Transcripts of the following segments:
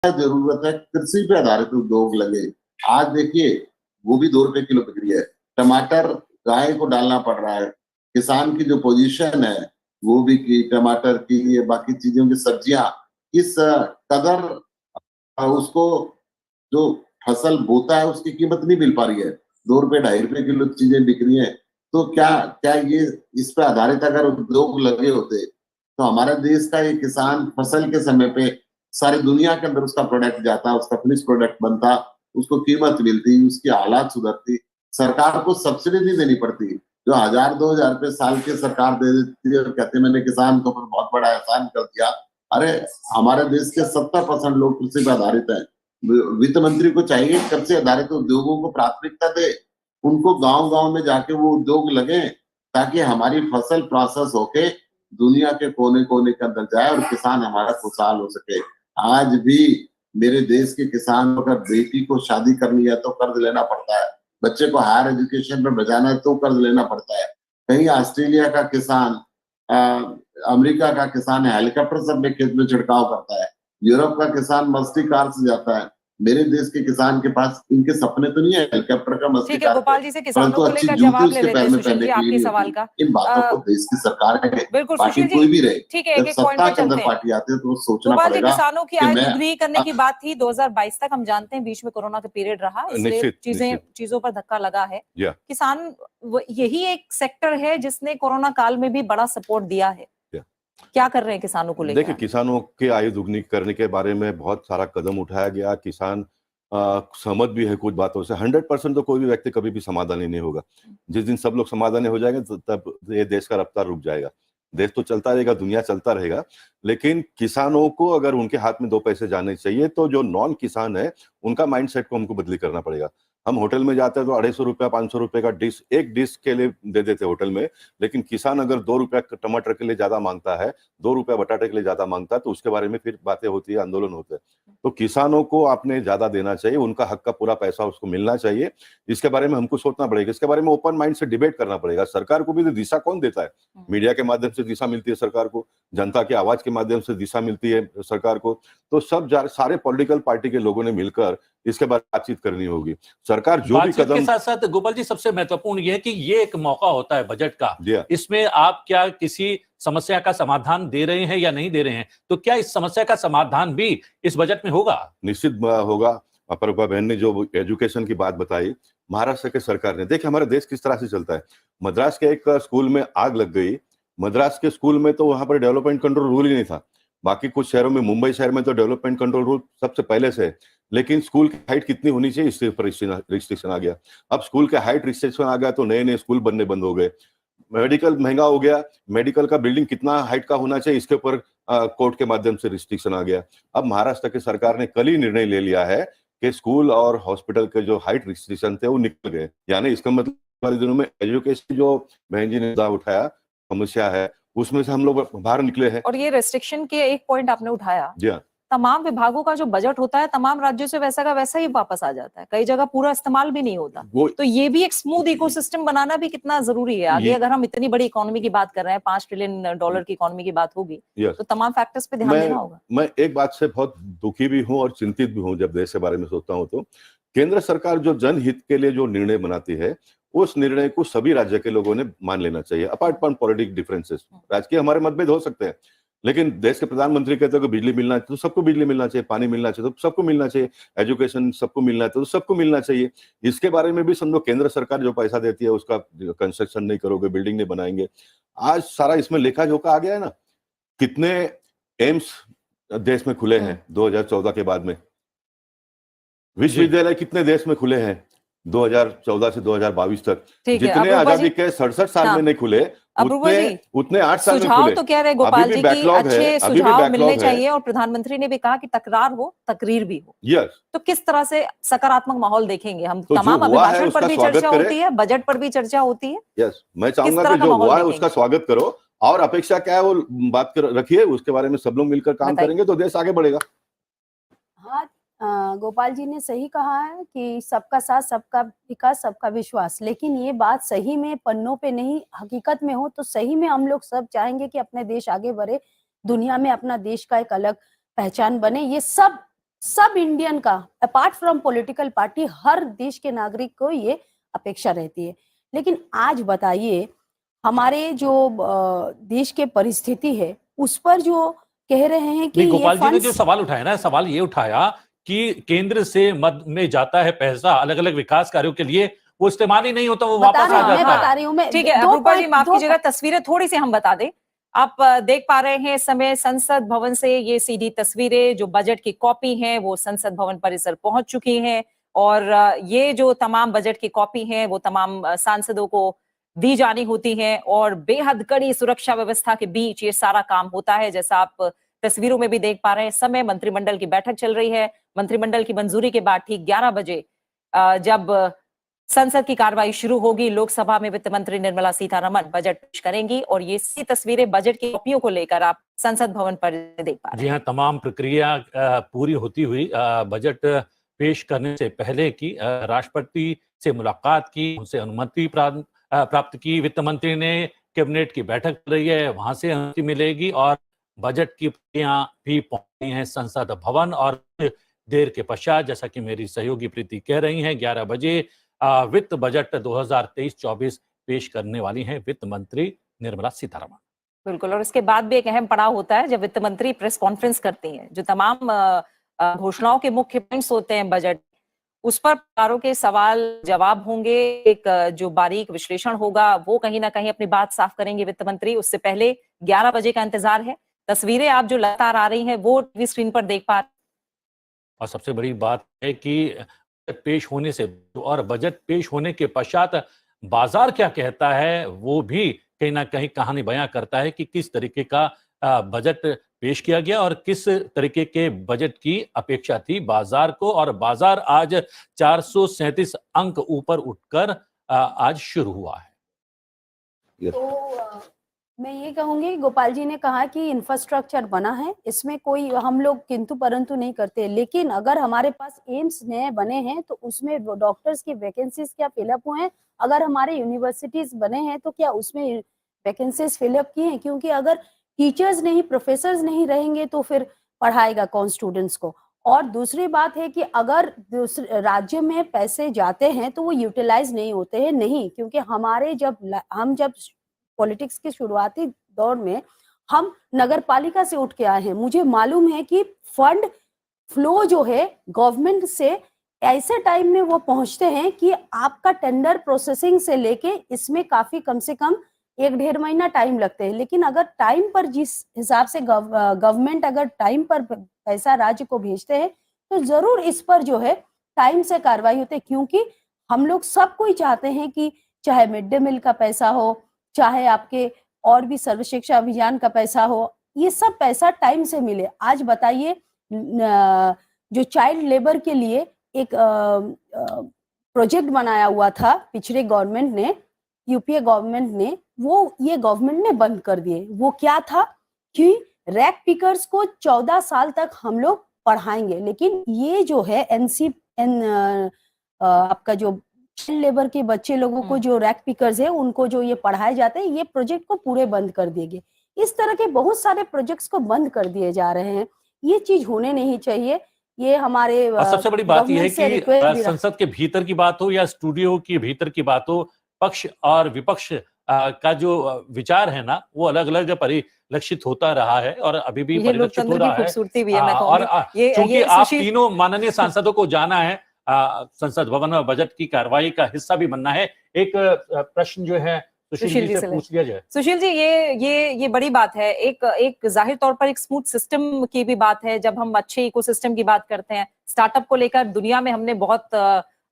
जरूरत है कृषि पे आधारित उद्योग लगे। आज देखिए वो भी 2 रुपए किलो बिक रही है। टमाटर गाय को डालना पड़ रहा है। किसान की जो पोजीशन है वो भी की टमाटर की बाकी चीजों की सब्जियां इस कदर उसको जो फसल बोता है उसकी कीमत नहीं मिल पा रही है। 2 रुपए 2.5 रुपए किलो चीजें बिक रही है। तो क्या क्या ये इस पे आधारित अगर उद्योग लगे होते तो हमारे देश का ये किसान फसल के समय पे सारी दुनिया के अंदर उसका प्रोडक्ट जाता, उसका फिनिश प्रोडक्ट बनता, उसको कीमत मिलती, उसकी हालात सुधरती, सरकार को सब्सिडी नहीं देनी पड़ती। जो 1000-2000 रुपए साल की सरकार दे देती है और कहते हैं मैंने किसान के ऊपर बहुत बड़ा एहसान कर दिया। अरे हमारे देश के 70% लोग कृषि पे आधारित हैं। वित्त मंत्री को चाहिए कृषि आधारित उद्योगों को प्राथमिकता दे, उनको गांव-गांव में जाके वो उद्योग लगे ताकि हमारी फसल प्रोसेस होके दुनिया के कोने-कोने के अंदर जाए और किसान हमारा खुशहाल हो सके। आज भी मेरे देश के किसान अगर बेटी को शादी करनी है तो कर्ज लेना पड़ता है, बच्चे को हायर एजुकेशन में भेजाना है तो कर्ज लेना पड़ता है। कहीं ऑस्ट्रेलिया का किसान अमेरिका का किसान हेलीकॉप्टर से अपने खेत में छिड़काव करता है, यूरोप का किसान मर्सिडीज कार से जाता है। मेरे देश के किसान के पास इनके सपने तो नहीं है हेलीकॉप्टर का, मर्सिडीज ठीक है, कार गोपाल जी से किसानों परंतु को अच्छी लेकर जूते जवाब ले उसके लेते पैर हैं में सुशील पहनने जी के लिए आपके नहीं सवाल होती। का। इन बातों को देश की सरकार है, बिल्कुल पार्टी सुशील कोई जी, भी रहे, ठीक है, जब एक-एक पॉइंट सत्ता पे के अंदर चलते हैं। पार्टी आती है तो सोचना गोपाल जी, पड़ेगा किसानों की कि आय मैं दुगनी करने की बात थी 2022 तक, हम जानते हैं बीच में कोरोना का पीरियड रहा, इसलिए चीजों पर धक्का लगा है। किसान यही एक सेक्टर है जिसने कोरोना काल में भी बड़ा सपोर्ट दिया है। क्या कर रहे हैं किसानों को लेकर? देखिए, किसानों की आय दुगनी करने के बारे में बहुत सारा कदम उठाया गया। किसान सहमत भी है कुछ बातों से। 100% तो कोई भी व्यक्ति कभी भी समाधानी नहीं होगा। जिस दिन सब लोग समाधानी हो जाएंगे तब ये देश का रफ्तार रुक जाएगा। देश तो चलता रहेगा, दुनिया चलता रहेगा, लेकिन किसानों को अगर उनके हाथ में 2 पैसे जाने चाहिए तो जो नॉन किसान है उनका माइंडसेट को हमको बदली करना पड़ेगा। हम होटल में जाते हैं तो 250 रुपया 500 रुपए का डिश एक डिश के लिए दे देते होटल में, लेकिन किसान अगर 2 रुपया टमाटर के लिए ज्यादा मांगता है, 2 रुपया बटाटे के लिए ज्यादा मांगता है, तो उसके बारे में फिर बातें होती है, आंदोलन होते हैं। तो किसानों को आपने ज्यादा देना चाहिए, उनका हक का पूरा पैसा उसको मिलना चाहिए। इसके बारे में हमको सोचना पड़ेगा, इसके बारे में ओपन माइंड से डिबेट करना पड़ेगा। सरकार को भी तो दिशा कौन देता है? मीडिया के माध्यम से दिशा मिलती है सरकार को, जनता की आवाज के माध्यम से दिशा मिलती है सरकार को। तो सारे पॉलिटिकल पार्टी के लोगों ने मिलकर इसके बारे में बातचीत करनी होगी। सरकार जो भी कदम के साथ साथ गोपाल जी, सबसे महत्वपूर्ण यह है कि ये एक मौका होता है बजट का, इसमें आप क्या किसी समस्या का समाधान दे रहे हैं या नहीं दे रहे हैं, तो क्या इस समस्या का समाधान भी इस बजट में होगा? निश्चित होगा। अपरूपा बहन ने जो एजुकेशन की बात बताई, महाराष्ट्र के सरकार ने, देखिए हमारा देश किस तरह से चलता है। मद्रास के एक स्कूल में आग लग गई। मद्रास के स्कूल में तो वहां पर डेवलपमेंट कंट्रोल रूल ही नहीं था। बाकी कुछ शहरों में, मुंबई शहर में तो डेवलपमेंट कंट्रोल रूल सबसे पहले से है, लेकिन स्कूल की हाइट कितनी होनी चाहिए इससे ऊपर रिस्ट्रिक्शन आ गया। अब स्कूल के हाइट रिस्ट्रिक्शन आ गया तो नए नए स्कूल बनने बंद हो गए। मेडिकल महंगा हो गया, मेडिकल का बिल्डिंग कितना हाइट का होना चाहिए इसके ऊपर कोर्ट के माध्यम से रिस्ट्रिक्शन आ गया। अब महाराष्ट्र की सरकार ने कल ही निर्णय ले लिया है कि स्कूल और हॉस्पिटल के जो हाइट रिस्ट्रिक्शन थे वो निकल गए। यानी इसका मतलब वाले दिनों में एजुकेशन जो बहन जी ने उठाया समस्या है, उसमें से हम लोग बाहर निकले हैं। और ये रेस्ट्रिक्शन के एक पॉइंट आपने उठाया, जी हाँ, तमाम विभागों का जो बजट होता है तमाम राज्यों से वैसा का वैसा ही वापस आ जाता है, कई जगह पूरा इस्तेमाल भी नहीं होता। तो ये भी एक स्मूथ इकोसिस्टम बनाना भी कितना जरूरी है आगे। अगर हम इतनी बड़ी इकोनॉमी की बात कर रहे हैं, $5 ट्रिलियन की इकोनॉमी की बात होगी, तो तमाम फैक्टर्स पे ध्यान देना होगा। मैं एक बात से बहुत दुखी भी हूँ और चिंतित भी हूँ जब देश के बारे में सोचता हूँ। तो केंद्र सरकार जो जनहित के लिए जो निर्णय बनाती है, उस निर्णय को सभी राज्य के लोगों ने मान लेना चाहिए। अपार्ट फ्रॉम पॉलिटिकल डिफरेंसेस, राजकीय हमारे मतभेद हो सकते हैं, लेकिन देश के प्रधानमंत्री कहते हैं कि बिजली मिलना चाहिए तो सबको बिजली मिलना चाहिए, पानी मिलना चाहिए तो सबको मिलना चाहिए, एजुकेशन सबको मिलना चाहिए तो सबको मिलना चाहिए। इसके बारे में भी समझो केंद्र सरकार जो पैसा देती है उसका कंस्ट्रक्शन नहीं करोगे, बिल्डिंग नहीं बनाएंगे। आज सारा इसमें लेखा जोखा आ गया है ना। कितने एम्स देश में खुले हैं 2014 के बाद में? विश्वविद्यालय कितने देश में खुले हैं 2014 से 2022 तक? जितने आजादी के 67 साल में नहीं खुले, उतने 8 साल में खुले। तो कह रहे गोपाल जी की अच्छे सुझाव मिलने चाहिए, और प्रधानमंत्री ने भी कहा कि तकरार हो तकरीर भी हो। तो किस तरह से सकारात्मक माहौल देखेंगे हम? तो तमाम अभिभाषण पर भी चर्चा होती है, बजट पर भी चर्चा होती है। मैं चाहूंगा कि जो हुआ है उसका स्वागत करो, और अपेक्षा क्या है वो बात रखिए, उसके बारे में सब लोग मिलकर काम करेंगे तो देश आगे बढ़ेगा। हाँ, गोपाल जी ने सही कहा है कि सबका साथ, सबका विकास, सबका विश्वास, लेकिन ये बात सही में पन्नों पे नहीं हकीकत में हो तो सही में हम लोग सब चाहेंगे कि अपने देश आगे बढ़े, दुनिया में अपना देश का एक अलग पहचान बने। ये सब सब इंडियन का, अपार्ट फ्रॉम पॉलिटिकल पार्टी, हर देश के नागरिक को ये अपेक्षा रहती है। लेकिन आज बताइए हमारे जो देश के परिस्थिति है उस पर जो कह रहे हैं कि गोपाल जी ने जो फंड्स, सवाल उठाया ना, सवाल ये उठाया कि केंद्र से मद में जाता है पैसा अलग अलग विकास कार्यों के लिए, वो इस्तेमाल ही नहीं होता, वो वापस आ मैं जाता बता है। रही हूँ मैं। ठीक है अपूर्वा जी, माफ कीजिएगा, तस्वीरें थोड़ी सी हम बता दें। आप देख पा रहे हैं इस समय संसद भवन से ये सीधी तस्वीरें, जो बजट की कॉपी हैं वो संसद भवन परिसर पहुंच चुकी हैं, और ये जो तमाम बजट की कॉपी हैं वो तमाम सांसदों को दी जानी होती हैं, और बेहद कड़ी सुरक्षा व्यवस्था के बीच ये सारा काम होता है। जैसा आप तस्वीरों में भी देख पा रहे हैं, इस समय मंत्रिमंडल की बैठक चल रही है। मंत्रिमंडल की मंजूरी के बाद ठीक 11 बजे जब संसद की कार्रवाई शुरू होगी, लोकसभा में वित्त मंत्री निर्मला सीतारमन बजट पेश करेंगी, और ये सी तस्वीरें बजट की कॉपियों को लेकर आप संसद भवन पर देख पा रहे हैं। जी हाँ, तमाम प्रक्रिया पूरी होती हुई बजट पेश करने से पहले की राष्ट्रपति से मुलाकात की, उनसे अनुमति प्राप्त की। वित्त मंत्री ने कैबिनेट की बैठक कर रही है, वहां से अनुमति मिलेगी और बजट की प्रतियां भी पहुंची हैं संसद भवन, और देर के पश्चात, जैसा कि मेरी सहयोगी प्रीति कह रही हैं, 11 बजे वित्त बजट 2023-24 पेश करने वाली हैं वित्त मंत्री निर्मला सीतारमण। बिल्कुल, और इसके बाद भी एक अहम पड़ाव होता है जब वित्त मंत्री प्रेस कॉन्फ्रेंस करती हैं, जो तमाम घोषणाओं के मुख्य पॉइंट्स होते हैं बजट, उस पर प्रकारों के सवाल जवाब होंगे, एक जो बारीक विश्लेषण होगा वो कहीं ना कहीं अपनी बात साफ करेंगे वित्त मंत्री। उससे पहले 11 बजे का इंतजार है। तस्वीरें आप जो लगातार आ रही हैं वो टीवी स्क्रीन पर देख पा रहे हैं। और सबसे बड़ी बात है कि पेश होने से और बजट पेश होने के पश्चात बाजार क्या कहता है, वो भी कहीं ना कहीं कहानी बयां करता है कि किस तरीके का बजट पेश किया गया और किस तरीके के बजट की अपेक्षा थी बाजार को। और बाजार आज 437 अंक ऊपर उठकर आज शुरू हुआ है। तो मैं ये कहूंगी, गोपाल जी ने कहा कि इंफ्रास्ट्रक्चर बना है, इसमें कोई हम लोग किंतु परंतु नहीं करते, लेकिन अगर हमारे पास एम्स नए बने हैं तो उसमें डॉक्टर्स की वैकेंसीज क्या फिलअप हुए हैं? अगर हमारे यूनिवर्सिटीज बने हैं तो क्या उसमें वैकेंसीज फिलअप की हैं? क्योंकि अगर टीचर्स नहीं, प्रोफेसर्स नहीं रहेंगे तो फिर पढ़ाएगा कौन स्टूडेंट्स को? और दूसरी बात है कि अगर दूसरे राज्य में पैसे जाते हैं तो वो यूटिलाइज नहीं होते हैं, नहीं, क्योंकि हमारे हम जब पॉलिटिक्स के शुरुआती दौर में हम नगर पालिका से उठ के आए हैं, मुझे मालूम है कि फंड फ्लो जो है गवर्नमेंट से ऐसे टाइम में वो पहुंचते हैं कि आपका टेंडर प्रोसेसिंग से लेके इसमें काफी कम से कम 1-1.5 महीना टाइम लगते हैं। लेकिन अगर टाइम पर, जिस हिसाब से गवर्नमेंट अगर टाइम पर पैसा राज्य को भेजते हैं तो जरूर इस पर जो है टाइम से कार्रवाई होती है, क्योंकि हम लोग सब कोई चाहते हैं कि चाहे मिड डे मील का पैसा हो, चाहे आपके और भी सर्व शिक्षा अभियान का पैसा हो, ये सब पैसा टाइम से मिले। आज बताइए, जो चाइल्ड लेबर के लिए एक प्रोजेक्ट बनाया हुआ था पिछले गवर्नमेंट ने, यूपीए गवर्नमेंट ने, वो ये गवर्नमेंट ने बंद कर दिए। वो क्या था कि रैक पिकर्स को 14 साल तक हम लोग पढ़ाएंगे, लेकिन ये जो है आपका जो लेबर के बच्चे लोगों को, जो रैक पिकर्स है, उनको जो ये पढ़ाए जाते हैं, ये प्रोजेक्ट को पूरे बंद कर दिए गए। इस तरह के बहुत सारे प्रोजेक्ट्स को बंद कर दिए जा रहे हैं। ये चीज होने नहीं चाहिए। ये हमारे और सबसे बड़ी बात यह है कि संसद के भीतर की बात हो या स्टूडियो के भीतर की बात हो, पक्ष और विपक्ष का जो विचार है ना, वो अलग अलग परिलक्षित होता रहा है और अभी भी परिलक्षित हो रहा है। खूबसूरती भी है, मैं और चूंकि आप सुशील, तीनों माननीय सांसदों को जाना है, संसद भवन में बजट की कार्रवाई का हिस्सा भी बनना है, एक प्रश्न जो है सुशील जी से पूछ लिया जाए। सुशील जी, ये बड़ी बात है। एक जाहिर तौर पर एक स्मूथ सिस्टम की भी बात है। जब हम अच्छे इकोसिस्टम की बात करते हैं, स्टार्टअप को लेकर दुनिया में हमने बहुत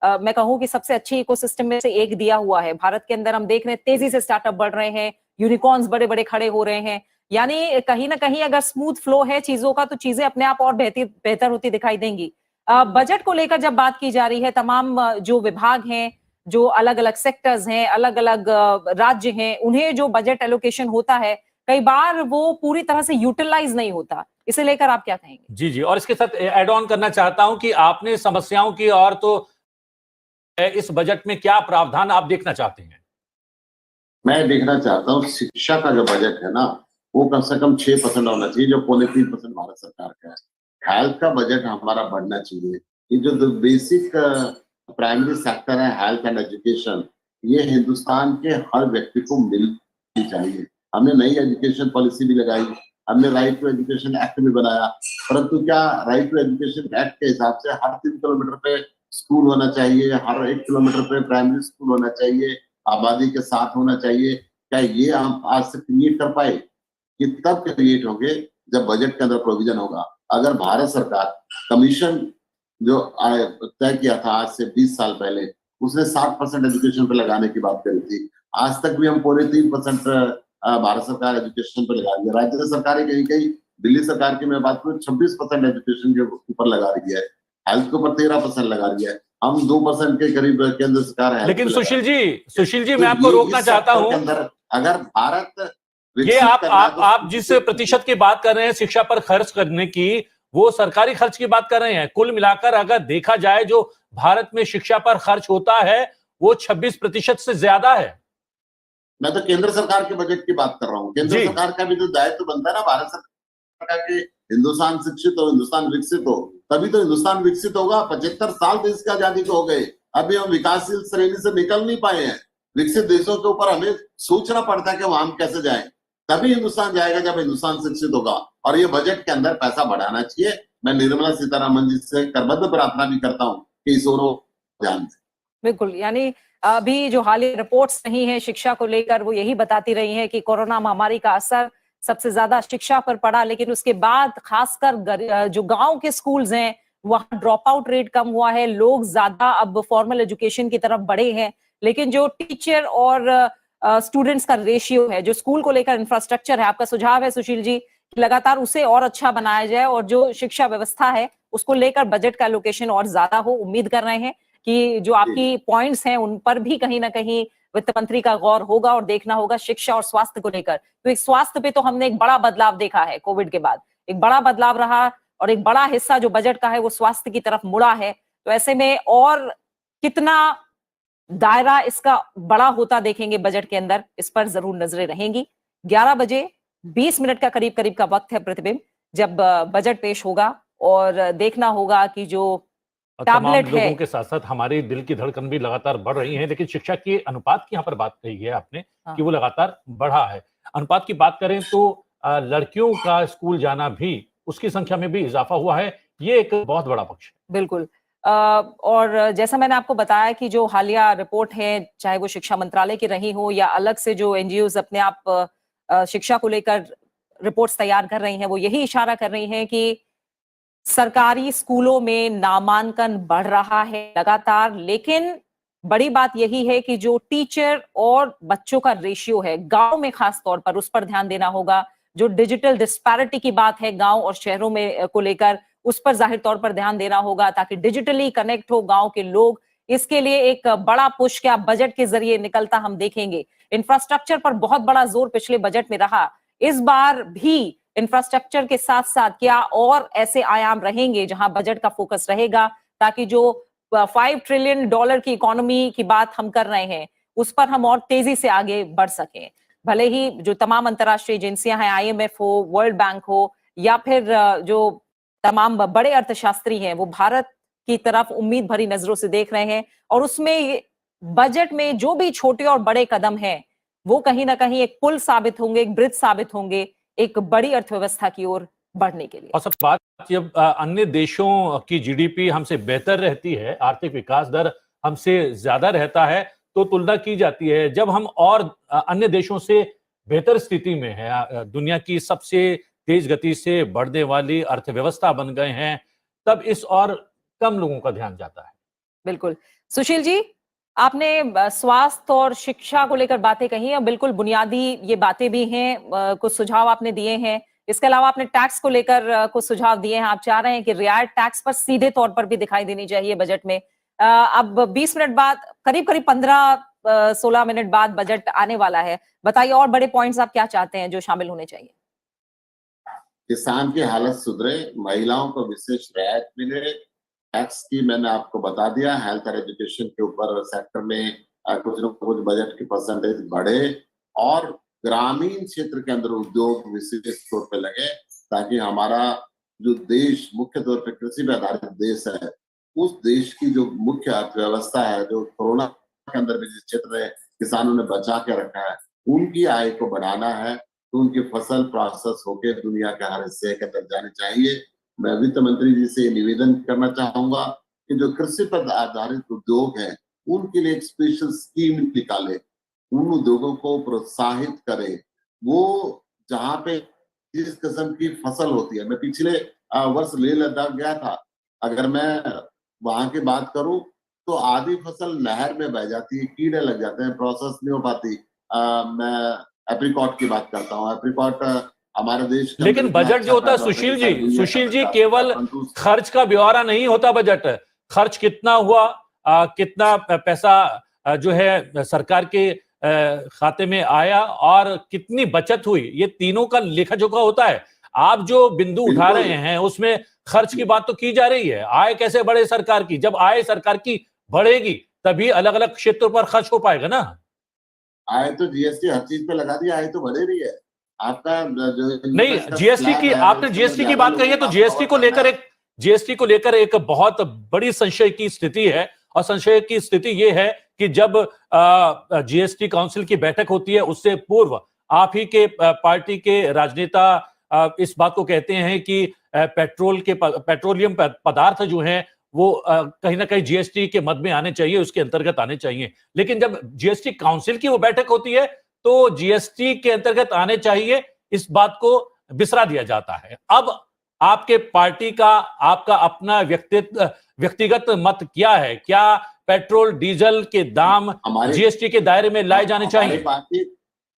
मैं कहूं कि सबसे अच्छे इकोसिस्टम में से एक दिया हुआ है। भारत के अंदर हम देख रहे हैं तेजी से स्टार्टअप बढ़ रहे हैं, यूनिकॉर्न्स बड़े बड़े खड़े हो रहे हैं। यानी कहीं ना कहीं अगर स्मूथ फ्लो है चीजों का तो चीजें अपने आप और बेहतर होती दिखाई देंगी। बजट को लेकर जब बात की जा रही है, तमाम जो विभाग हैं, जो अलग अलग सेक्टर्स हैं, अलग अलग राज्य हैं, उन्हें जो बजट एलोकेशन होता है, कई बार वो पूरी तरह से यूटिलाइज नहीं होता। इसे लेकर आप क्या कहेंगे? जी जी, और इसके साथ एड ऑन करना चाहता हूं कि आपने समस्याओं की और तो इस बजट में क्या प्रावधान आप देखना चाहते हैं? मैं देखना चाहता हूँ शिक्षा का जो बजट है ना, वो कम से कम 6% होना चाहिए, जो 3.25% भारत सरकार का है। हेल्थ का बजट हमारा बढ़ना चाहिए। ये जो बेसिक प्राइमरी सेक्टर है हेल्थ एंड एजुकेशन, ये हिंदुस्तान के हर व्यक्ति को मिलनी चाहिए। हमने नई एजुकेशन पॉलिसी भी लगाई, हमने राइट टू एजुकेशन एक्ट भी बनाया, परंतु क्या राइट टू एजुकेशन एक्ट के हिसाब से हर 3 किलोमीटर पे स्कूल होना चाहिए, हर 1 किलोमीटर पे प्राइमरी स्कूल होना चाहिए, आबादी के साथ होना चाहिए? क्या ये हम आज से क्रिएट कर पाए? ये तब क्रिएट होंगे जब बजट के अंदर प्रोविजन होगा। अगर भारत सरकार कमीशन जो तय किया था आज से 20 साल पहले, उसने 60% एजुकेशन पे लगाने की बात करी थी, आज तक भी हम पौने 3% भारत सरकार एजुकेशन पे लगा रही है। राज्य सरकारें कहीं कहीं, दिल्ली सरकार की मैं बात करूं, 26% एजुकेशन के ऊपर लगा रही है, हेल्थ के ऊपर 13% लगा रही है, हम 2% के करीब केंद्र सरकार है। लेकिन सुशील जी मैं आपको रोकना चाहता हूं, अगर भारत ये आप जिस प्रतिशत की बात कर रहे हैं शिक्षा पर खर्च करने की, वो सरकारी खर्च की बात कर रहे हैं। कुल मिलाकर अगर देखा जाए जो भारत में शिक्षा पर खर्च होता है वो 26% से ज्यादा है। मैं तो केंद्र सरकार के बजट की बात कर रहा हूँ। केंद्र सरकार का भी तो दायित्व बनता है ना भारत सरकार का कि हिंदुस्तान शिक्षित हो, हिंदुस्तान विकसित हो, तभी तो हिंदुस्तान विकसित होगा। 75 साल देश की आजादी को हो गए, अभी हम विकासशील श्रेणी से निकल नहीं पाए हैं। विकसित देशों के ऊपर हमें सोचना पड़ता है कि वहां हम कैसे जाएं, तभी हिंदुस्तान जाएगा जब हिंदुस्तान शिक्षित होगा। और ये बजट के अंदर पैसा बढ़ाना चाहिए। मैं निर्मला सीतारमन जी से करबद्ध प्रार्थना भी करता हूँ कि इस ओर ध्यान दें। बिल्कुल, यानी अभी जो हालिया रिपोर्ट्स नहीं है शिक्षा को लेकर, वो यही बताती रही हैं कि कोरोना महामारी का असर सबसे ज्यादा शिक्षा पर पड़ा, लेकिन उसके बाद खासकर जो गांव के स्कूल्स हैं वहां ड्रॉप आउट रेट कम हुआ है, लोग ज्यादा अब फॉर्मल एजुकेशन की तरफ बढ़े हैं। लेकिन जो टीचर और स्टूडेंट्स का रेशियो है, जो स्कूल को लेकर इंफ्रास्ट्रक्चर है, आपका सुझाव है सुशील जी कि लगातार उसे और अच्छा बनाया जाए और जो शिक्षा व्यवस्था है उसको लेकर बजट का एलोकेशन और ज्यादा हो। उम्मीद कर रहे हैं कि जो आपकी पॉइंट्स हैं उन पर भी कहीं ना कहीं वित्त मंत्री का गौर होगा और देखना होगा शिक्षा और स्वास्थ्य को लेकर। तो एक स्वास्थ्य पे तो हमने एक बड़ा बदलाव देखा है, कोविड के बाद एक बड़ा बदलाव रहा और एक बड़ा हिस्सा जो बजट का है वो स्वास्थ्य की तरफ मुड़ा है। तो ऐसे में और कितना दायरा इसका बड़ा होता देखेंगे बजट के अंदर, इस पर जरूर नजरें रहेंगी। 11 बजे 20 मिनट का करीब का वक्त है प्रतिबिंब, जब बजट पेश होगा और देखना होगा कि जो तमाम लोगों के साथ साथ हमारे दिल की धड़कन भी लगातार बढ़ रही है। लेकिन शिक्षा के अनुपात की यहाँ पर बात कही है आपने कि वो लगातार बढ़ा है। अनुपात की बात करें तो लड़कियों का स्कूल जाना भी, उसकी संख्या में भी इजाफा हुआ है। ये एक बहुत बड़ा पक्ष है। बिल्कुल। और जैसा मैंने आपको बताया कि जो हालिया रिपोर्ट है, चाहे वो शिक्षा मंत्रालय की रही हो या अलग से जो एनजीओज अपने आप शिक्षा को लेकर रिपोर्ट्स तैयार कर रही हैं, वो यही इशारा कर रही हैं कि सरकारी स्कूलों में नामांकन बढ़ रहा है लगातार। लेकिन बड़ी बात यही है कि जो टीचर और बच्चों का रेशियो है गांव में खास तौर पर, उस पर ध्यान देना होगा। जो डिजिटल डिस्पैरिटी की बात है गांव और शहरों में को लेकर, उस पर जाहिर तौर पर ध्यान देना होगा ताकि डिजिटली कनेक्ट हो गांव के लोग। इसके लिए एक बड़ा पुश क्या बजट के जरिए निकलता हम देखेंगे। इंफ्रास्ट्रक्चर पर बहुत बड़ा जोर पिछले बजट में रहा, इस बार भी इंफ्रास्ट्रक्चर के साथ साथ क्या और ऐसे आयाम रहेंगे जहां बजट का फोकस रहेगा ताकि जो $5 ट्रिलियन की इकोनॉमी की बात हम कर रहे हैं उस पर हम और तेजी से आगे बढ़ सकें। भले ही जो तमाम अंतर्राष्ट्रीय एजेंसियां हैं, IMF हो, वर्ल्ड बैंक हो या फिर जो तमाम बड़े अर्थशास्त्री हैं, वो भारत की तरफ उम्मीद भरी नजरों से देख रहे हैं और उसमें बजट में जो भी छोटे और बड़े कदम हैं वो कहीं ना कहीं एक पुल साबित होंगे, एक ब्रिज साबित होंगे एक बड़ी अर्थव्यवस्था की ओर बढ़ने के लिए। और सब बात जब अन्य देशों की जीडीपी हमसे बेहतर रहती है, आर्थिक विकास दर हमसे ज्यादा रहता है, तो तुलना की जाती है। जब हम और अन्य देशों से बेहतर स्थिति में है, दुनिया की सबसे तेज गति से बढ़ने वाली अर्थव्यवस्था बन गए हैं, तब इस और कम लोगों का ध्यान जाता है। बिल्कुल। सुशील जी, आपने स्वास्थ्य और शिक्षा को लेकर बातें कही और बिल्कुल बुनियादी ये बातें भी हैं, कुछ सुझाव आपने दिए हैं। इसके अलावा आपने टैक्स को लेकर कुछ सुझाव दिए हैं। आप चाह रहे हैं कि रियायत टैक्स पर सीधे तौर पर भी दिखाई देनी चाहिए बजट में। अब 20 मिनट बाद, करीब 15-16 मिनट बाद बजट आने वाला है। बताइए और बड़े पॉइंट्स आप क्या चाहते हैं जो शामिल होने चाहिए? किसान की हालत सुधरे, महिलाओं को विशेष रियायत मिले, टैक्स की मैंने आपको बता दिया, हेल्थ और एजुकेशन के ऊपर सेक्टर में कुछ न कुछ बजट की परसेंटेज बढ़े और ग्रामीण क्षेत्र के अंदर उद्योग विशेष तौर पे लगे ताकि हमारा जो देश मुख्य तौर पर कृषि पर आधारित देश है, उस देश की जो मुख्य अर्थव्यवस्था है, जो कोरोना के अंदर भी जिस क्षेत्र में किसानों ने बचा के रखा है, उनकी आय को बढ़ाना है, तो उनकी फसल प्रोसेस होके दुनिया के हर हिस्से के अंदर जानी चाहिए। मैं वित्त मंत्री जी से निवेदन करना चाहूंगा कि जो कृषि पर आधारित उद्योग हैं, उनके लिए एक स्पेशल स्कीम निकाले, उन उद्योगों को प्रोत्साहित करे। वो जहाँ पे जिस किस्म की फसल होती है, मैं पिछले वर्ष लेह लद्दाख गया था, अगर मैं वहां की बात करूं तो आधी फसल नहर में बह जाती है, कीड़े लग जाते हैं, प्रोसेस नहीं हो पाती। मैं एप्रिकॉट की बात करता हूँ, एप्रिकॉट हमारे देश के लेकिन अंदर इतना बजट जो होता है पैदा होता है कि सुशील जी दुनिया का केवल परंतु खर्च का ब्यौरा नहीं होता बजट। खर्च कितना हुआ, कितना पैसा जो है सरकार के खाते में आया और कितनी बचत हुई, ये तीनों का लेखा जोखा होता है। आप जो बिंदु उठा बिल्कुल रहे हैं उसमें खर्च की बात तो की जा रही है, आय कैसे बढ़े सरकार की? जब आय सरकार की बढ़ेगी तभी अलग अलग क्षेत्रों पर खर्च हो पाएगा ना। आय तो जीएसटी हर चीज पे लगा दिया, आय तो बढ़े रही है। आपका जो नहीं, इन्वेस्ट का जीएसटी स्लैब की है, आपने उसके अंदर जीएसटी की ज्यादा बात कही है, लोगों तो को जीएसटी आपको को कवर करना लेकर है। एक जीएसटी को लेकर एक बहुत बड़ी संशय की स्थिति है। और संशय की स्थिति यह है कि जब जीएसटी काउंसिल की बैठक होती है उससे पूर्व आप ही के पार्टी के राजनेता इस बात को कहते हैं कि पेट्रोलियम पदार्थ जो हैं वो कहीं ना कहीं जीएसटी के मद में आने चाहिए, उसके अंतर्गत आने चाहिए। लेकिन जब जीएसटी काउंसिल की वो बैठक होती है तो जीएसटी के अंतर्गत आने चाहिए, इस बात को बिसरा दिया जाता है। अब आपके पार्टी का आपका अपना व्यक्तिगत मत क्या है? क्या पेट्रोल डीजल के दाम हमारे जीएसटी के दायरे में लाए जाने हमारे चाहिए? पार्टी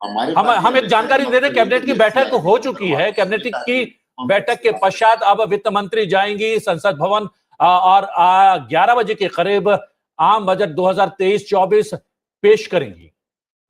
हमारे हम पार्टी हम एक हमेशा जानकारी मत दे दें, रही है कैबिनेट कि की जीएसटी बैठक हो आएगी चुकी करवा है। के कैबिनेट सुविधा की है, हम बैठक उसके के बाद पश्चात अब वित्त मंत्री जाएंगी संसद भवन और 11 बजे के करीब आम बजट 2023-24 पेश करेंगी।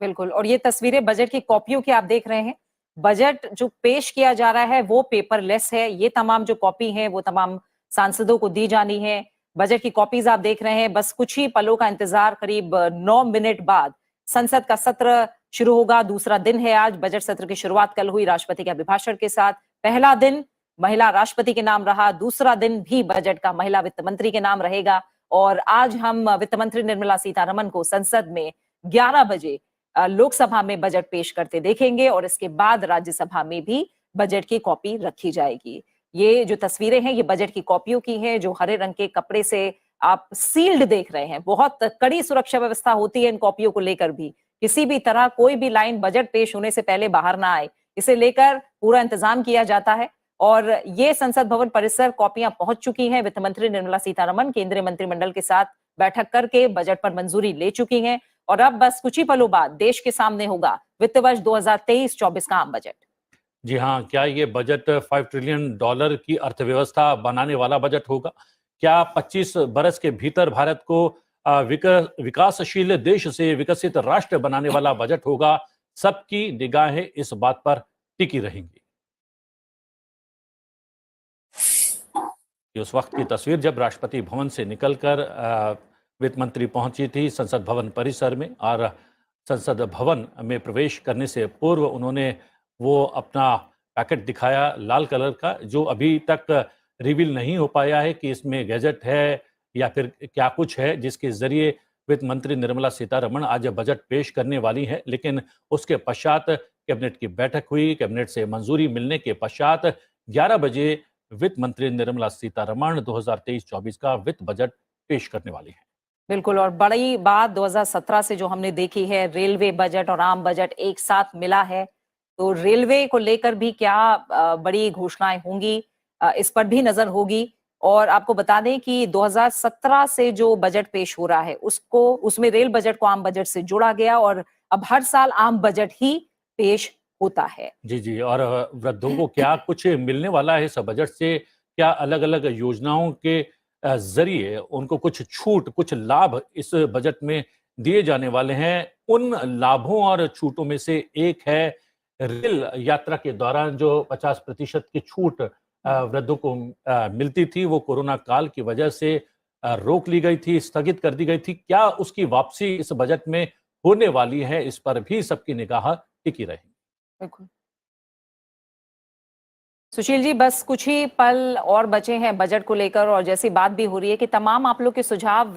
बिल्कुल, और ये तस्वीरें बजट की कॉपियों की आप देख रहे हैं। बजट जो पेश किया जा रहा है वो पेपरलेस है। ये तमाम जो कॉपी है वो तमाम सांसदों को दी जानी है। बजट की कॉपीज आप देख रहे हैं। बस कुछ ही पलों का इंतजार, करीब 9 मिनट बाद संसद का सत्र शुरू होगा। दूसरा दिन है आज। बजट सत्र की शुरुआत कल हुई राष्ट्रपति के अभिभाषण के साथ। पहला दिन महिला राष्ट्रपति के नाम रहा, दूसरा दिन भी बजट का महिला वित्त मंत्री के नाम रहेगा। और आज हम वित्त मंत्री निर्मला सीतारमन को संसद में 11 बजे लोकसभा में बजट पेश करते देखेंगे और इसके बाद राज्यसभा में भी बजट की कॉपी रखी जाएगी। ये जो तस्वीरें हैं ये बजट की कॉपियों की हैं, जो हरे रंग के कपड़े से आप सील्ड देख रहे हैं। बहुत कड़ी सुरक्षा व्यवस्था होती है इन कॉपियों को लेकर भी। किसी भी तरह कोई भी लाइन बजट पेश होने से पहले बाहर ना आए, इसे लेकर पूरा इंतजाम किया जाता है। और ये संसद भवन परिसर कॉपियां पहुंच चुकी हैं। वित्त मंत्री निर्मला सीतारमन केंद्रीय मंत्रिमंडल के साथ बैठक करके बजट पर मंजूरी ले चुकी हैं और अब बस कुछ ही पलों बाद देश के सामने होगा वित्त वर्ष 2023-24 का आम बजट। जी हाँ, क्या ये बजट $5 ट्रिलियन की अर्थव्यवस्था बनाने वाला बजट होगा? क्या 25 बरस के भीतर भारत को विकासशील देश से विकसित राष्ट्र बनाने वाला बजट होगा? सबकी निगाहें इस बात पर टिकी रहेंगी। उस वक्त की तस्वीर जब राष्ट्रपति भवन से निकलकर वित्त मंत्री पहुंची थी संसद भवन परिसर में, और संसद भवन में प्रवेश करने से पूर्व उन्होंने वो अपना पैकेट दिखाया लाल कलर का, जो अभी तक रिवील नहीं हो पाया है कि इसमें गैजेट है या फिर क्या कुछ है, जिसके जरिए वित्त मंत्री निर्मला सीतारमण आज बजट पेश करने वाली है। लेकिन उसके पश्चात कैबिनेट की बैठक हुई। कैबिनेट से मंजूरी मिलने के पश्चात 11 बजे वित्त मंत्री निर्मला सीतारमण 2023-24 का वित्त बजट पेश करने वाली है। बिल्कुल, और बड़ी बात 2017 से जो हमने देखी है, रेलवे बजट और आम बजट एक साथ मिला है। तो रेलवे को लेकर भी क्या बड़ी घोषणाएं होंगी, इस पर भी नजर होगी। और आपको बता दें कि 2017 से जो बजट पेश हो रहा है उसमें रेल बजट को आम बजट से जोड़ा गया और अब हर साल आम बजट ही पेश होता है। जी जी, और वृद्धों को क्या कुछ मिलने वाला है इस बजट से? क्या अलग अलग योजनाओं के जरिए उनको कुछ छूट, कुछ लाभ इस बजट में दिए जाने वाले हैं? उन लाभों और छूटों में से एक है रेल यात्रा के दौरान जो 50% की छूट वृद्धों को मिलती थी, वो कोरोना काल की वजह से रोक ली गई थी, स्थगित कर दी गई थी। क्या उसकी वापसी इस बजट में होने वाली है? इस पर भी सबकी निगाह टिकी रहेगी। बिल्कुल। सुशील जी, बस कुछ ही पल और बचे हैं बजट को लेकर, और जैसी बात भी हो रही है कि तमाम आप लोग के सुझाव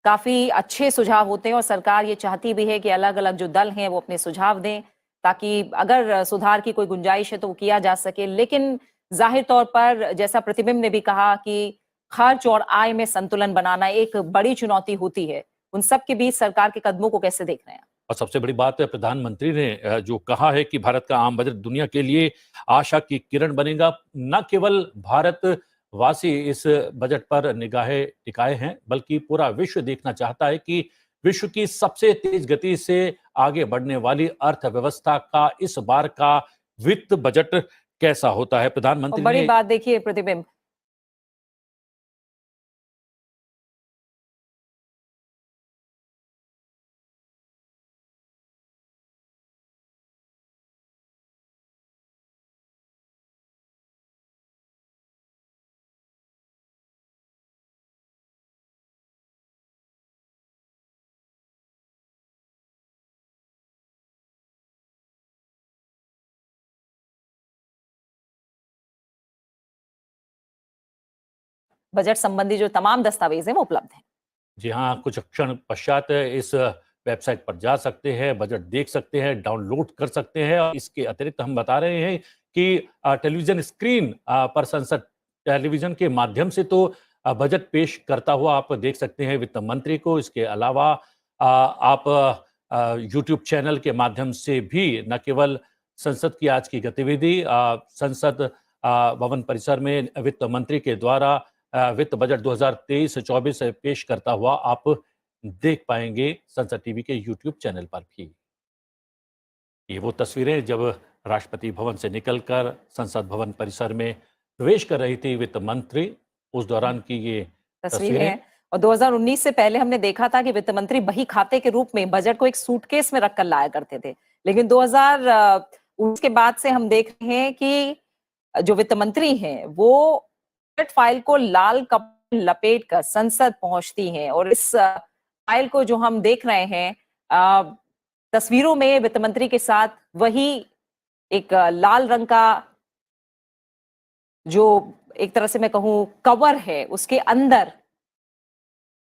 काफी अच्छे सुझाव होते हैं, और सरकार ये चाहती भी है कि अलग अलग जो दल हैं वो अपने सुझाव दें, ताकि अगर सुधार की कोई गुंजाइश है तो वो किया जा सके। लेकिन जाहिर तौर पर जैसा प्रतिबिंब ने भी कहा कि खर्च और आय में संतुलन बनाना एक बड़ी चुनौती होती है। उन सब के बीच सरकार के कदमों को कैसे देख रहे हैं? और सबसे बड़ी बात है, प्रधानमंत्री ने जो कहा है कि भारत का आम बजट दुनिया के लिए आशा की किरण बनेगा। न केवल भारतवासी इस बजट पर निगाहें टिकाए हैं, बल्कि पूरा विश्व देखना चाहता है कि विश्व की सबसे तेज गति से आगे बढ़ने वाली अर्थव्यवस्था का इस बार का वित्त बजट कैसा होता है। और प्रधानमंत्री बड़ी ने बात देखिए प्रतिबिंब, बजट संबंधी जो तमाम दस्तावेज हैं वो उपलब्ध हैं। जी हाँ, कुछ क्षण पश्चात इस वेबसाइट पर जा सकते हैं, बजट देख सकते हैं, डाउनलोड कर सकते हैं। और इसके अतिरिक्त हम बता रहे हैं कि टेलीविजन स्क्रीन पर संसद टेलीविजन के माध्यम से तो बजट पेश करता हुआ आप देख सकते हैं वित्त मंत्री को। इसके अलावा आप यूट्यूब चैनल के माध्यम से भी न केवल संसद की आज की गतिविधि, संसद भवन परिसर में वित्त मंत्री के द्वारा वित्त बजट 2023-24 पेश करता हुआ आप देख पाएंगे संसद टीवी के यूट्यूब चैनल पर भी। ये वो तस्वीरें जब राष्ट्रपति भवन से निकलकर संसद भवन परिसर में प्रवेश कर रही थी वित्त मंत्री, उस दौरान की ये तस्वीरें हैं। और 2019 से पहले हमने देखा था कि वित्त मंत्री बही खाते के रूप में बजट को एक सूटकेस में रखकर लाया करते थे, लेकिन 2019 के बाद से हम देख रहे हैं कि जो वित्त मंत्री हैं वो बजट फाइल को लाल कपड़े लपेट कर संसद पहुंचती हैं। और इस फाइल को जो हम देख रहे हैं तस्वीरों में वित्त मंत्री के साथ वही एक लाल रंग का जो एक तरह से मैं कहूं कवर है, उसके अंदर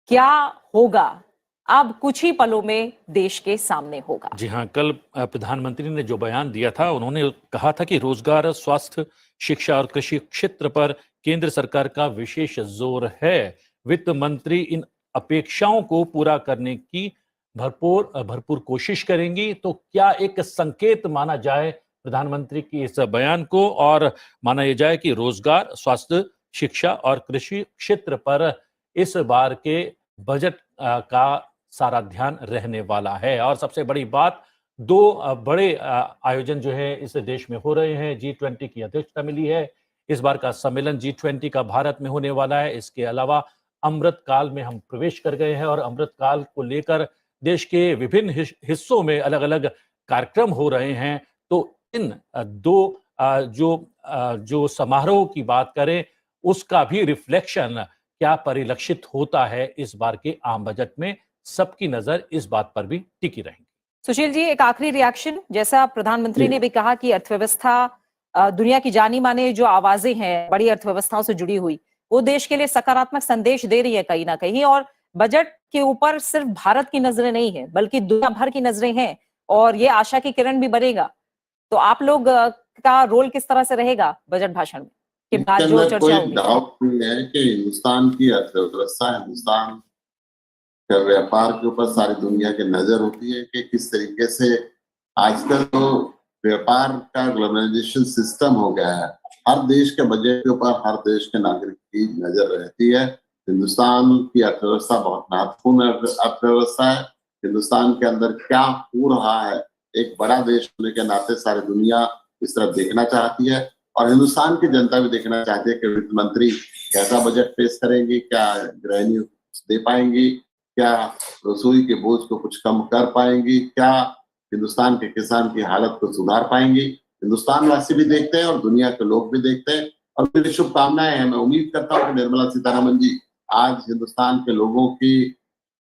क्या होगा अब कुछ ही पलों में देश के सामने होगा। जी हाँ, कल प्रधानमंत्री ने जो बयान दिया था, उन्होंने कहा था कि रोजगार, स्वास्थ्य, शिक्षा और कृषि क्षेत्र पर केंद्र सरकार का विशेष जोर है। वित्त मंत्री इन अपेक्षाओं को पूरा करने की भरपूर कोशिश करेंगी। तो क्या एक संकेत माना जाए प्रधानमंत्री की इस बयान को, और माना यह जाए कि रोजगार, स्वास्थ्य, शिक्षा और कृषि क्षेत्र पर इस बार के बजट का सारा ध्यान रहने वाला है। और सबसे बड़ी बात, दो बड़े आयोजन जो है इस देश में हो रहे हैं। G20 की अध्यक्षता मिली है। इस बार का सम्मेलन G20 का भारत में होने वाला है। इसके अलावा अमृत काल में हम प्रवेश कर गए हैं, और अमृत काल को लेकर देश के विभिन्न हिस्सों में अलग अलग कार्यक्रम हो रहे हैं। तो इन दो जो समारोह की बात करें, उसका भी रिफ्लेक्शन क्या परिलक्षित होता है इस बार के आम बजट में, सबकी नजर इस बात पर भी टिकी रहेगी। सुशील जी, एक आखिरी रिएक्शन, जैसा प्रधानमंत्री ने भी कहा कि अर्थव्यवस्था दुनिया की जानी माने जो आवाजें हैं बड़ी अर्थव्यवस्थाओं से जुड़ी हुई, वो देश के लिए सकारात्मक संदेश दे रही है कहीं ना कहीं। और बजट के ऊपर सिर्फ भारत की नजरें नहीं है, बल्कि दुनिया भर की नजरें हैं, और ये आशा की किरण भी बनेगा। तो आप लोग का रोल किस तरह से रहेगा बजट भाषण में के बाद जो चर्चा कोई होगी? डाउट नहीं है कि हिंदुस्तान की अर्थव्यवस्था, हिंदुस्तान के व्यापार के ऊपर सारी दुनिया की नजर होती है कि किस तरीके से आजकल तो व्यापार का ग्लोबलाइजेशन सिस्टम हो गया है। हर देश के बजट के ऊपर हर देश के नागरिक की नजर रहती है। हिंदुस्तान की अर्थव्यवस्था बहुत महत्वपूर्ण अर्थव्यवस्था है। हिंदुस्तान के अंदर क्या हो रहा है, एक बड़ा देश होने के नाते सारी दुनिया इस तरफ देखना चाहती है, और हिंदुस्तान की जनता भी देखना चाहती है कि वित्त मंत्री कैसा बजट पेश करेंगी, क्या गृहिणी दे पाएंगी, क्या रसोई के बोझ को कुछ कम कर पाएंगी, क्या हिंदुस्तान के किसान की हालत को सुधार पाएंगी। हिंदुस्तान वासी भी देखते हैं और दुनिया के लोग भी देखते हैं, और मेरी शुभकामनाएं हैं। मैं उम्मीद करता हूँ कि निर्मला सीतारमन जी आज हिंदुस्तान के लोगों की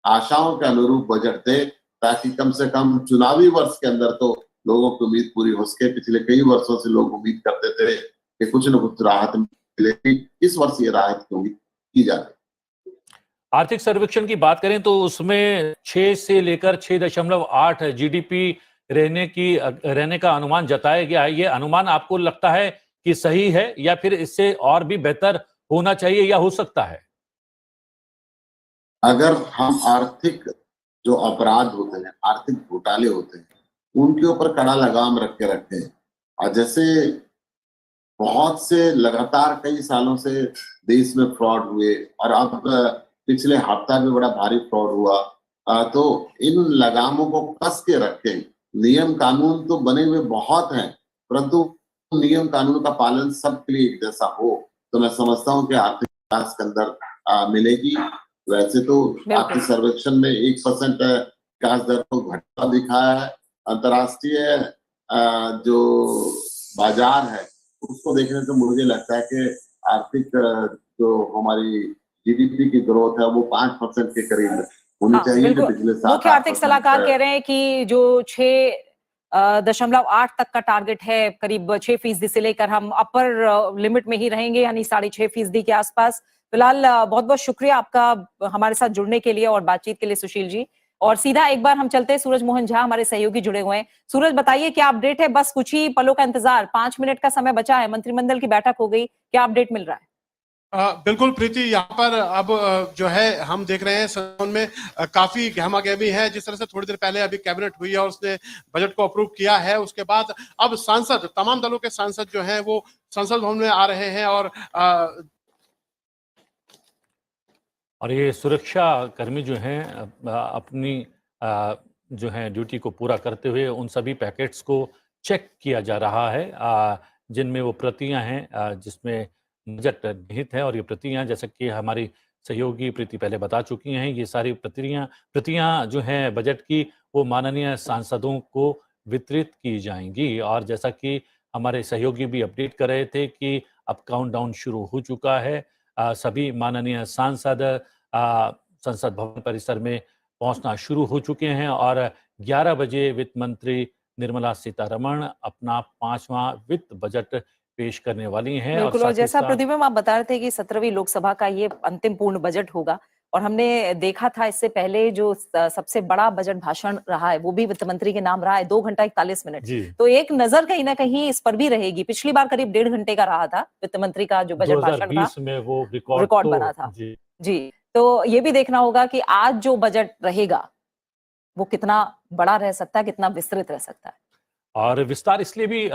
आशाओं के अनुरूप बजट दे, ताकि कम से कम चुनावी वर्ष के अंदर तो लोगों की उम्मीद पूरी हो सके। पिछले कई वर्षों से लोग उम्मीद करते थे कि कुछ न कुछ राहत मिलेगी। इस वर्ष ये राहत होगी की जा रही है। आर्थिक सर्वेक्षण की बात करें तो उसमें 6 से लेकर 6.8 जीडीपी रहने का अनुमान जताया गया है। ये अनुमान आपको लगता है कि सही है या फिर इससे और भी बेहतर होना चाहिए या हो सकता है? अगर हम आर्थिक जो अपराध होते हैं, आर्थिक घोटाले होते हैं, उनके ऊपर कड़ा लगाम रख के रखें, और जैसे बहुत से लगातार कई सालों से देश में फ्रॉड हुए और अब पिछले हफ्ता में बड़ा भारी फ्रॉड हुआ, तो इन लगामों को कस के रखें। नियम कानून तो बने हुए बहुत हैं, परंतु नियम कानून का पालन सबके लिए एक जैसा हो, तो मैं समझता हूं कि आर्थिक विकास के अंदर मिलेगी। वैसे तो आर्थिक सर्वेक्षण में 1% विकास दर को घटा दिखाया है। अंतर्राष्ट्रीय जो बाजार है उसको देखने से मुझे लगता है कि आर्थिक जो हमारी जीडीपी की ग्रोथ है वो 5% के करीब होनी चाहिए, जो पिछले 7-8% मुख्य आर्थिक सलाहकार कह रहे हैं कि जो 6.8 तक का टारगेट है, करीब 6% से लेकर हम अपर लिमिट में ही रहेंगे, यानी 6.5% के आसपास। फिलहाल बहुत बहुत शुक्रिया आपका हमारे साथ जुड़ने के लिए और बातचीत के लिए सुशील जी। और सीधा एक बार हम चलते हैं, सूरज मोहन झा हमारे सहयोगी जुड़े हुए हैं। सूरज, बताइए क्या अपडेट है? बस कुछ ही पलों का इंतजार, 5 मिनट का समय बचा है, मंत्रिमंडल की बैठक हो गई, क्या अपडेट मिल रहा है? बिल्कुल प्रीति, यहाँ पर अब जो है हम देख रहे हैं सदन में काफी गहमागहमी है। जिस तरह से थोड़ी देर पहले अभी कैबिनेट हुई है और उसने बजट को अप्रूव किया है, उसके बाद अब सांसद, तमाम दलों के सांसद जो हैं वो संसद भवन में आ रहे हैं और ये सुरक्षा कर्मी जो हैं अपनी जो है ड्यूटी को पूरा करते हुए उन सभी पैकेट्स को चेक किया जा रहा है जिनमें वो प्रतियां हैं जिसमें बजट निहित है। और ये प्रतियां, जैसे कि हमारी सहयोगी प्रीति पहले बता चुकी हैं, ये सारी प्रतियां जो हैं बजट की, वो माननीय सांसदों को वितरित की जाएंगी। और जैसा कि हमारे सहयोगी भी अपडेट कर रहे थे कि अब काउंटडाउन शुरू हो चुका है। सभी माननीय सांसद संसद भवन परिसर में पहुंचना शुरू हो चुके हैं और 11 बजे वित्त मंत्री निर्मला सीतारमण अपना 5वां वित्त बजट पेश करने वाली हैं। बिल्कुल, और जैसा प्रतिबिंब आप बता रहे थे कि 17वीं लोकसभा का ये अंतिम पूर्ण बजट होगा, और हमने देखा था इससे पहले जो सबसे बड़ा बजट भाषण रहा है वो भी वित्त मंत्री के नाम रहा है, 2 घंटा 41 मिनट। तो एक नजर कहीं ना कहीं इस पर भी रहेगी। पिछली बार करीब 1.5 घंटे का रहा था वित्त मंत्री का जो बजट भाषण था, 2020 में वो रिकॉर्ड बना था। जी, तो ये भी देखना होगा कि आज जो बजट रहेगा वो कितना बड़ा रह सकता है, कितना विस्तृत रह सकता है। और विस्तार इसलिए भी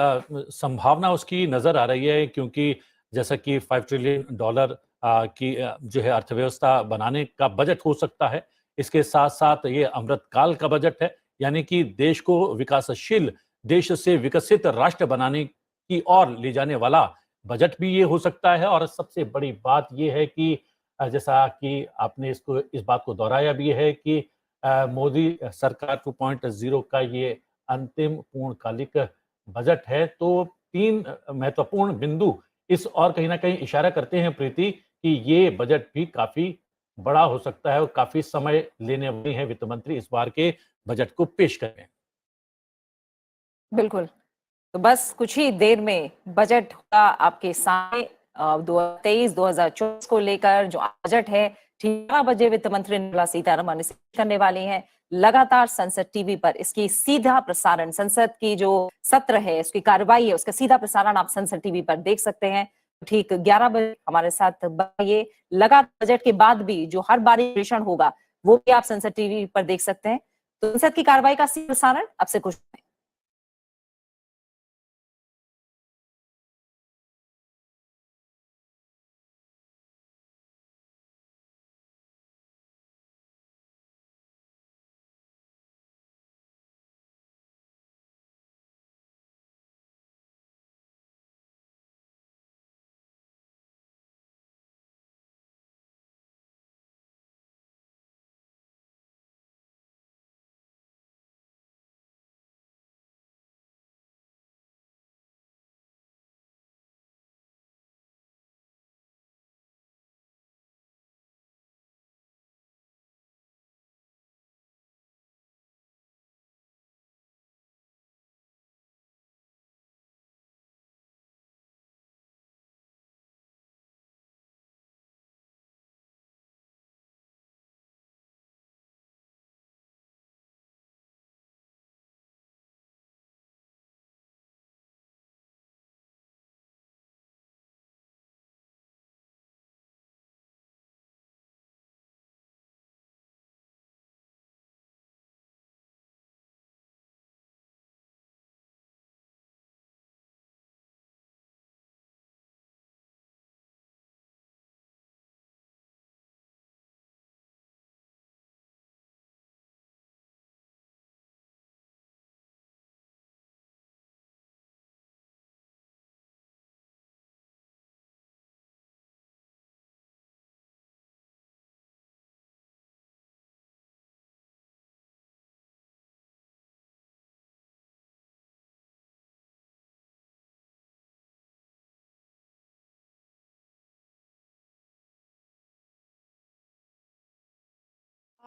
संभावना उसकी नजर आ रही है क्योंकि जैसा कि $5 ट्रिलियन की जो है अर्थव्यवस्था बनाने का बजट हो सकता है। इसके साथ साथ ये अमृतकाल का बजट है, यानी कि देश को विकासशील देश से विकसित राष्ट्र बनाने की ओर ले जाने वाला बजट भी ये हो सकता है। और सबसे बड़ी बात ये है कि जैसा कि आपने इस बात को दोहराया भी है कि मोदी सरकार 2.0 का ये अंतिम पूर्णकालिक बजट है। तो 3 महत्वपूर्ण बिंदु इस और कहीं ना कहीं इशारा करते हैं प्रीति कि ये बजट भी काफी बड़ा हो सकता है और काफी समय लेने वाली है वित्त मंत्री इस बार के बजट को पेश करें। बिल्कुल, तो बस कुछ ही देर में बजट होगा आपके सामने। 2023-2024 को लेकर जो बजट है, 11 बजे वित्त मंत्री निर्मला सीतारमण इसे करने वाली हैं। लगातार संसद टीवी पर इसकी सीधा प्रसारण, संसद की जो सत्र है, उसकी कार्रवाई है, उसका सीधा प्रसारण आप संसद टीवी पर देख सकते हैं। ठीक 11 बजे हमारे साथ बनिए। लगातार बजट के बाद भी जो हर बार विश्लेषण होगा वो भी आप संसद टीवी पर देख सकते हैं। तो संसद की कार्रवाई का सीधा प्रसारण अब से कुछ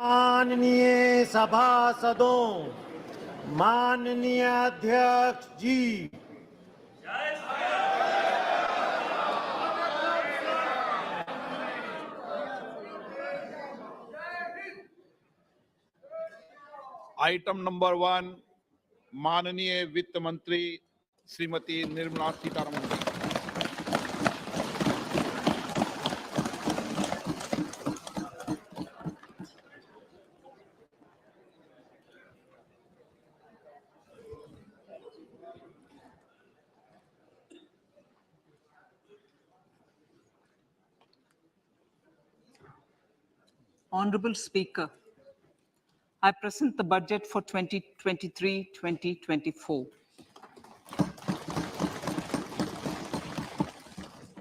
माननीय सभासदों, माननीय अध्यक्ष जी, आइटम नंबर 1 माननीय वित्त मंत्री Shrimati Nirmala Sitharaman. Honorable Speaker, I present the budget for 2023-2024.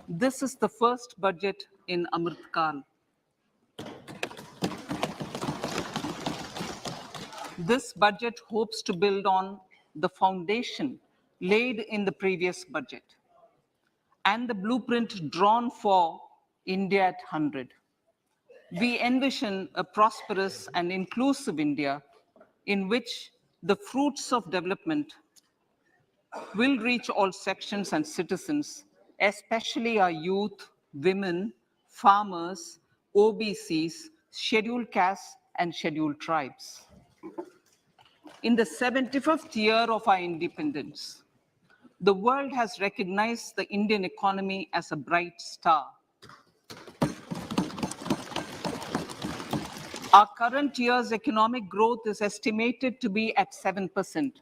This is the first budget in Amrit Kal. This budget hopes to build on the foundation laid in the previous budget and the blueprint drawn for India at 100. We envision a prosperous and inclusive India in which the fruits of development will reach all sections and citizens, especially our youth, women, farmers, OBCs, scheduled castes, and scheduled tribes. In the 75th year of our independence, the world has recognized the Indian economy as a bright star. Our current year's economic growth is estimated to be at 7%.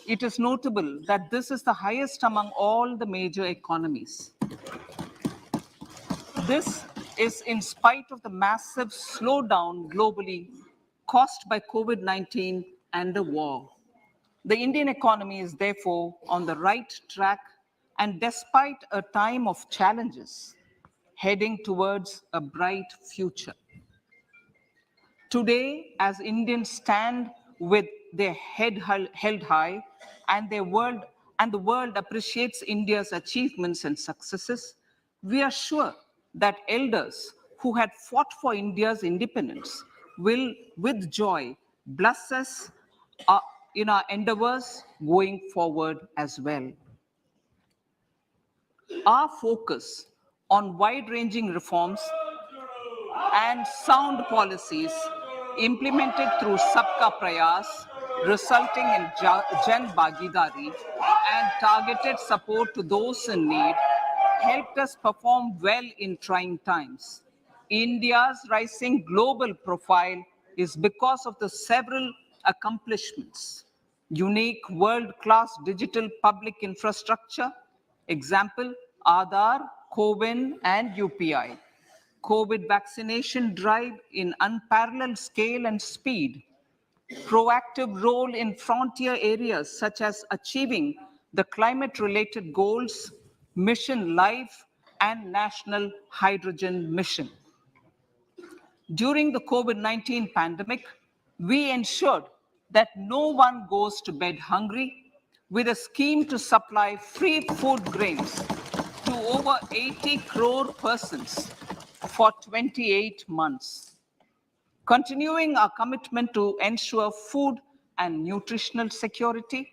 It is notable that this is the highest among all the major economies. This is in spite of the massive slowdown globally caused by COVID-19 and the war. The Indian economy is therefore on the right track and despite a time of challenges, heading towards a bright future. Today, as Indians stand with their head held high and the world appreciates India's achievements and successes, we are sure that elders who had fought for India's independence will, with joy, bless us in our endeavors going forward as well. Our focus on wide-ranging reforms and sound policies implemented through Sabka Prayas, resulting in Jan Bhagidari and targeted support to those in need, helped us perform well in trying times. India's rising global profile is because of the several accomplishments. Unique world-class digital public infrastructure, example, Aadhaar, CoWIN, and UPI. COVID vaccination drive in unparalleled scale and speed. Proactive role in frontier areas such as achieving the climate-related goals, Mission Life, and National Hydrogen Mission. During the COVID-19 pandemic, we ensured that no one goes to bed hungry with a scheme to supply free food grains to over 80 crore persons for 28 months. Continuing our commitment to ensure food and nutritional security,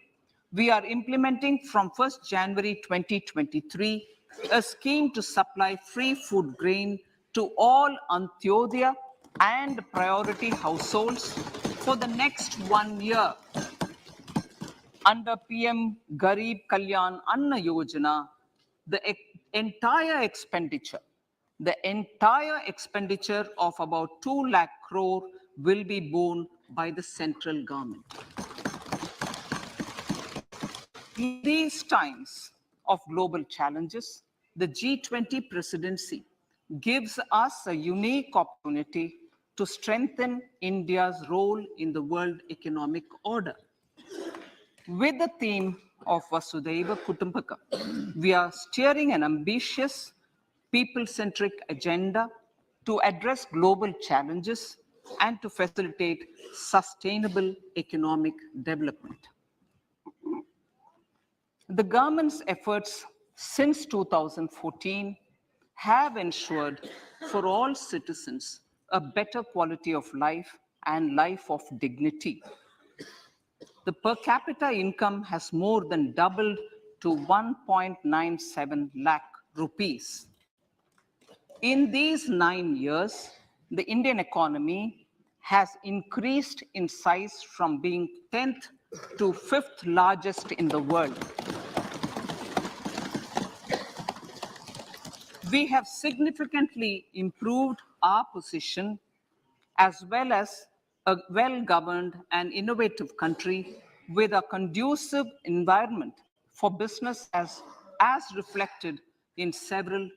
we are implementing from 1st January 2023 a scheme to supply free food grain to all Antyodaya and priority households for the next 1 year. Under PM Garib Kalyan Anna Yojana, the entire expenditure of about 2 lakh crore will be borne by the central government. In these times of global challenges, the G20 presidency gives us a unique opportunity to strengthen India's role in the world economic order. With the theme of Vasudhaiva Kutumbakam, we are steering an ambitious, people-centric agenda to address global challenges and to facilitate sustainable economic development. The government's efforts since 2014 have ensured for all citizens a better quality of life and life of dignity. The per capita income has more than doubled to 1.97 lakh rupees. In these 9 years, the Indian economy has increased in size from being 10th to 5th largest in the world. We have significantly improved our position as well as a well-governed and innovative country with a conducive environment for business as reflected in several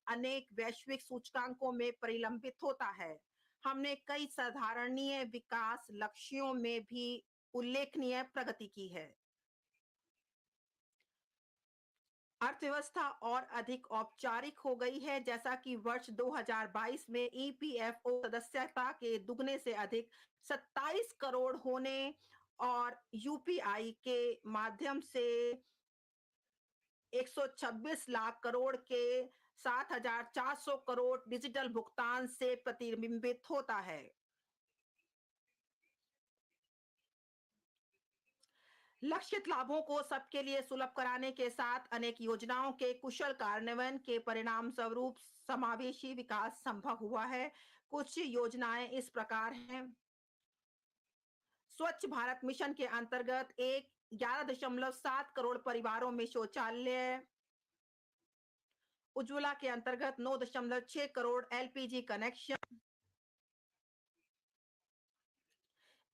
अनेक वैश्विक सूचकांकों में परिलंबित होता है। हमने कई साधारणीय विकास लक्ष्यों में भी उल्लेखनीय प्रगति की है। अर्थव्यवस्था और अधिक औपचारिक हो गई है, जैसा कि वर्ष 2022 में ईपीएफओ सदस्यता के दुगने से अधिक 27 करोड़ होने और यूपीआई के माध्यम से 126 लाख करोड़ के 7,400 करोड़ डिजिटल भुगतान से प्रतिबिंबित होता है। लक्षित लाभों को सबके लिए सुलभ कराने के साथ अनेक योजनाओं के कुशल कार्यान्वयन के परिणाम स्वरूप समावेशी विकास संभव हुआ है। कुछ योजनाएं इस प्रकार हैं। स्वच्छ भारत मिशन के अंतर्गत 11.7 करोड़ परिवारों में शौचालय, उज्ज्वला के अंतर्गत 9.6 करोड़ एलपीजी कनेक्शन,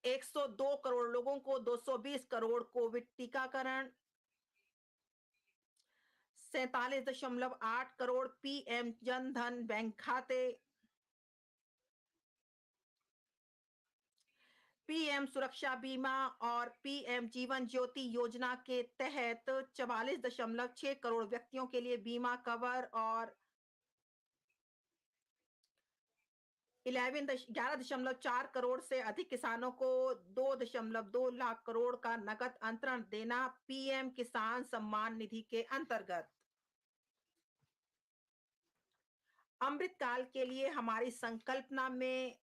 102 करोड़ लोगों को 220 करोड़ कोविड टीकाकरण, 47.8 करोड़ पीएम जन धन बैंक खाते, पीएम सुरक्षा बीमा और पीएम जीवन ज्योति योजना के तहत 44.6 करोड़ व्यक्तियों के लिए बीमा कवर और 11.4 करोड़ से अधिक किसानों को 2.2 लाख करोड़ का नकद अंतरण देना पीएम किसान सम्मान निधि के अंतर्गत। अमृत काल के लिए हमारी संकल्पना में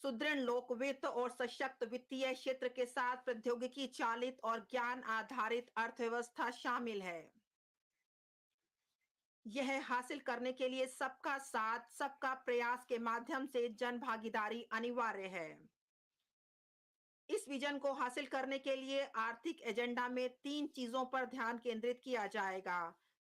सुदृढ़ लोक वित्त और सशक्त वित्तीय क्षेत्र के साथ प्रौद्योगिकी चालित और ज्ञान आधारित अर्थव्यवस्था शामिल है। यह हासिल करने के लिए सबका साथ, सबका प्रयास के माध्यम से जन भागीदारी अनिवार्य है। इस विजन को हासिल करने के लिए आर्थिक एजेंडा में 3 चीजों पर ध्यान केंद्रित किया जाएगा।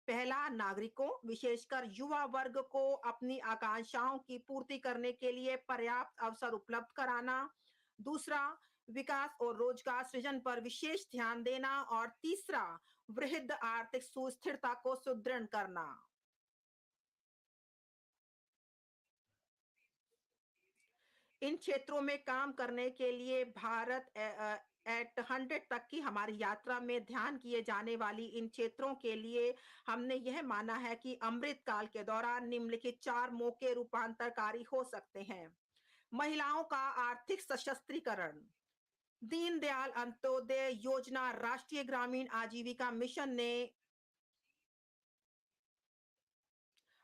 पहला, नागरिकों विशेषकर युवा वर्ग को अपनी आकांक्षाओं की पूर्ति करने के लिए पर्याप्त अवसर उपलब्ध कराना। दूसरा, विकास और रोजगार सृजन पर विशेष ध्यान देना। और तीसरा, वृहद आर्थिक सुस्थिरता को सुदृढ़ करना। इन क्षेत्रों में काम करने के लिए भारत एट 100 तक की हमारी यात्रा में ध्यान किए जाने वाली इन क्षेत्रों के लिए हमने यह माना है कि अमृत काल के दौरान निम्नलिखित 4 मौके रूपांतरकारी हो सकते हैं। महिलाओं का आर्थिक सशक्तिकरण। दीनदयाल अंत्योदय योजना राष्ट्रीय ग्रामीण आजीविका मिशन ने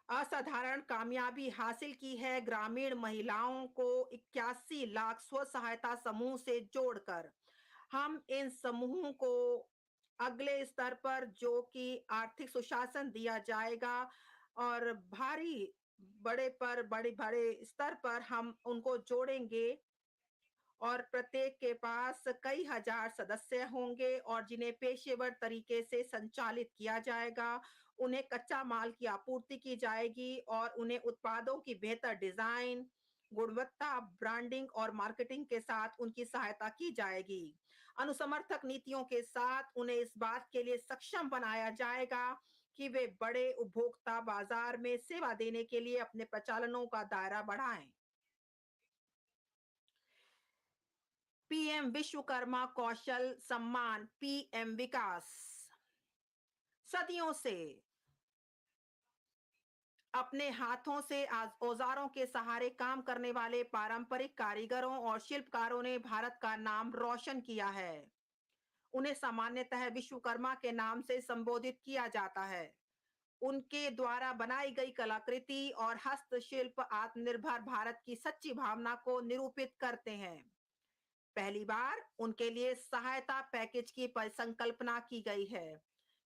असाधारण कामयाबी हासिल की है। ग्रामीण महिलाओं को 81 लाख स्व सहायता समूह से जोड़कर हम इन समूहों को अगले स्तर पर, जो कि आर्थिक सुशासन दिया जाएगा और बड़े स्तर पर हम उनको जोड़ेंगे और प्रत्येक के पास कई हजार सदस्य होंगे और जिन्हें पेशेवर तरीके से संचालित किया जाएगा। उन्हें कच्चा माल की आपूर्ति की जाएगी और उन्हें उत्पादों की बेहतर डिजाइन, गुणवत्ता, ब्रांडिंग और मार्केटिंग के साथ उनकी सहायता की जाएगी। अनुसमर्थक नीतियों के साथ उन्हें इस बात के लिए सक्षम बनाया जाएगा कि वे बड़े उपभोक्ता बाजार में सेवा देने के लिए अपने प्रचालनों का दायरा बढ़ाएं। पीएम विश्वकर्मा कौशल सम्मान, पीएम विकास। सदियों से अपने हाथों से औजारों के सहारे काम करने वाले पारंपरिक कारीगरों और शिल्पकारों ने भारत का नाम रोशन किया है। उन्हें सामान्यतः विश्वकर्मा के नाम से संबोधित किया जाता है। उनके द्वारा बनाई गई कलाकृति और हस्तशिल्प आत्मनिर्भर भारत की सच्ची भावना को निरूपित करते हैं। पहली बार उनके लिए सहायता पैकेज की परिसंकल्पना की गई है।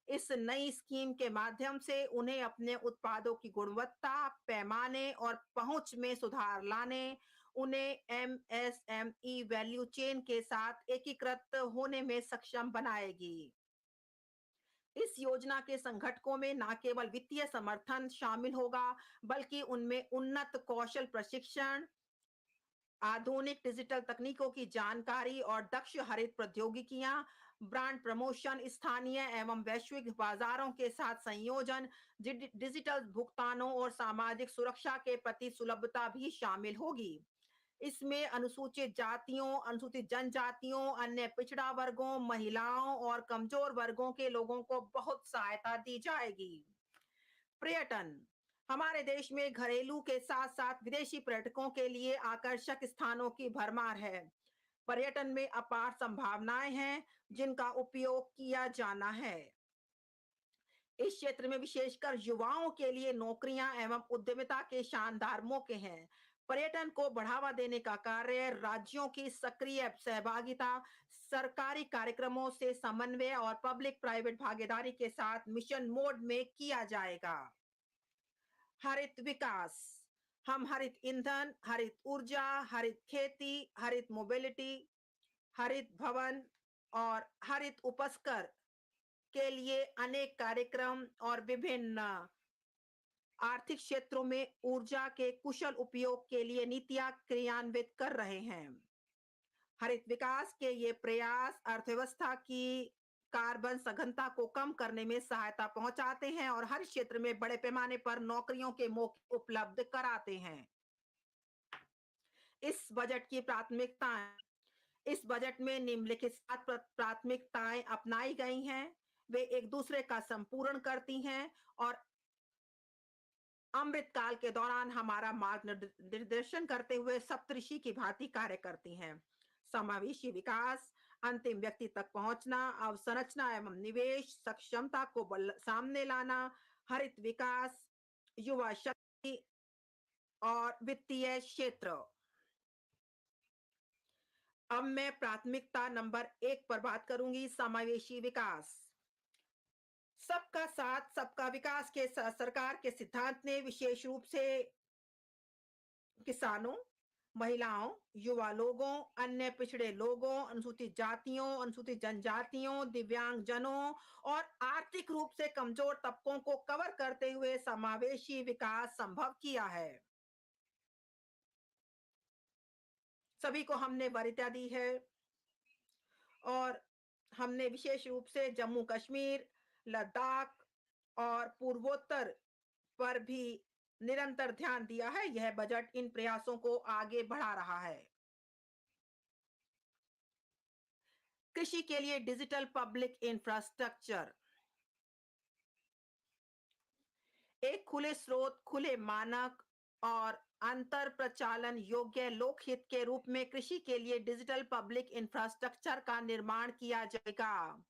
इस नई स्कीम के माध्यम से उन्हें अपने उत्पादों की गुणवत्ता, पैमाने और पहुंच में सुधार लाने, उन्हें एमएसएमई वैल्यू चेन के साथ एकीकृत होने में सक्षम बनाएगी। इस योजना के संगठकों में न केवल वित्तीय समर्थन शामिल होगा, बल्कि उनमें उन्नत कौशल प्रशिक्षण, आधुनिक डिजिटल तकनीकों की जानकारी और दक्ष हरित प्रौद्योगिकियां, ब्रांड प्रमोशन, स्थानीय एवं वैश्विक बाजारों के साथ संयोजन, डिजिटल भुगतानों और सामाजिक सुरक्षा के प्रति सुलभता भी शामिल होगी। इसमें अनुसूचित जातियों, अनुसूचित जनजातियों, अन्य पिछड़ा वर्गों, महिलाओं और कमजोर वर्गों के लोगों को बहुत सहायता दी जाएगी। पर्यटन, हमारे देश में घरेलू के साथ साथ विदेशी पर्यटकों के लिए आकर्षक स्थानों की भरमार है। पर्यटन में अपार संभावनाएं हैं जिनका उपयोग किया जाना है। इस क्षेत्र में विशेषकर युवाओं के लिए नौकरियां एवं उद्यमिता के शानदार मौके हैं। पर्यटन को बढ़ावा देने का कार्य राज्यों की सक्रिय सहभागिता, सरकारी कार्यक्रमों से समन्वय और पब्लिक प्राइवेट भागीदारी के साथ मिशन मोड में किया जाएगा। हरित विकास, हम हरित ईंधन, हरित ऊर्जा, हरित खेती, हरित मोबिलिटी, हरित भवन और हरित उपस्कर के लिए अनेक कार्यक्रम और विभिन्न आर्थिक क्षेत्रों में ऊर्जा के कुशल उपयोग के लिए नीतियां क्रियान्वित कर रहे हैं। हरित विकास के ये प्रयास अर्थव्यवस्था की कार्बन सघनता को कम करने में सहायता पहुंचाते हैं और हर क्षेत्र में बड़े पैमाने पर नौकरियों के मौके उपलब्ध कराते हैं। इस बजट की प्राथमिकताएं, इस बजट में निम्नलिखित 7 प्राथमिकताएं अपनाई गई हैं। वे एक दूसरे का संपूर्ण करती हैं और अमृत काल के दौरान हमारा मार्गदर्शन करते हुए सप्तऋषि की भांति कार्य करती हैं। समावेशी विकास, अंतिम व्यक्ति तक पहुंचना, अवसंरचना एवं निवेश, सक्षमता को सामने लाना, हरित विकास, युवा शक्ति और वित्तीय क्षेत्र। अब मैं प्राथमिकता नंबर 1 पर बात करूंगी, समावेशी विकास। सबका साथ सबका विकास के सरकार के सिद्धांत ने विशेष रूप से किसानों, महिलाओं, युवा लोगों, अन्य पिछड़े लोगों, अनुसूचित जातियों, अनुसूचित जनजातियों, दिव्यांग जनों और आर्थिक रूप से कमजोर तबकों को कवर करते हुए समावेशी विकास संभव किया है। सभी को हमने वरीयता दी है और हमने विशेष रूप से जम्मू कश्मीर, लद्दाख और पूर्वोत्तर पर भी निरंतर ध्यान दिया है। यह बजट इन प्रयासों को आगे बढ़ा रहा है। कृषि के लिए डिजिटल पब्लिक इंफ्रास्ट्रक्चर, एक खुले स्रोत, खुले मानक और अंतर प्रचालन योग्य लोकहित के रूप में कृषि के लिए डिजिटल पब्लिक इंफ्रास्ट्रक्चर का निर्माण किया जाएगा।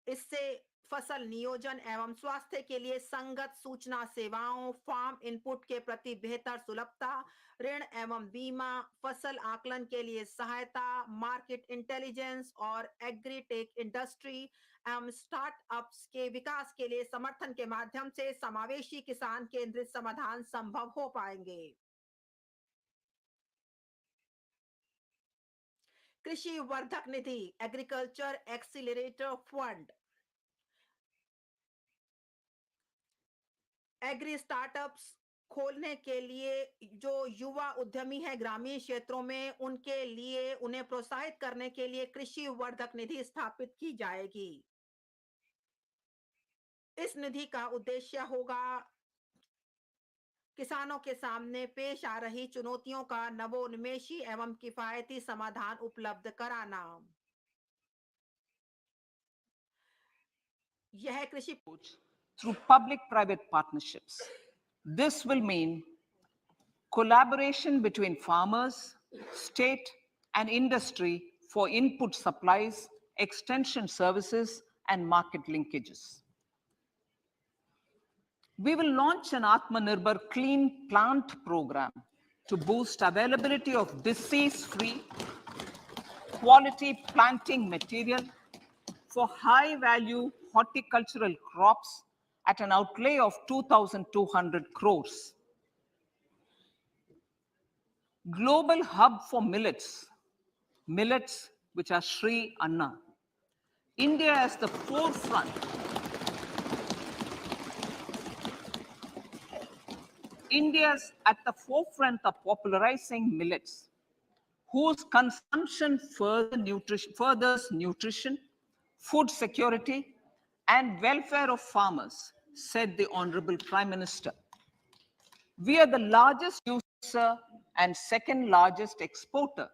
इससे फसल नियोजन एवं स्वास्थ्य के लिए संगत सूचना सेवाओं, फार्म इनपुट के प्रति बेहतर सुलभता, ऋण एवं बीमा, फसल आकलन के लिए सहायता, मार्केट इंटेलिजेंस और एग्रीटेक इंडस्ट्री एवं स्टार्टअप्स के विकास के लिए समर्थन के माध्यम से समावेशी किसान केंद्रित समाधान संभव हो पाएंगे। कृषि वर्धक निधि, agriculture accelerator fund, agri startups खोलने के लिए जो युवा उद्यमी है ग्रामीण क्षेत्रों में, उनके लिए उन्हें प्रोत्साहित करने के लिए कृषि वर्धक निधि स्थापित की जाएगी। इस निधि का उद्देश्य होगा किसानों के सामने पेश आ रही चुनौतियों का नवोन्मेषी एवं किफायती समाधान उपलब्ध कराना। यह कृषि through public-private partnerships. This will mean collaboration between farmers, state, and industry for input supplies, extension services, and market linkages. We will launch an Atmanirbhar Clean Plant program to boost availability of disease-free, quality planting material for high-value horticultural crops at an outlay of 2,200 crores. Global hub for millets which are Sri Anna. India is the forefront. India's at the forefront of popularizing millets, whose consumption furthers nutrition, food security, and welfare of farmers, said the Honorable Prime Minister. We are the largest user and second largest exporter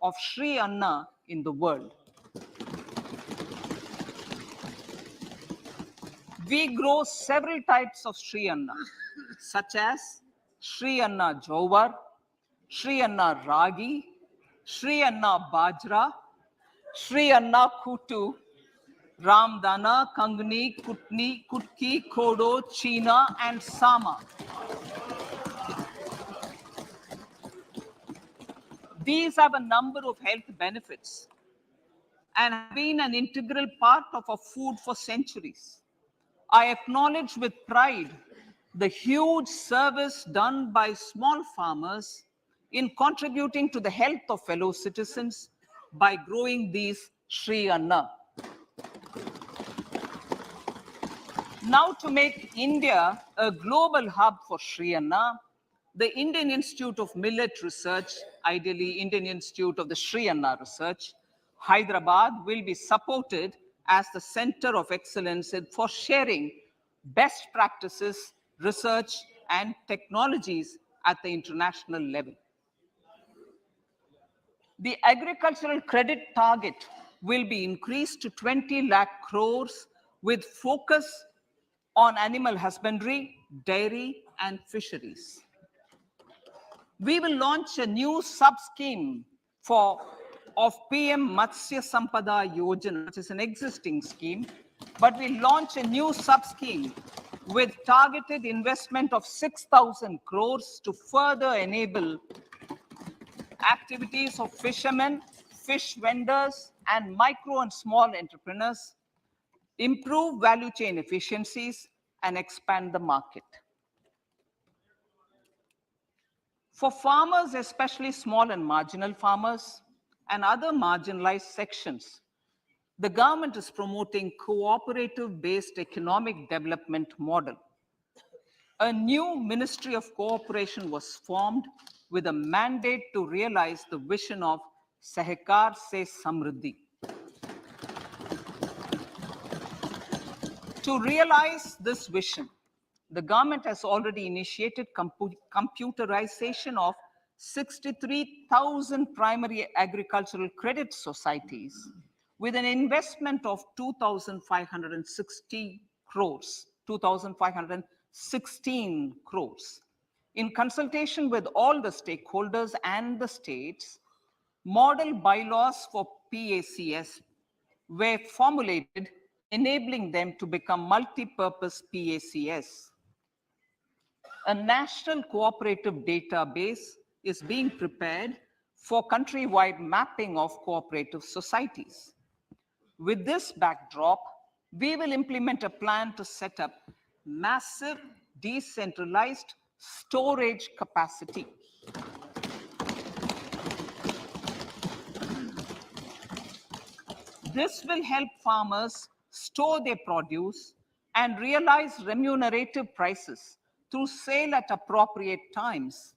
of Sri Anna in the world. We grow several types of Sri Anna, such as Sri Anna Jowar, Sri Anna Ragi, Sri Anna Bajra, Sri Anna Kutu, Ramdana, Kangni, Kutni, Kutki, Kodo, China, and Sama. These have a number of health benefits and have been an integral part of our food for centuries. I acknowledge with pride the huge service done by small farmers in contributing to the health of fellow citizens by growing these Sri Anna. Now, to make India a global hub for Sri Anna, the Indian Institute of Millet Research, ideally Indian Institute of the Sri Anna Research, Hyderabad, will be supported as the center of excellence for sharing best practices, research, and technologies at the international level. The agricultural credit target will be increased to 20 lakh crores with focus on animal husbandry, dairy, and fisheries. We will launch a new sub-scheme of PM Matsya Sampada Yojana, which is an existing scheme, but we launch a new sub-scheme with targeted investment of 6,000 crores to further enable activities of fishermen, fish vendors, and micro and small entrepreneurs, improve value chain efficiencies, and expand the market. For farmers, especially small and marginal farmers and other marginalized sections, the government is promoting cooperative-based economic development model. A new Ministry of Cooperation was formed with a mandate to realize the vision of Sahkar Se Samriddhi. To realize this vision, the government has already initiated computerization of 63,000 primary agricultural credit societies with an investment of 2,516 crores. In consultation with all the stakeholders and the states, model bylaws for PACS were formulated, enabling them to become multi-purpose PACS. A national cooperative database is being prepared for countrywide mapping of cooperative societies. With this backdrop, we will implement a plan to set up massive decentralized storage capacity. This will help farmers store their produce and realize remunerative prices through sale at appropriate times.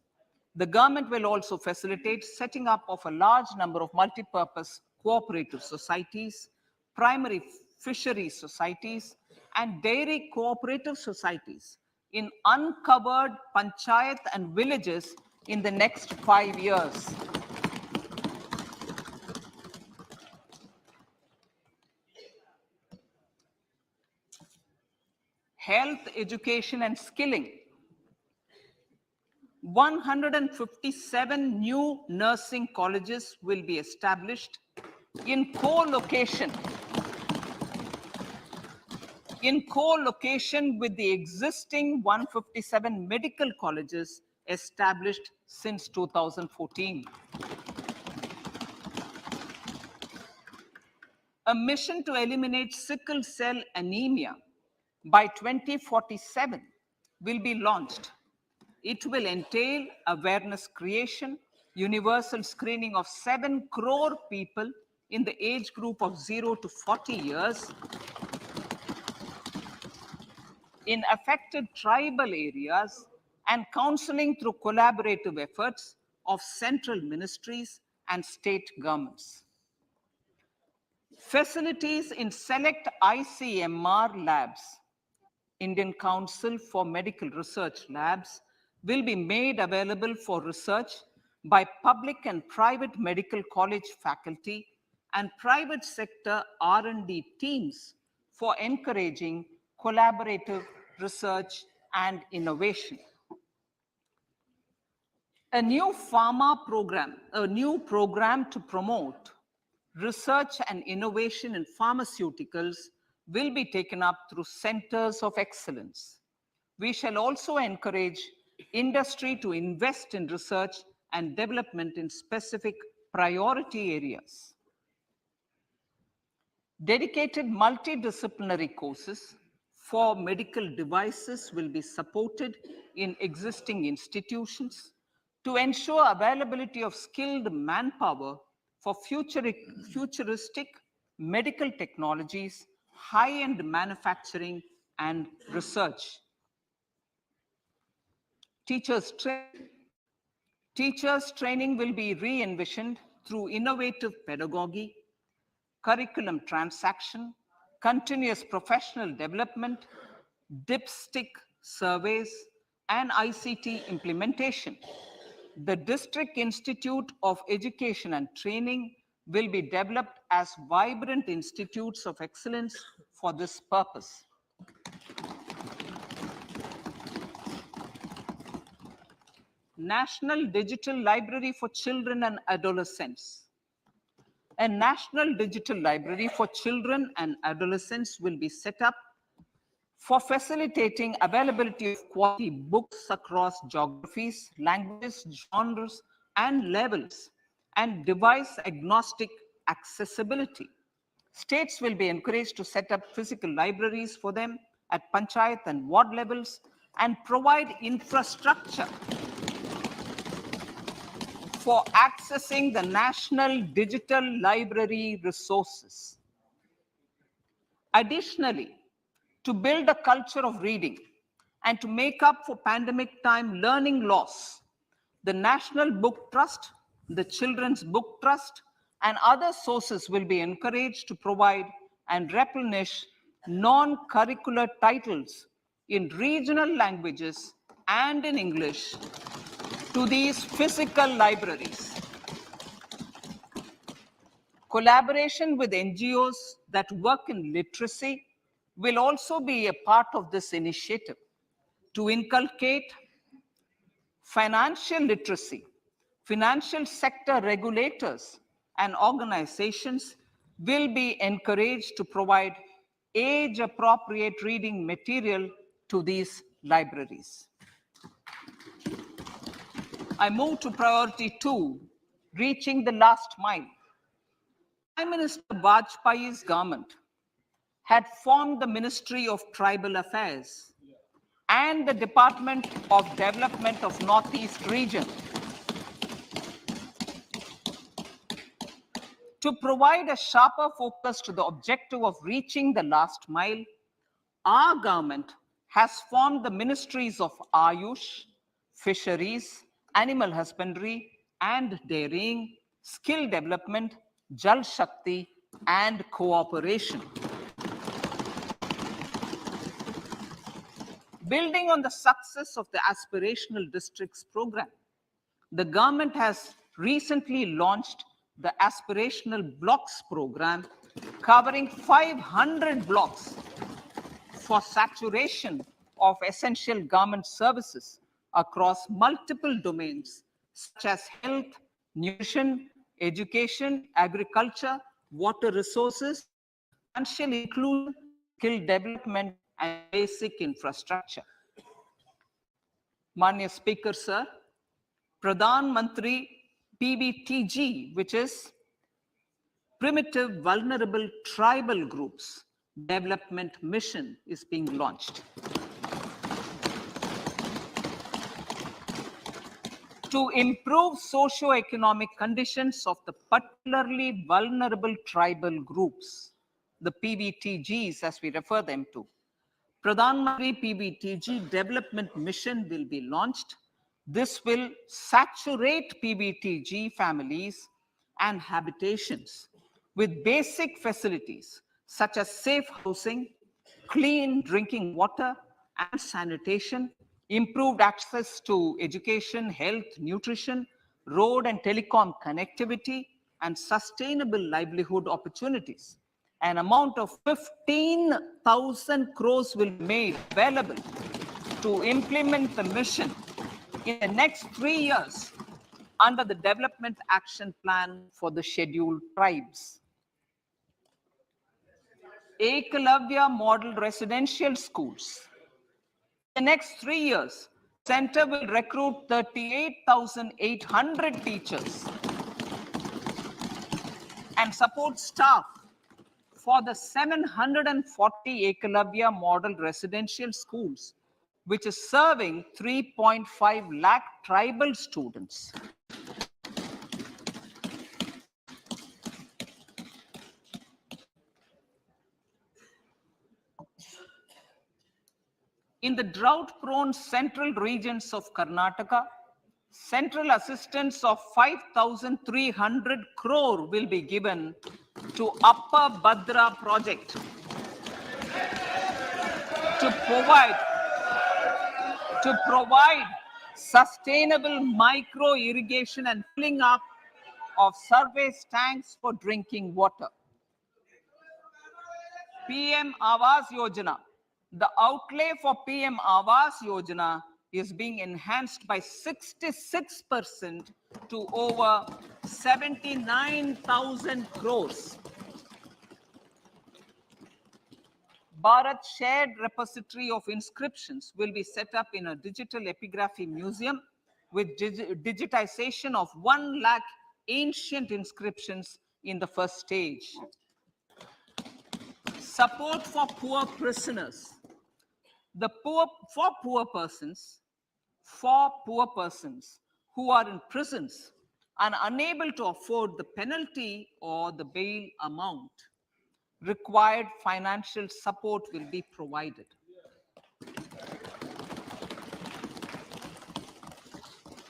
The government will also facilitate setting up of a large number of multi-purpose cooperative societies, primary fisheries societies, and dairy cooperative societies in uncovered panchayat and villages in the next 5 years. Health, education, and skilling. 157 new nursing colleges will be established in co-location in co-location with the existing 157 medical colleges established since 2014. A mission to eliminate sickle cell anemia by 2047 will be launched. It will entail awareness creation, universal screening of 7 crore people in the age group of 0 to 40 years in affected tribal areas, and counseling through collaborative efforts of central ministries and state governments. Facilities in select ICMR labs, Indian Council for Medical Research Labs, will be made available for research by public and private medical college faculty and private sector R&D teams for encouraging collaborative research and innovation. A new program to promote research and innovation in pharmaceuticals will be taken up through centers of excellence. We shall also encourage industry to invest in research and development in specific priority areas. Dedicated multidisciplinary courses for medical devices will be supported in existing institutions to ensure availability of skilled manpower for futuristic medical technologies, high-end manufacturing, and research. Teachers training will be re-envisioned through innovative pedagogy, curriculum transaction, continuous professional development, dipstick surveys, and ICT implementation. The District Institute of Education and Training will be developed as vibrant institutes of excellence for this purpose. National Digital Library for Children and Adolescents. A National Digital Library for Children and Adolescents will be set up for facilitating availability of quality books across geographies, languages, genres, and levels, and device-agnostic accessibility. States will be encouraged to set up physical libraries for them at panchayat and ward levels and provide infrastructure for accessing the National Digital Library resources. Additionally, to build a culture of reading and to make up for pandemic time learning loss, the National Book Trust, the Children's Book Trust, and other sources will be encouraged to provide and replenish non-curricular titles in regional languages and in English to these physical libraries. Collaboration with NGOs that work in literacy will also be a part of this initiative to inculcate financial literacy. Financial sector regulators and organizations will be encouraged to provide age-appropriate reading material to these libraries. I move to priority 2, reaching the last mile. Prime Minister Vajpayee's government had formed the Ministry of Tribal Affairs and the Department of Development of Northeast Region to provide a sharper focus to the objective of reaching the last mile. Our government has formed the ministries of Ayush, Fisheries, Animal Husbandry and Dairying, Skill Development, Jal Shakti, and Cooperation. Building on the success of the Aspirational Districts program, the government has recently launched the Aspirational Blocks program, covering 500 blocks for saturation of essential government services across multiple domains such as health, nutrition, education, agriculture, water resources, financial inclusion, skill development and basic infrastructure. Manya Speaker, sir, Pradhan Mantri PBTG, which is Primitive Vulnerable Tribal Groups Development Mission, is being launched. To improve socio-economic conditions of the particularly vulnerable tribal groups, the PBTGs as we refer them to, Pradhan Mantri PBTG Development Mission will be launched. This will saturate PBTG families and habitations with basic facilities such as safe housing, clean drinking water and sanitation, improved access to education, health, nutrition, road and telecom connectivity, and sustainable livelihood opportunities. An amount of 15,000 crores will be made available to implement the mission in the next 3 years under the Development Action Plan for the Scheduled Tribes. Ekalavya Model Residential Schools. In the next 3 years, Center will recruit 38,800 teachers and support staff for the 740 Ekalavya Model Residential Schools, which is serving 3.5 lakh tribal students. In the drought-prone central regions of Karnataka, central assistance of 5,300 crore will be given to Upper Bhadra project to provide sustainable micro irrigation and filling up of surface tanks for drinking water. PM Awas Yojana. The outlay for PM Awas Yojana is being enhanced by 66% to over 79,000 crores. Bharat Shared Repository of Inscriptions will be set up in a digital epigraphy museum with digitization of 1 lakh ancient inscriptions in the first stage. Support for poor prisoners. For poor persons who are in prisons and unable to afford the penalty or the bail amount, required financial support will be provided.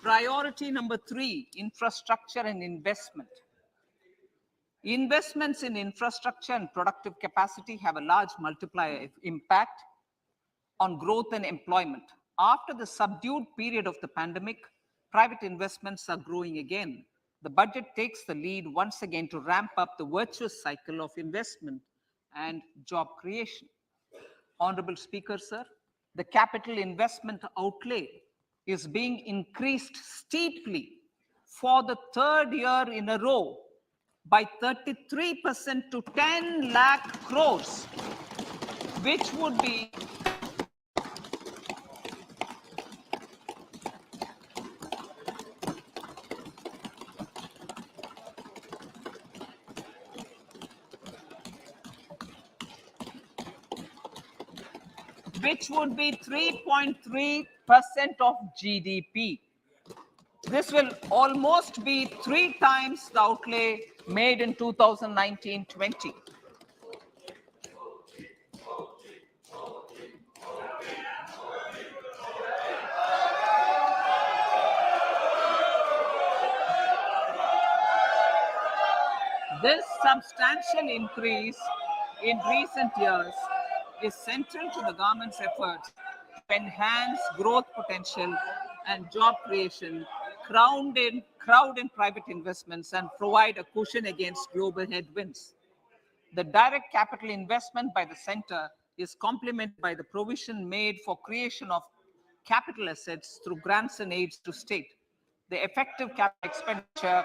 Priority number 3, infrastructure and investment. Investments in infrastructure and productive capacity have a large multiplier impact on growth and employment. After the subdued period of the pandemic, private investments are growing again. The budget takes the lead once again to ramp up the virtuous cycle of investment and job creation. Honorable Speaker, sir, the capital investment outlay is being increased steeply for the 3rd year in a row by 33% to 10 lakh crores, which would be which would be 3.3% of GDP. This will almost be 3 times the outlay made in 2019-20. This substantial increase in recent years is central to the government's efforts to enhance growth potential and job creation, crowd in private investments, and provide a cushion against global headwinds. The direct capital investment by the center is complemented by the provision made for creation of capital assets through grants and aids to state. The effective capital expenditure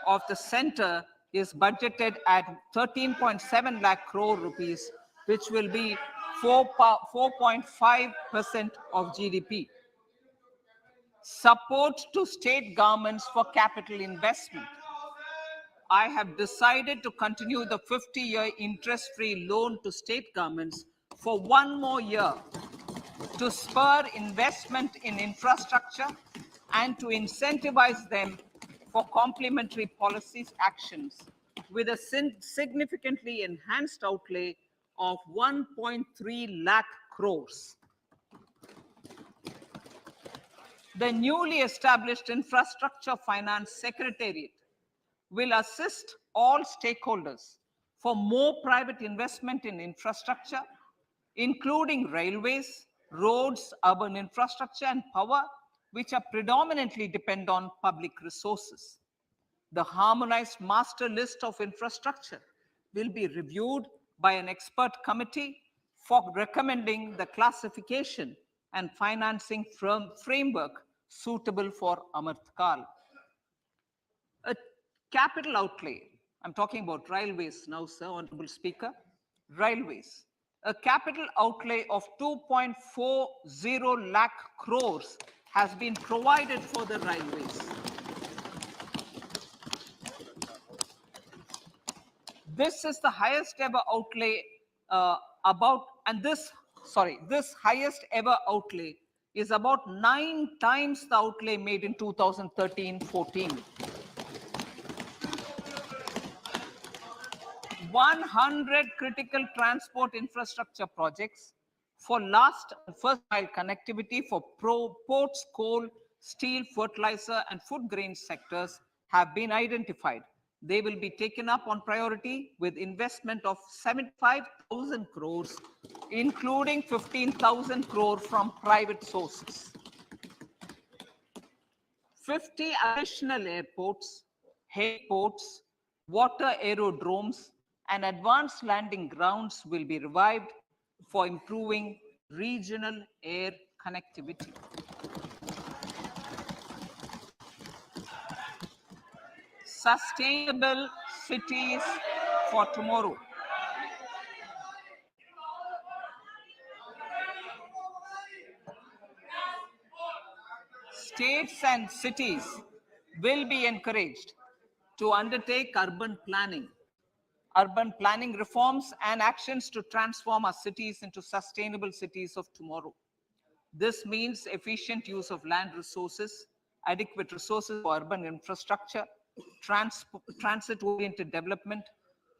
of the center is budgeted at 13.7 lakh crore rupees which will be 4.5% of GDP. Support to state governments for capital investment. I have decided to continue the 50-year interest-free loan to state governments for one more year to spur investment in infrastructure and to incentivize them for complementary policies actions with a significantly enhanced outlay of 1.3 lakh crores. The newly established Infrastructure Finance Secretariat will assist all stakeholders for more private investment in infrastructure, including railways, roads, urban infrastructure, and power, which are predominantly depend on public resources. The harmonized master list of infrastructure will be reviewed by an expert committee for recommending the classification and financing framework suitable for Amartkal. A capital outlay, I'm talking about railways now, sir, Honorable Speaker, railways. A capital outlay of 2.40 lakh crores has been provided for the railways. This is the highest ever outlay this highest ever outlay is about 9 times the outlay made in 2013-14. 100 critical transport infrastructure projects for last and first mile connectivity for ports, coal, steel, fertilizer, and food grain sectors have been identified. They will be taken up on priority with investment of 75,000 crores, including 15,000 crore from private sources. 50 additional airports, heliports, water aerodromes, and advanced landing grounds will be revived for improving regional air connectivity. Sustainable cities for tomorrow. States and cities will be encouraged to undertake urban planning reforms and actions to transform our cities into sustainable cities of tomorrow. This means efficient use of land resources, adequate resources for urban infrastructure, transit-oriented development,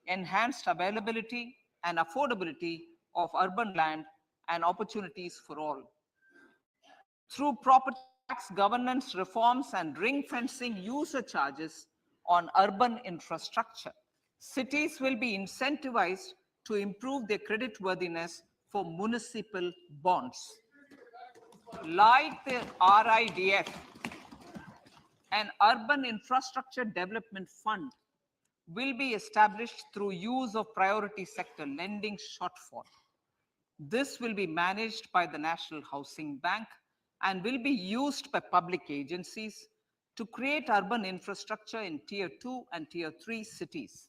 enhanced availability and affordability of urban land, and opportunities for all. Through property tax governance reforms and ring-fencing user charges on urban infrastructure, cities will be incentivized to improve their creditworthiness for municipal bonds. Like the RIDF, an Urban Infrastructure Development Fund will be established through use of priority sector lending shortfall. This will be managed by the National Housing Bank and will be used by public agencies to create urban infrastructure in Tier 2 and Tier 3 cities.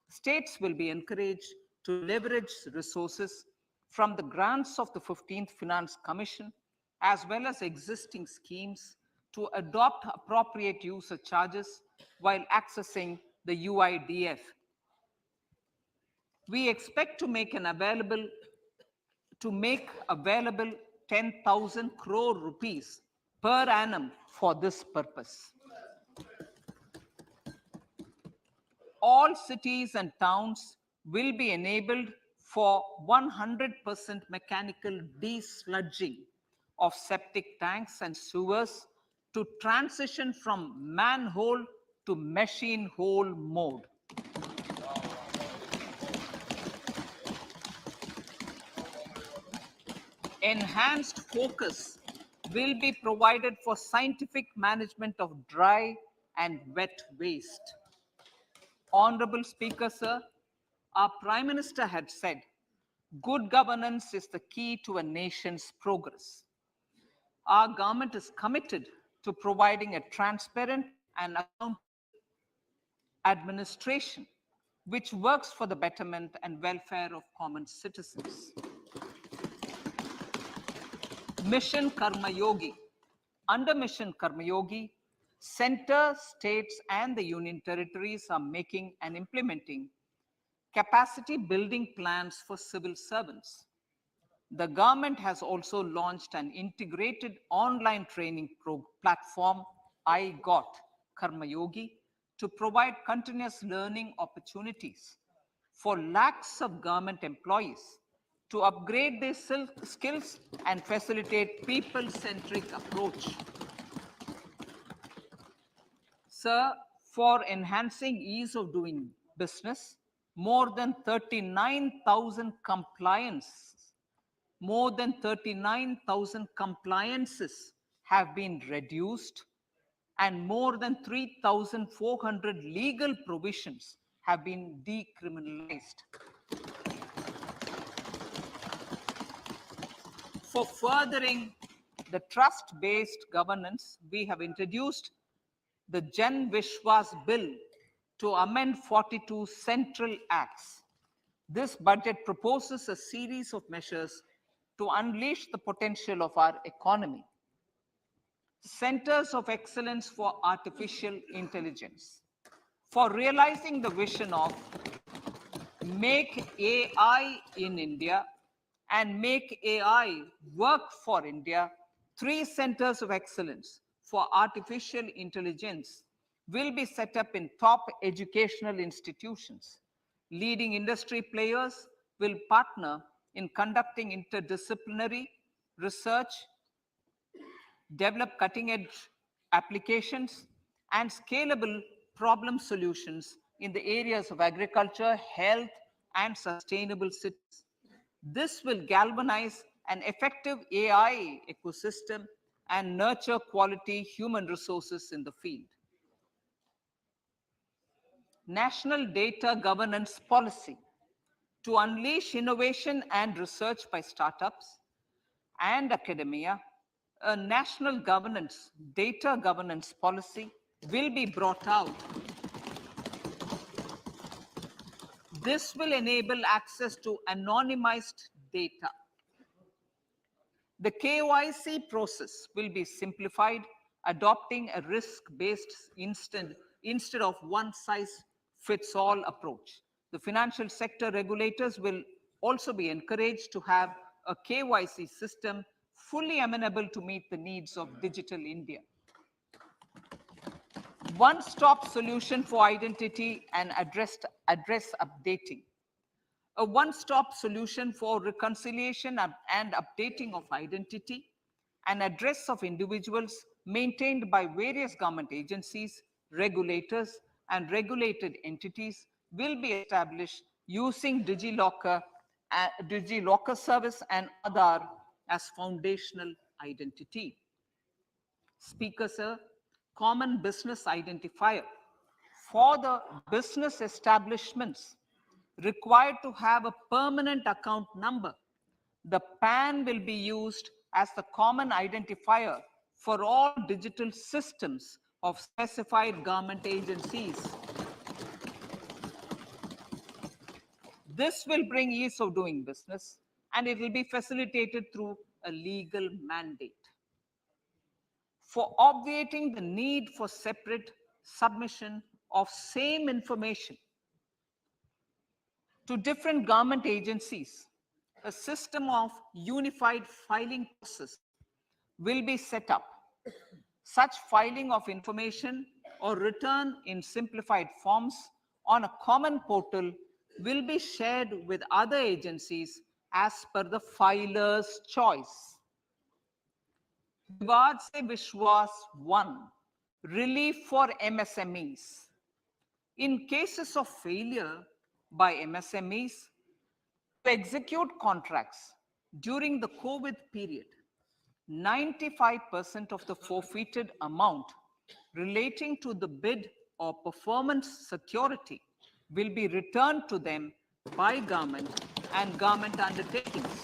States will be encouraged to leverage resources from the grants of the 15th Finance Commission as well as existing schemes to adopt appropriate user charges while accessing the UIDF. We expect to make available 10,000 crore rupees per annum for this purpose. All cities and towns will be enabled for 100% mechanical desludging of septic tanks and sewers to transition from manhole to machine hole mode. Enhanced focus will be provided for scientific management of dry and wet waste. Honorable Speaker, sir, our Prime Minister had said, good governance is the key to a nation's progress. Our government is committed to providing a transparent and accountable administration which works for the betterment and welfare of common citizens. Mission Karma Yogi. Under Mission Karma Yogi, center, states, and the union territories are making and implementing capacity building plans for civil servants. The government has also launched an integrated online training platform, I Got Karma Yogi, to provide continuous learning opportunities for lakhs of government employees to upgrade their skills and facilitate people-centric approach. Sir, for enhancing ease of doing business, more than 39,000 compliances have been reduced, and more than 3,400 legal provisions have been decriminalized. For furthering the trust-based governance, we have introduced the Jan Vishwas Bill to amend 42 central acts. This budget proposes a series of measures to unleash the potential of our economy. Centers of Excellence for Artificial Intelligence. For realizing the vision of Make AI in India and Make AI Work for India, 3 centers of excellence for artificial intelligence will be set up in top educational institutions. Leading industry players will partner in conducting interdisciplinary research, develop cutting-edge applications, and scalable problem solutions in the areas of agriculture, health, and sustainable cities. This will galvanize an effective AI ecosystem and nurture quality human resources in the field. National Data Governance Policy to unleash innovation and research by startups and academia. A national data governance policy will be brought out. This will enable access to anonymized data. The KYC process will be simplified, adopting a risk-based instead of one-size-fits-all approach. The financial sector regulators will also be encouraged to have a KYC system fully amenable to meet the needs of digital India. One-stop solution for identity and address updating. A one-stop solution for reconciliation and updating of identity and address of individuals maintained by various government agencies, regulators, and regulated entities will be established using DigiLocker service and Aadhaar as foundational identity. Speaker, sir, common business identifier. For the business establishments required to have a permanent account number, the PAN will be used as the common identifier for all digital systems of specified government agencies. This will bring ease of doing business, and it will be facilitated through a legal mandate. For obviating the need for separate submission of same information to different government agencies, a system of unified filing process will be set up. Such filing of information or return in simplified forms on a common portal will be shared with other agencies as per the filer's choice. Vivad Se Vishwas 1, relief for MSMEs. In cases of failure by MSMEs to execute contracts during the COVID period, 95% of the forfeited amount relating to the bid or performance security will be returned to them by government and government undertakings.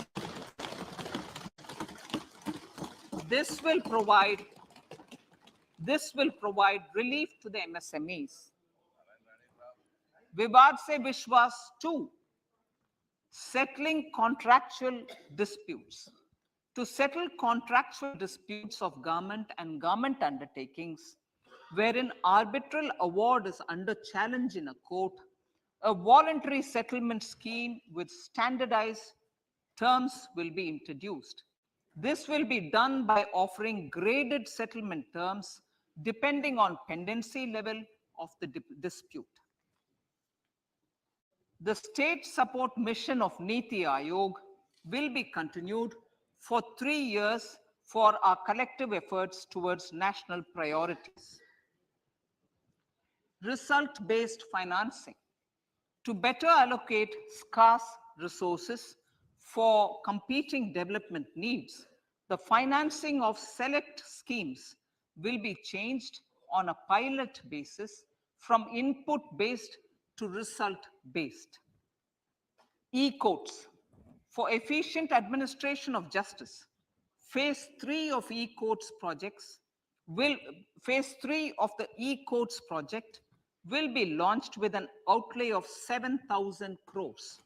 This will provide relief to the MSMEs. Vivad se Vishwas 2, settling contractual disputes. To settle contractual disputes of government and government undertakings, wherein arbitral award is under challenge in a court, a voluntary settlement scheme with standardized terms will be introduced. This will be done by offering graded settlement terms depending on pendency level of the dispute. The state support mission of Niti Aayog will be continued for 3 years for our collective efforts towards national priorities. Result-based financing. To better allocate scarce resources for competing development needs, the financing of select schemes will be changed on a pilot basis from input-based to result-based. E-courts. For efficient administration of justice, phase 3 of e-courts projects phase 3 of the e-courts project will be launched with an outlay of 7,000 crores.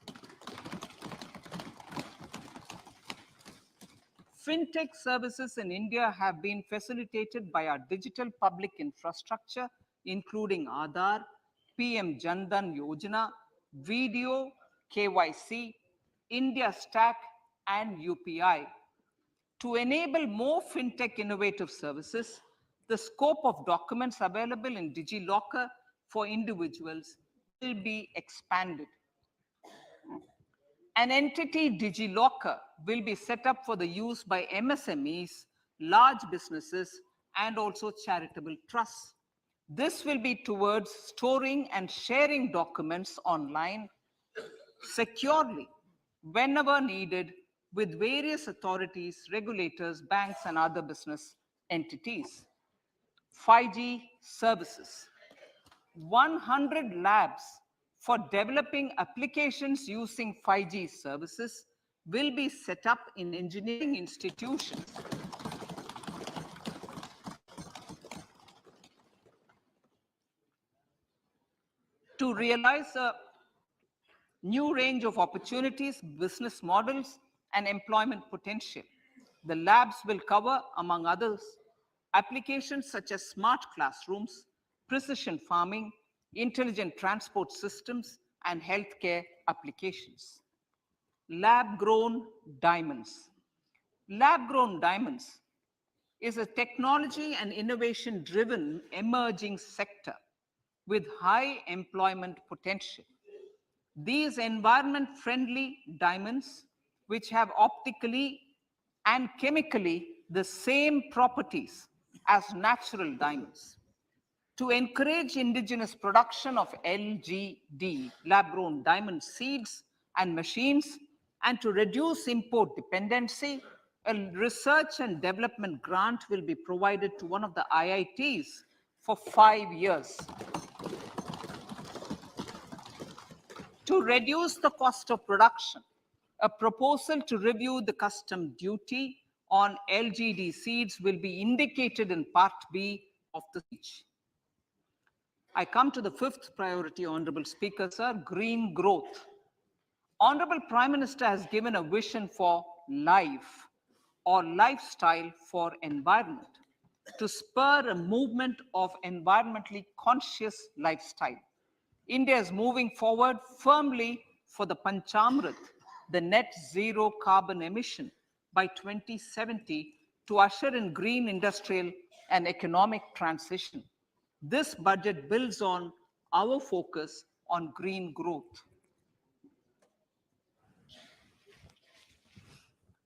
Fintech services in India have been facilitated by our digital public infrastructure, including Aadhaar, PM Jan Dhan Yojana, Video, KYC, India Stack, and UPI. To enable more fintech innovative services, the scope of documents available in DigiLocker for individuals will be expanded. An entity DigiLocker will be set up for the use by MSMEs, large businesses, and also charitable trusts. This will be towards storing and sharing documents online securely whenever needed with various authorities, regulators, banks, and other business entities. 5G services. 100 labs for developing applications using 5G services will be set up in engineering institutions. To realize a new range of opportunities, business models, and employment potential. The labs will cover, among others, applications such as smart classrooms, precision farming, intelligent transport systems, and healthcare applications. Lab-grown diamonds. Lab-grown diamonds is a technology and innovation-driven emerging sector with high employment potential. These environment-friendly diamonds, which have optically and chemically the same properties as natural diamonds. To encourage indigenous production of LGD, lab-grown diamond seeds and machines, and to reduce import dependency, a research and development grant will be provided to one of the IITs for 5 years. To reduce the cost of production, a proposal to review the custom duty on LGD seeds will be indicated in Part B of the speech. I come to the fifth priority, Honorable Speaker, sir, green growth. Honorable Prime Minister has given a vision for life or lifestyle for environment to spur a movement of environmentally conscious lifestyle. India is moving forward firmly for the Panchamrit, the net zero carbon emission by 2070 to usher in green industrial and economic transition. This budget builds on our focus on green growth.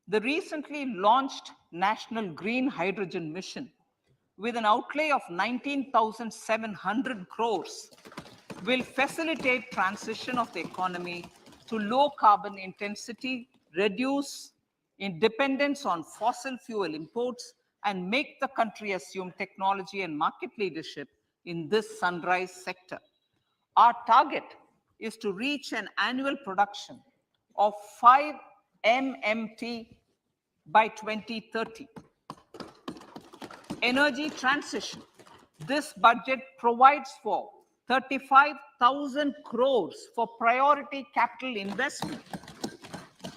The recently launched National Green Hydrogen Mission, with an outlay of 19,700 crores, will facilitate transition of the economy to low carbon intensity, reduce dependence on fossil fuel imports, and make the country assume technology and market leadership in this sunrise sector. Our target is to reach an annual production of 5 MMT by 2030. Energy transition. This budget provides for 35,000 crores for priority capital investment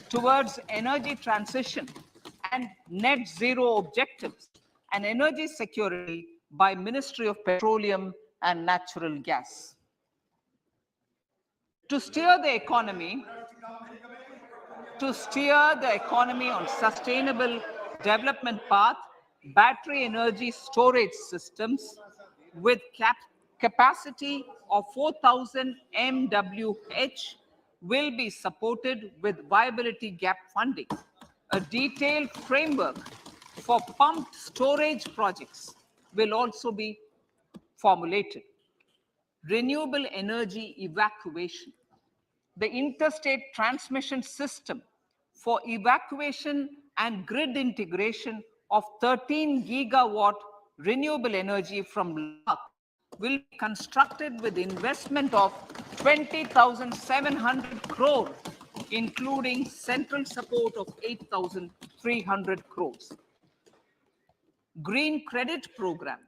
towards energy transition and net zero objectives and energy security by Ministry of Petroleum and Natural Gas. To steer the economy on sustainable development path, battery energy storage systems with capacity of 4,000 MWH will be supported with viability gap funding. A detailed framework for pumped storage projects will also be formulated. Renewable energy evacuation. The interstate transmission system for evacuation and grid integration of 13 gigawatt renewable energy from Ladakh will be constructed with investment of 20,700 crore, including central support of 8,300 crores. Green credit program.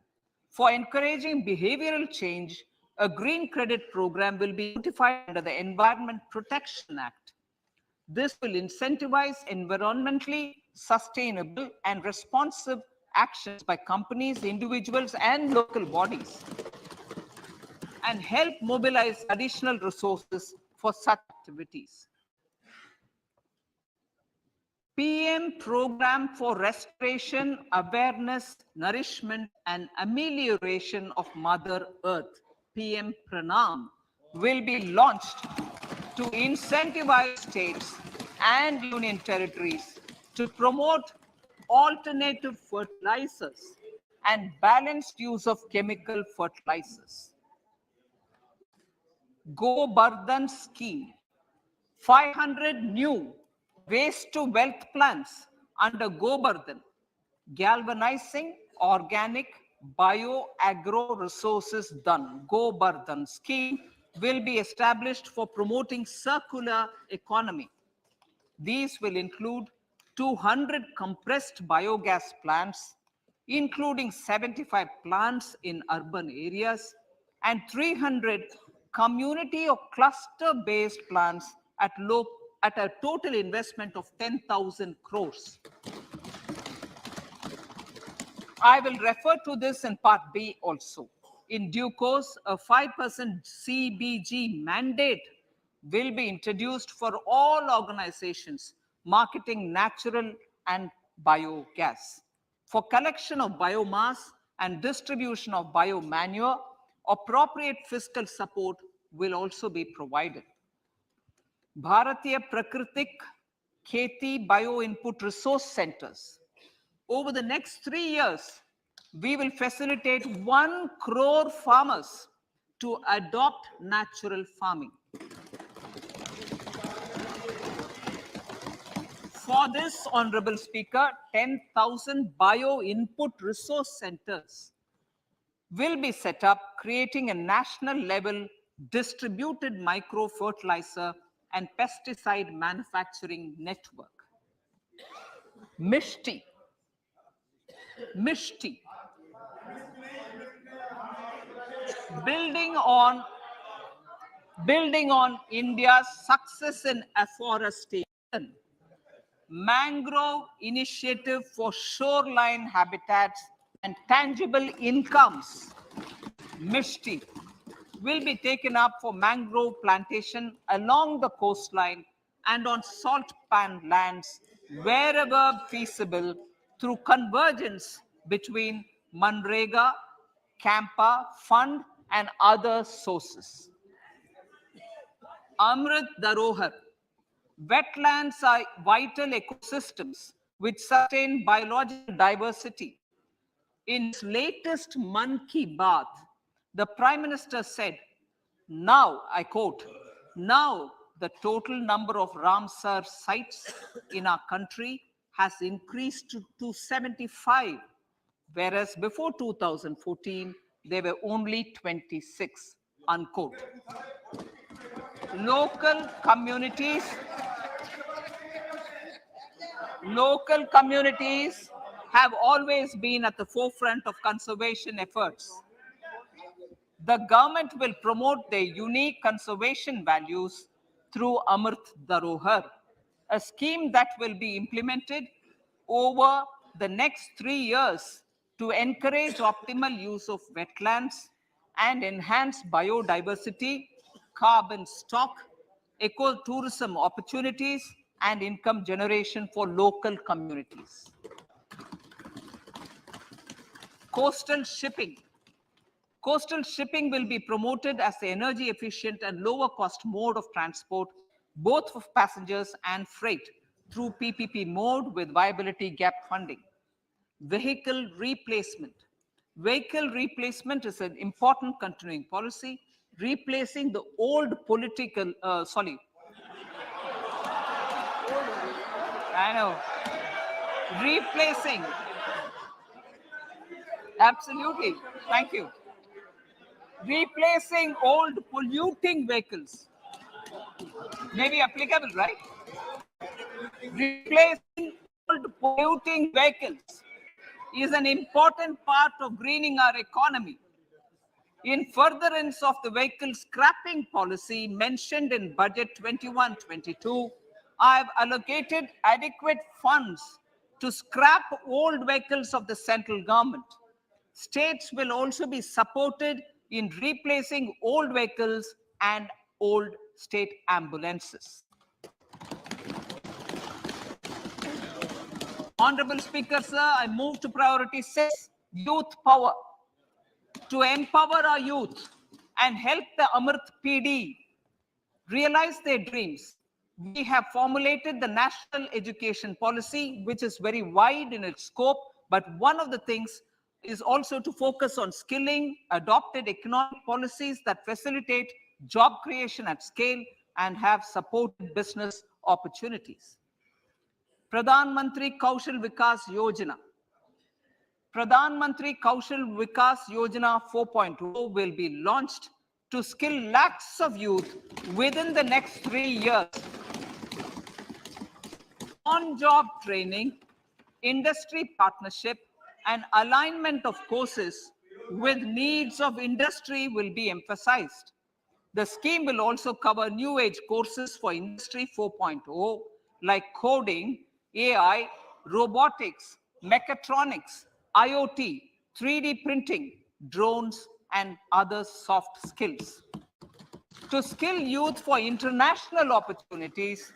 For encouraging behavioral change, a green credit program will be notified under the Environment Protection Act. This will incentivize environmentally sustainable and responsive actions by companies, individuals, and local bodies, and help mobilize additional resources for such activities. PM Program for Restoration, Awareness, Nourishment, and Amelioration of Mother Earth, PM Pranam, will be launched to incentivize states and union territories to promote alternative fertilizers and balanced use of chemical fertilizers. Go Bardhan Scheme, 500 new waste to wealth plants under Gobardhan, galvanizing organic bio-agro resources done. Gobardhan scheme will be established for promoting circular economy. These will include 200 compressed biogas plants, including 75 plants in urban areas and 300 community or cluster-based plants at a total investment of 10,000 crores. I will refer to this in Part B also. In due course, a 5% CBG mandate will be introduced for all organizations marketing natural and biogas. For collection of biomass and distribution of biomanure, appropriate fiscal support will also be provided. Bharatiya Prakritik Kheti Bio Input Resource Centers. Over the next 3 years, we will facilitate 1 crore farmers to adopt natural farming. For this, Honorable Speaker, 10,000 bio input resource centers will be set up, creating a national level distributed micro fertilizer and pesticide manufacturing network. Mishti. Building on India's success in afforestation, mangrove initiative for shoreline habitats and tangible incomes, Mishti, will be taken up for mangrove plantation along the coastline and on salt pan lands wherever feasible through convergence between Manrega, Campa Fund and other sources. Amrit Dharohar. Wetlands are vital ecosystems which sustain biological diversity. In his latest Mann Ki Baat, the Prime Minister said, now, I quote, now the total number of Ramsar sites in our country has increased to 75, whereas before 2014, there were only 26, unquote. Local communities have always been at the forefront of conservation efforts. The government will promote their unique conservation values through Amrit Dharohar, a scheme that will be implemented over the next 3 years to encourage optimal use of wetlands and enhance biodiversity, carbon stock, ecotourism opportunities, and income generation for local communities. Coastal shipping. Coastal shipping will be promoted as the energy efficient and lower cost mode of transport, both for passengers and freight, through PPP mode with viability gap funding. Vehicle replacement. Vehicle replacement is an important continuing policy, replacing the old political, I know, replacing, absolutely, thank you. Replacing old polluting vehicles may be applicable, right? Replacing old polluting vehicles is an important part of greening our economy. In furtherance of the vehicle scrapping policy mentioned in Budget 21-22, I have allocated adequate funds to scrap old vehicles of the central government. States will also be supported in replacing old vehicles and old state ambulances. Honorable Speaker, sir, I move to priority 6, youth power. To empower our youth and help the Amrit PD realize their dreams, we have formulated the National Education Policy, which is very wide in its scope, but one of the things is also to focus on skilling, adopted economic policies that facilitate job creation at scale and have supported business opportunities. Pradhan Mantri Kaushal Vikas Yojana. Pradhan Mantri Kaushal Vikas Yojana 4.0 will be launched to skill lakhs of youth within the next 3 years. On-job training, industry partnership, and alignment of courses with needs of industry will be emphasized. The scheme will also cover new age courses for Industry 4.0 like coding, AI, robotics, mechatronics, IoT, 3D printing, drones, and other soft skills. To skill youth for international opportunities,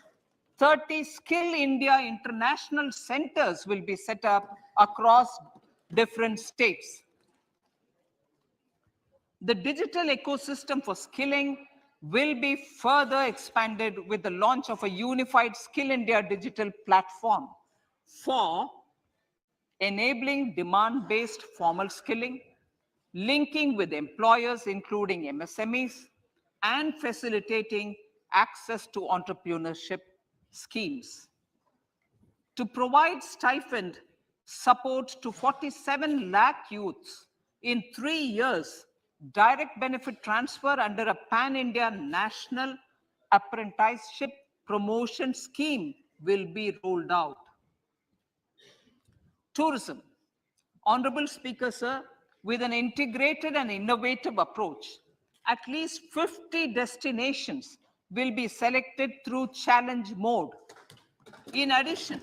30 Skill India International Centers will be set up across different states. The digital ecosystem for skilling will be further expanded with the launch of a unified Skill India digital platform for enabling demand-based formal skilling, linking with employers, including MSMEs, and facilitating access to entrepreneurship schemes. To provide stipend support to 47 lakh youths in 3 years, direct benefit transfer under a pan-India national apprenticeship promotion scheme will be rolled out. Tourism. Honorable Speaker, sir, with an integrated and innovative approach, at least 50 destinations will be selected through challenge mode. In addition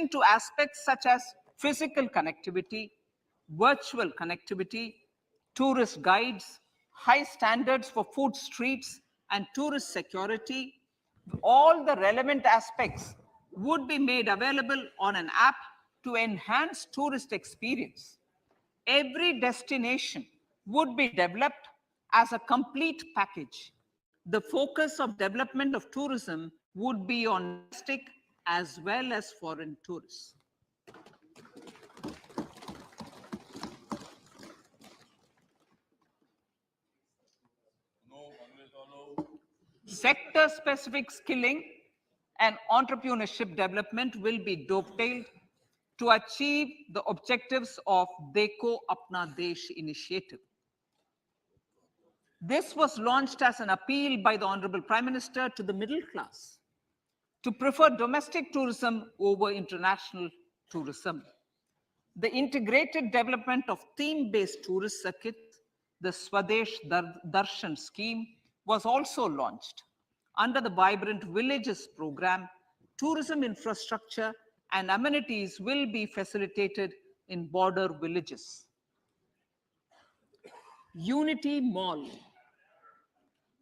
to aspects such as physical connectivity, virtual connectivity, tourist guides, high standards for food streets, and tourist security, all the relevant aspects would be made available on an app to enhance tourist experience. Every destination would be developed as a complete package. The focus of development of tourism would be on domestic as well as foreign tourists. Sector-specific skilling and entrepreneurship development will be dovetailed to achieve the objectives of Dekho Apna Desh initiative. This was launched as an appeal by the Honorable Prime Minister to the middle class to prefer domestic tourism over international tourism. The integrated development of theme-based tourist circuits, the Swadesh Darshan scheme, was also launched. Under the Vibrant Villages program, tourism infrastructure and amenities will be facilitated in border villages. Unity Mall.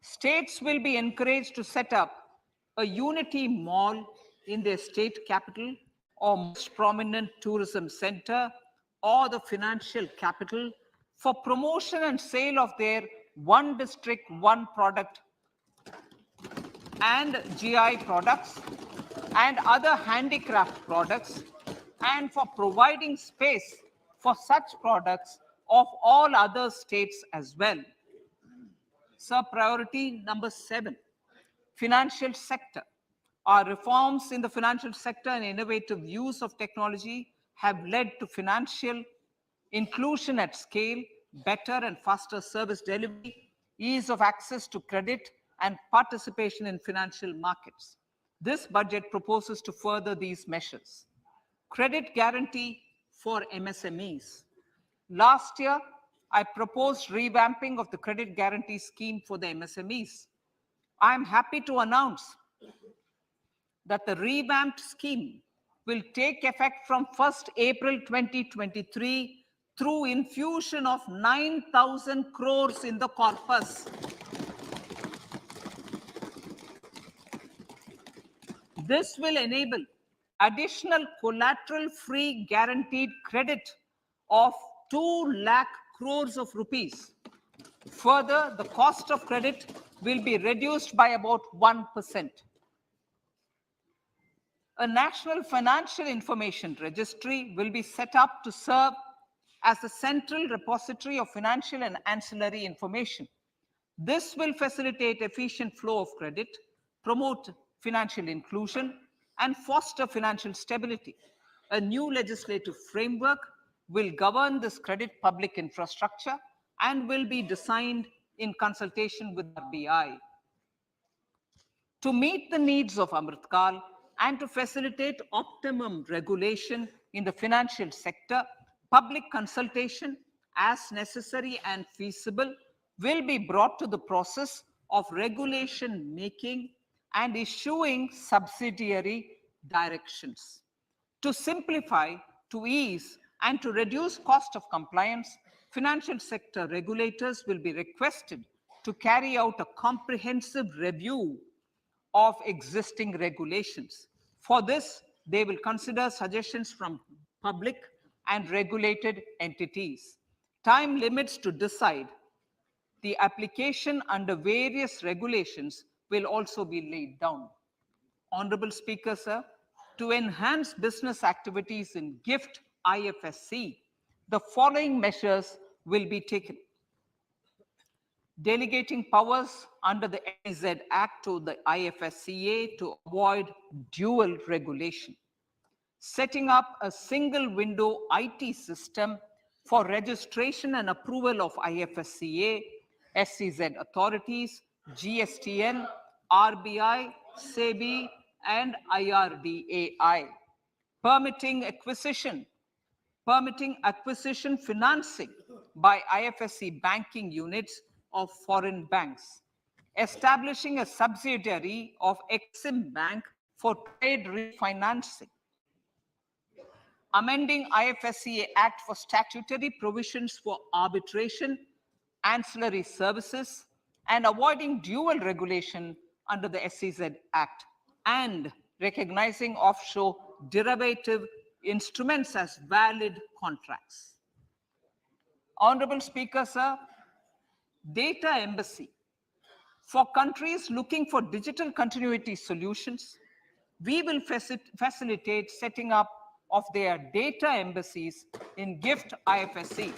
States will be encouraged to set up a Unity Mall in their state capital or most prominent tourism center or the financial capital for promotion and sale of their one district, one product and GI products and other handicraft products, and for providing space for such products of all other states as well. So priority number 7, financial sector. Our reforms in the financial sector and innovative use of technology have led to financial inclusion at scale, better and faster service delivery, ease of access to credit, and participation in financial markets. This budget proposes to further these measures. Credit guarantee for MSMEs. Last year, I proposed revamping of the credit guarantee scheme for the MSMEs. I am happy to announce that the revamped scheme will take effect from 1st April 2023 through infusion of 9,000 crores in the corpus. This will enable additional collateral-free guaranteed credit of 2 lakh crores of rupees. Further, the cost of credit will be reduced by about 1%. A national financial information registry will be set up to serve as a central repository of financial and ancillary information. This will facilitate efficient flow of credit, promote financial inclusion, and foster financial stability. A new legislative framework will govern this credit public infrastructure and will be designed in consultation with RBI. To meet the needs of Amritkal and to facilitate optimum regulation in the financial sector, public consultation, as necessary and feasible, will be brought to the process of regulation making and issuing subsidiary directions. To simplify, to ease, and to reduce cost of compliance, financial sector regulators will be requested to carry out a comprehensive review of existing regulations. For this, they will consider suggestions from public and regulated entities. Time limits to decide the application under various regulations will also be laid down. Honorable Speaker, sir, to enhance business activities in GIFT IFSC, the following measures will be taken. Delegating powers under the SEZ Act to the IFSCA to avoid dual regulation. Setting up a single window IT system for registration and approval of IFSCA, SEZ authorities, GSTN, RBI, SEBI, and IRDAI. Permitting acquisition financing by IFSC banking units of foreign banks. Establishing a subsidiary of Exim Bank for trade refinancing. Amending IFSCA Act for statutory provisions for arbitration, ancillary services, and avoiding dual regulation under the SEZ Act, and recognizing offshore derivative instruments as valid contracts. Honorable Speaker, sir, data embassy. For countries looking for digital continuity solutions, we will facilitate setting up of their data embassies in GIFT IFSC.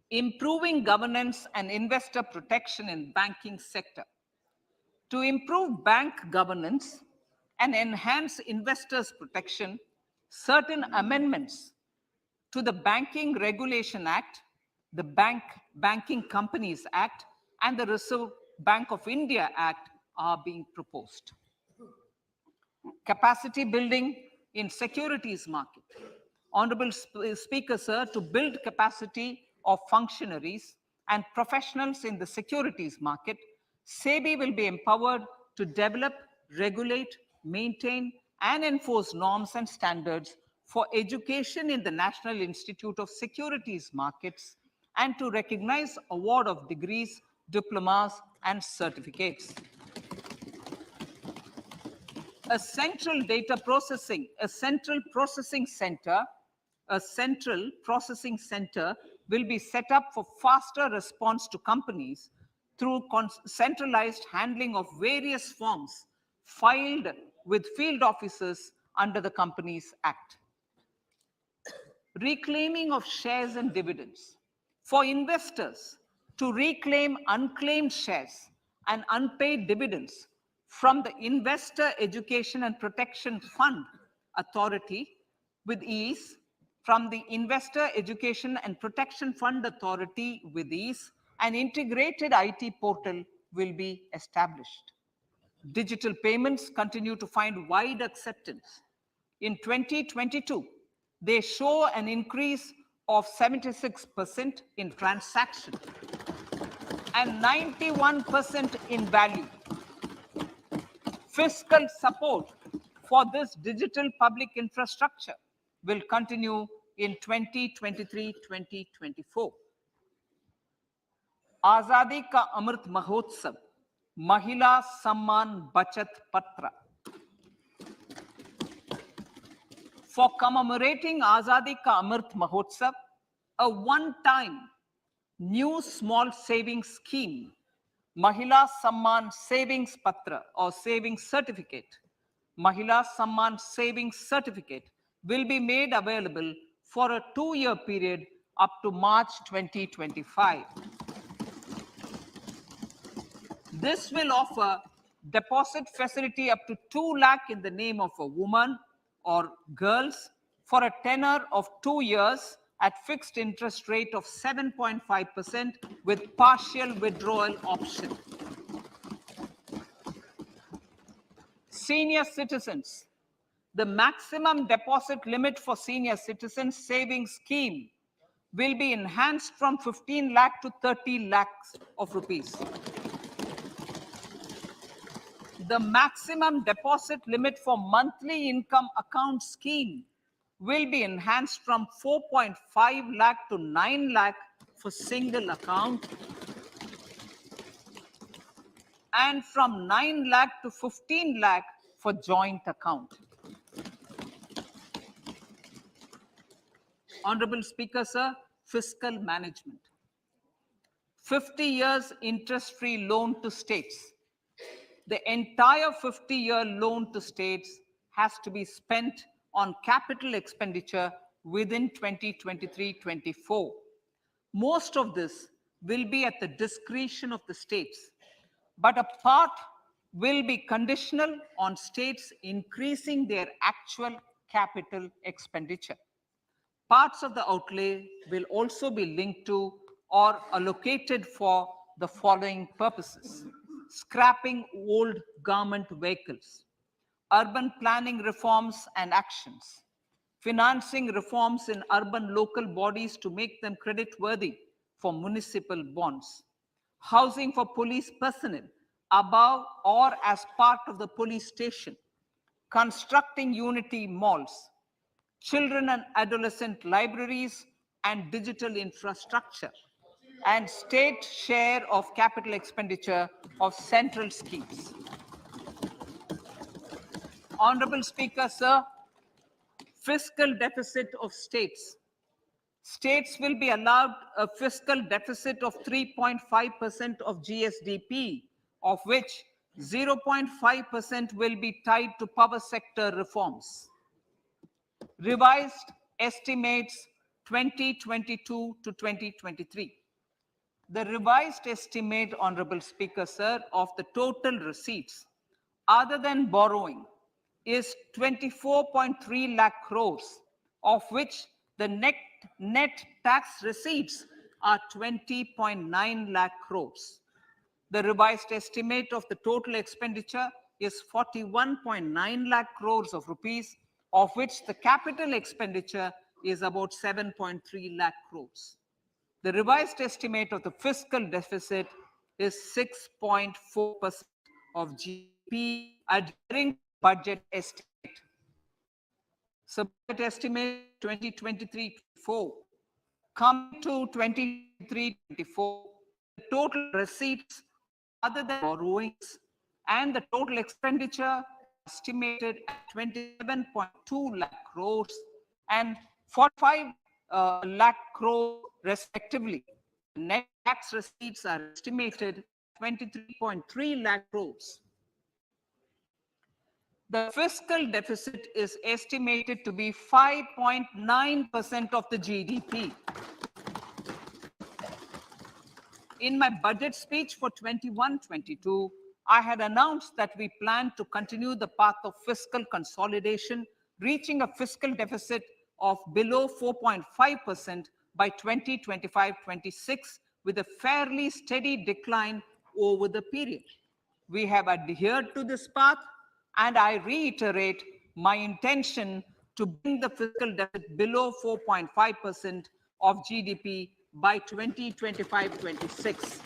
Improving governance and investor protection in banking sector. To improve bank governance and enhance investors' protection, certain amendments to the Banking Regulation Act, the Banking Companies Act, and the Reserve Bank of India Act are being proposed. Capacity building in securities market. Honorable Speaker, sir, to build capacity of functionaries and professionals in the securities market, SEBI will be empowered to develop, regulate, maintain, and enforce norms and standards for education in the National Institute of Securities Markets and to recognize award of degrees, diplomas, and certificates. A central processing center will be set up for faster response to companies through centralized handling of various forms filed with field officers under the Companies Act. Reclaiming of shares and dividends. For investors to reclaim unclaimed shares and unpaid dividends from the Investor Education and Protection Fund Authority with ease, from the Investor Education and Protection Fund Authority with ease, an integrated IT portal will be established. Digital payments continue to find wide acceptance. In 2022, they show an increase of 76% in transaction and 91% in value. Fiscal support for this digital public infrastructure will continue in 2023-2024. आजादी का अमृत महोत्सव, महिला सम्मान बचत पत्र. For commemorating Azadi Ka Amrit Mahotsav, a one-time new small savings scheme, Mahila Samman Savings Patra or Savings Certificate, Mahila Samman Savings Certificate will be made available for a 2-year period up to March 2025. This will offer deposit facility up to 2 lakh in the name of a woman or girls for a tenure of 2 years at fixed interest rate of 7.5% with partial withdrawal option. Senior citizens. The maximum deposit limit for senior citizens savings scheme will be enhanced from 15 lakh to 30 lakhs of rupees. The maximum deposit limit for monthly income account scheme will be enhanced from 4.5 lakh to 9 lakh for single account and from 9 lakh to 15 lakh for joint account. Honorable Speaker, sir, fiscal management. 50 years interest-free loan to states. The entire 50-year loan to states has to be spent on capital expenditure within 2023-24. Most of this will be at the discretion of the states, but a part will be conditional on states increasing their actual capital expenditure. Parts of the outlay will also be linked to or allocated for the following purposes: scrapping old government vehicles, urban planning reforms and actions, financing reforms in urban local bodies to make them creditworthy for municipal bonds, housing for police personnel above or as part of the police station, constructing unity malls, children and adolescent libraries and digital infrastructure, and state share of capital expenditure of central schemes. Honorable Speaker, sir, fiscal deficit of states. States will be allowed a fiscal deficit of 3.5% of GSDP, of which 0.5% will be tied to power sector reforms. Revised estimates 2022 to 2023. The revised estimate, Honorable Speaker, sir, of the total receipts other than borrowing is 24.3 lakh crores, of which the net tax receipts are 20.9 lakh crores. The revised estimate of the total expenditure is 41.9 lakh crores of rupees, of which the capital expenditure is about 7.3 lakh crores. The revised estimate of the fiscal deficit is 6.4% of GDP, adhering to budget estimate. So budget estimate 2023-24. Coming to 2023-24, the total receipts other than borrowings and the total expenditure estimated at 27.2 lakh crores and 45 lakh crores respectively. Net tax receipts are estimated 23.3 lakh crores. The fiscal deficit is estimated to be 5.9% of the GDP. In my budget speech for 21-22, I had announced that we plan to continue the path of fiscal consolidation, reaching a fiscal deficit of below 4.5% by 2025-26, with a fairly steady decline over the period. We have adhered to this path, and I reiterate my intention to bring the fiscal deficit below 4.5% of GDP by 2025-26.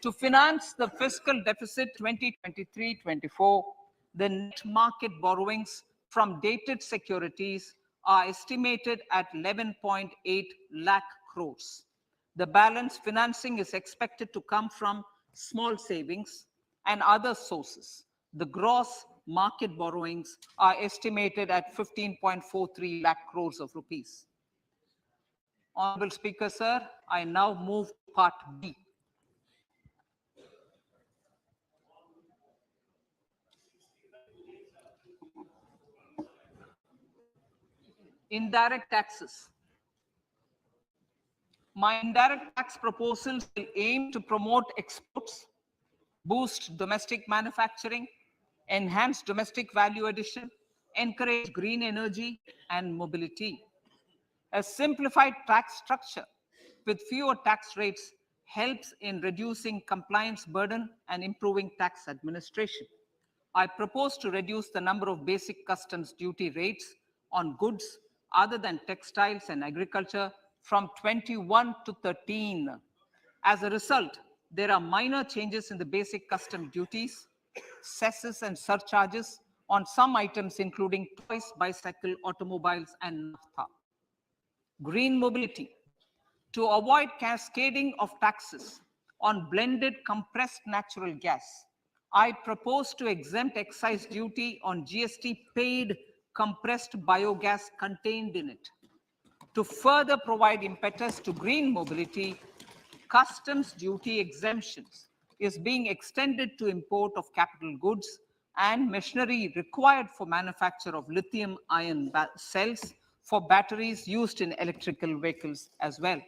To finance the fiscal deficit 2023-24, the net market borrowings from dated securities are estimated at 11.8 lakh crores. The balance financing is expected to come from small savings and other sources. The gross market borrowings are estimated at 15.43 lakh crores of rupees. Honorable Speaker, sir, I now move to Part B. Indirect taxes. My indirect tax proposals will aim to promote exports, boost domestic manufacturing, enhance domestic value addition, encourage green energy and mobility. A simplified tax structure with fewer tax rates helps in reducing compliance burden and improving tax administration. I propose to reduce the number of basic customs duty rates on goods other than textiles and agriculture from 21 to 13. As a result, there are minor changes in the basic custom duties, cesses and surcharges on some items including toys, bicycle, automobiles and naphtha. Green mobility. To avoid cascading of taxes on blended compressed natural gas, I propose to exempt excise duty on GST paid compressed biogas contained in it. To further provide impetus to green mobility, customs duty exemptions is being extended to import of capital goods and machinery required for manufacture of lithium-ion cells for batteries used in electrical vehicles as well.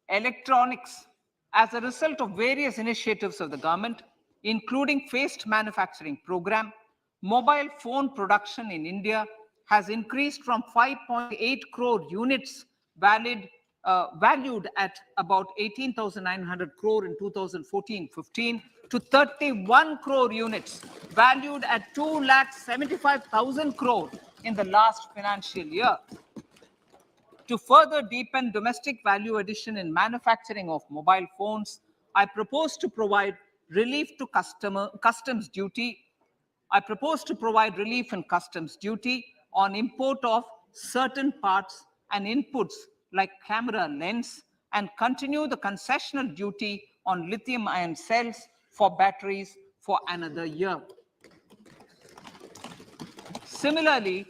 Electronics. As a result of various initiatives of the government, including phased manufacturing program, mobile phone production in India has increased from 5.8 crore units valued at about 18,900 crore in 2014-15 to 31 crore units valued at 2,75,000 crore in the last financial year. To further deepen domestic value addition in manufacturing of mobile phones, I propose to provide relief to customs duty. I propose to provide relief in customs duty on import of certain parts and inputs like camera lens and continue the concessional duty on lithium-ion cells for batteries for another year. Similarly,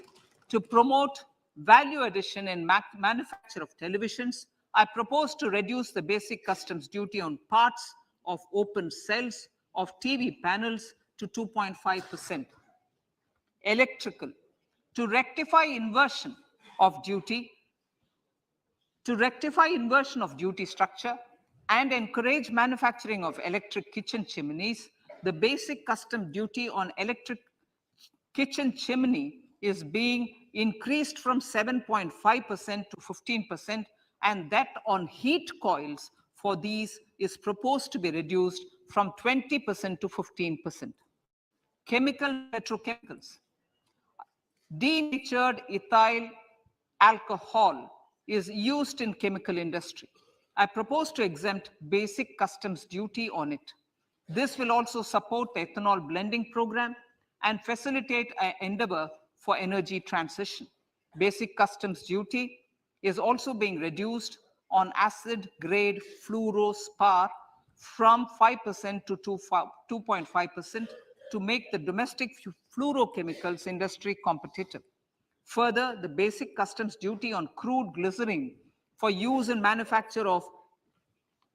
to promote value addition in manufacture of televisions, I propose to reduce the basic customs duty on parts of open cells of TV panels to 2.5%. Electrical. To rectify inversion of duty structure and encourage manufacturing of electric kitchen chimneys, the basic custom duty on electric kitchen chimney is being increased from 7.5% to 15% and that on heat coils for these is proposed to be reduced from 20% to 15%. Chemical petrochemicals. Denatured ethyl alcohol is used in chemical industry. I propose to exempt basic customs duty on it. This will also support the ethanol blending program and facilitate an endeavor for energy transition. Basic customs duty is also being reduced on acid grade fluorospar from 5% to 2.5% to make the domestic fluorochemicals industry competitive. Further, the basic customs duty on crude glycerin for use in manufacture of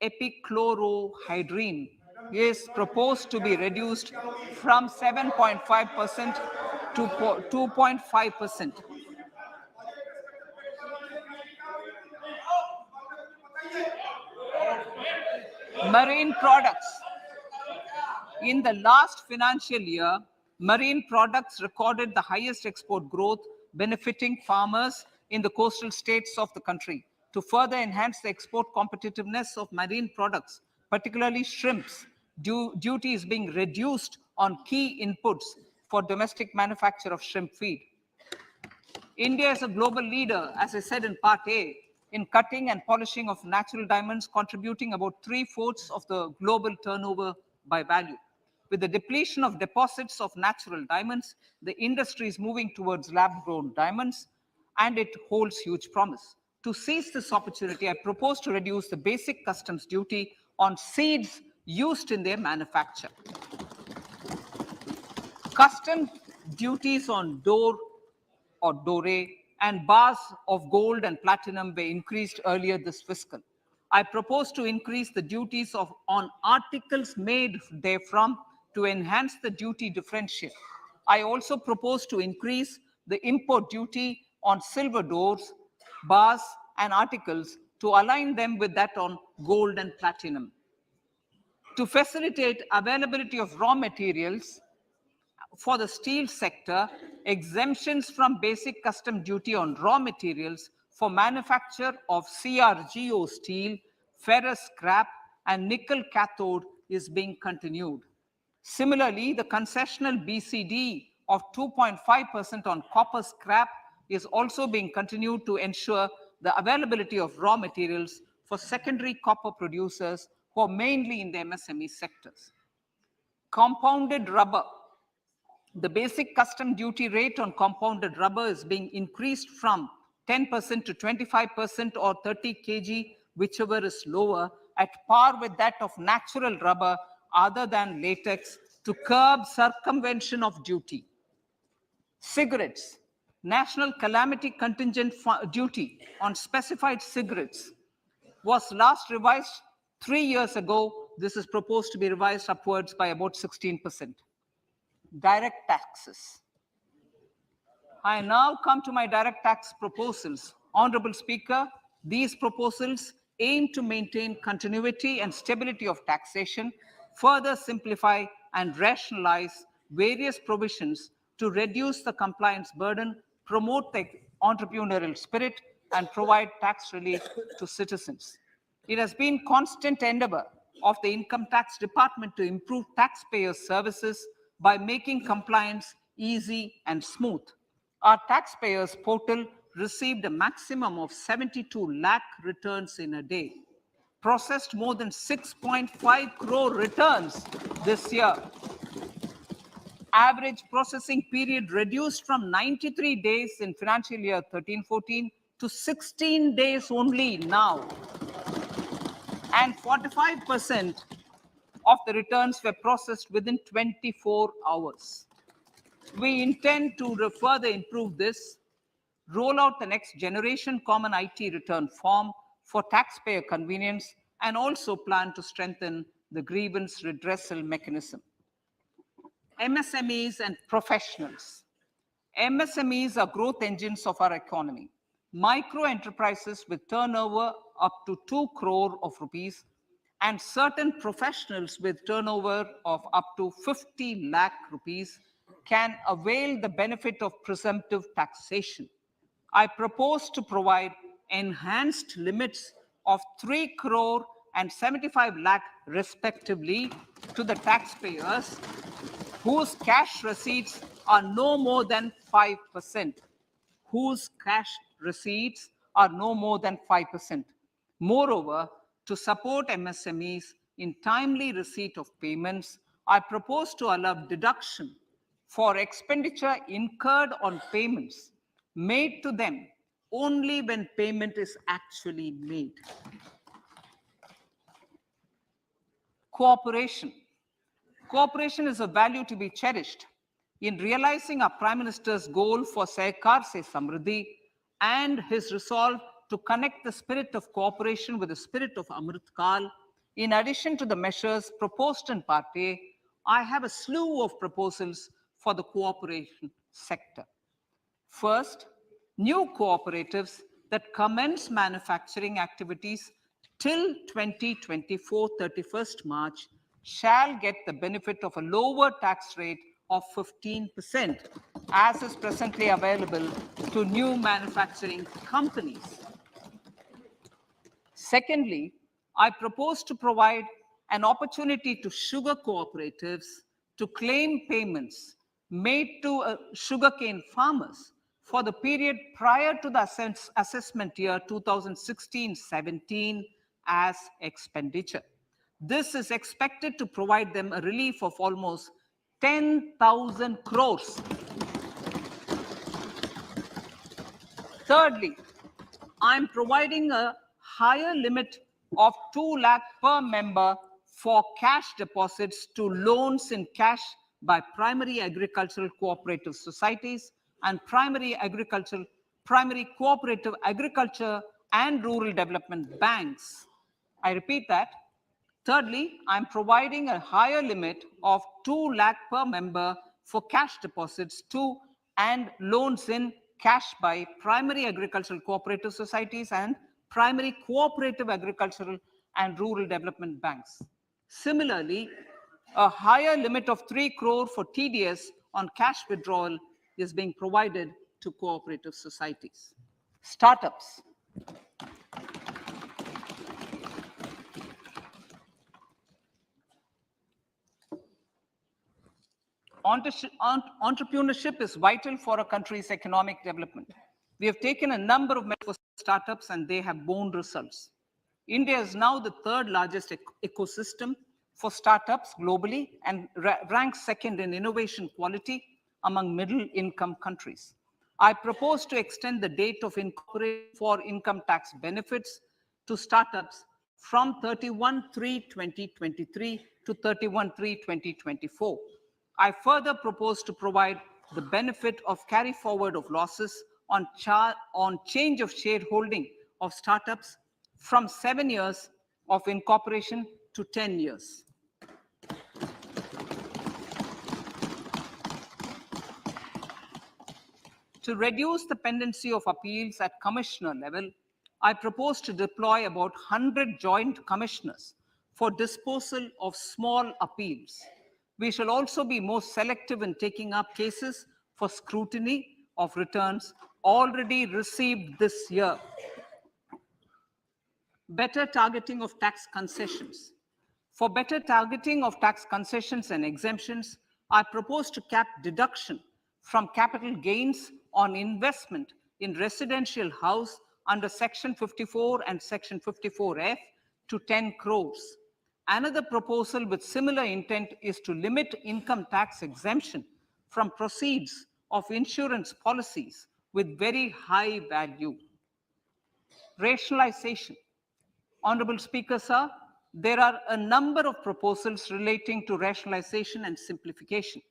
epichlorohydrin is proposed to be reduced from 7.5% to 2.5%. Marine products. In the last financial year, marine products recorded the highest export growth, benefiting farmers in the coastal states of the country. To further enhance the export competitiveness of marine products, particularly shrimps, duty is being reduced on key inputs for domestic manufacture of shrimp feed. India is a global leader, as I said in part A, in cutting and polishing of natural diamonds, contributing about 3/4 of the global turnover by value. With the depletion of deposits of natural diamonds, the industry is moving towards lab-grown diamonds, and it holds huge promise. To seize this opportunity, I propose to reduce the basic customs duty on seeds used in their manufacture. Custom duties on door or dore and bars of gold and platinum were increased earlier this fiscal. I propose to increase the duties on articles made therefrom to enhance the duty differential. I also propose to increase the import duty on silver doors, bars, and articles to align them with that on gold and platinum. To facilitate availability of raw materials for the steel sector, exemptions from basic custom duty on raw materials for manufacture of CRGO steel, ferrous scrap, and nickel cathode is being continued. Similarly, the concessional BCD of 2.5% on copper scrap is also being continued to ensure the availability of raw materials for secondary copper producers who are mainly in the MSME sectors. Compounded rubber. The basic custom duty rate on compounded rubber is being increased from 10% to 25% or 30 kg, whichever is lower, at par with that of natural rubber other than latex, to curb circumvention of duty. Cigarettes. National calamity contingent duty on specified cigarettes was last revised 3 years ago. This is proposed to be revised upwards by about 16%. Direct taxes. I now come to my direct tax proposals. Honorable Speaker, these proposals aim to maintain continuity and stability of taxation, further simplify and rationalize various provisions to reduce the compliance burden, promote the entrepreneurial spirit, and provide tax relief to citizens. It has been constant endeavor of the Income Tax Department to improve taxpayer services by making compliance easy and smooth. Our taxpayers portal received a maximum of 72 lakh returns in a day, processed more than 6.5 crore returns this year. Average processing period reduced from 93 days in financial year 13-14 to 16 days only now. And 45% of the returns were processed within 24 hours. We intend to further improve this, roll out the next generation common IT return form for taxpayer convenience, and also plan to strengthen the grievance redressal mechanism. MSMEs and professionals. MSMEs are growth engines of our economy. Micro enterprises with turnover up to 2 crore of rupees and certain professionals with turnover of up to 50 lakh rupees can avail the benefit of presumptive taxation. I propose to provide enhanced limits of 3 crore and 75 lakh respectively to the taxpayers whose cash receipts are no more than 5%. Whose cash receipts are no more than 5%. Moreover, to support MSMEs in timely receipt of payments, I propose to allow deduction for expenditure incurred on payments made to them only when payment is actually made. Cooperation. Cooperation is a value to be cherished. In realizing our Prime Minister's goal for Sehkar Se Samriddhi and his resolve to connect the spirit of cooperation with the spirit of Amrit Kal, in addition to the measures proposed in Part A, I have a slew of proposals for the cooperation sector. First, new cooperatives that commence manufacturing activities till 2024, 31st March, shall get the benefit of a lower tax rate of 15%, as is presently available to new manufacturing companies. Secondly, I propose to provide an opportunity to sugar cooperatives to claim payments made to sugarcane farmers for the period prior to the assessment year 2016-17 as expenditure. This is expected to provide them a relief of almost 10,000 crores. Thirdly, I'm providing a higher limit of 2 lakh per member for cash deposits to loans in cash by primary agricultural cooperative societies and primary cooperative agriculture and rural development banks. I repeat that. Thirdly, I'm providing a higher limit of 2 lakh per member for cash deposits to and loans in cash by primary agricultural cooperative societies and primary cooperative agricultural and rural development banks. Similarly, a higher limit of 3 crore for TDS on cash withdrawal is being provided to cooperative societies. Startups. Entrepreneurship is vital for a country's economic development. We have taken a number of measures for startups and they have borne results. India is now the third largest ecosystem for startups globally and ranks second in innovation quality among middle-income countries. I propose to extend the date of incorporation for income tax benefits to startups from 31/3/2023 to 31/3/2024. I further propose to provide the benefit of carry forward of losses on change of shareholding of startups from 7 years of incorporation to 10 years. To reduce the pendency of appeals at commissioner level, I propose to deploy about 100 joint commissioners for disposal of small appeals. We shall also be more selective in taking up cases for scrutiny of returns already received this year. Better targeting of tax concessions. For better targeting of tax concessions and exemptions, I propose to cap deduction from capital gains on investment in residential house under Section 54 and Section 54F to 10 crores. Another proposal with similar intent is to limit income tax exemption from proceeds of insurance policies with very high value. Rationalization. Honorable Speaker, sir, there are a number of proposals relating to rationalization and simplification.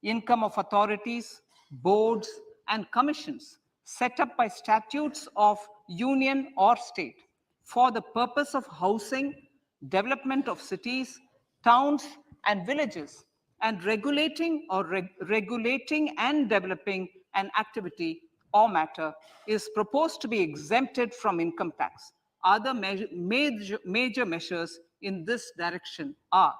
Income of authorities, boards, and commissions set up by statutes of union or state for the purpose of housing, development of cities, towns, and villages, and regulating and developing an activity or matter is proposed to be exempted from income tax. Other major measures in this direction are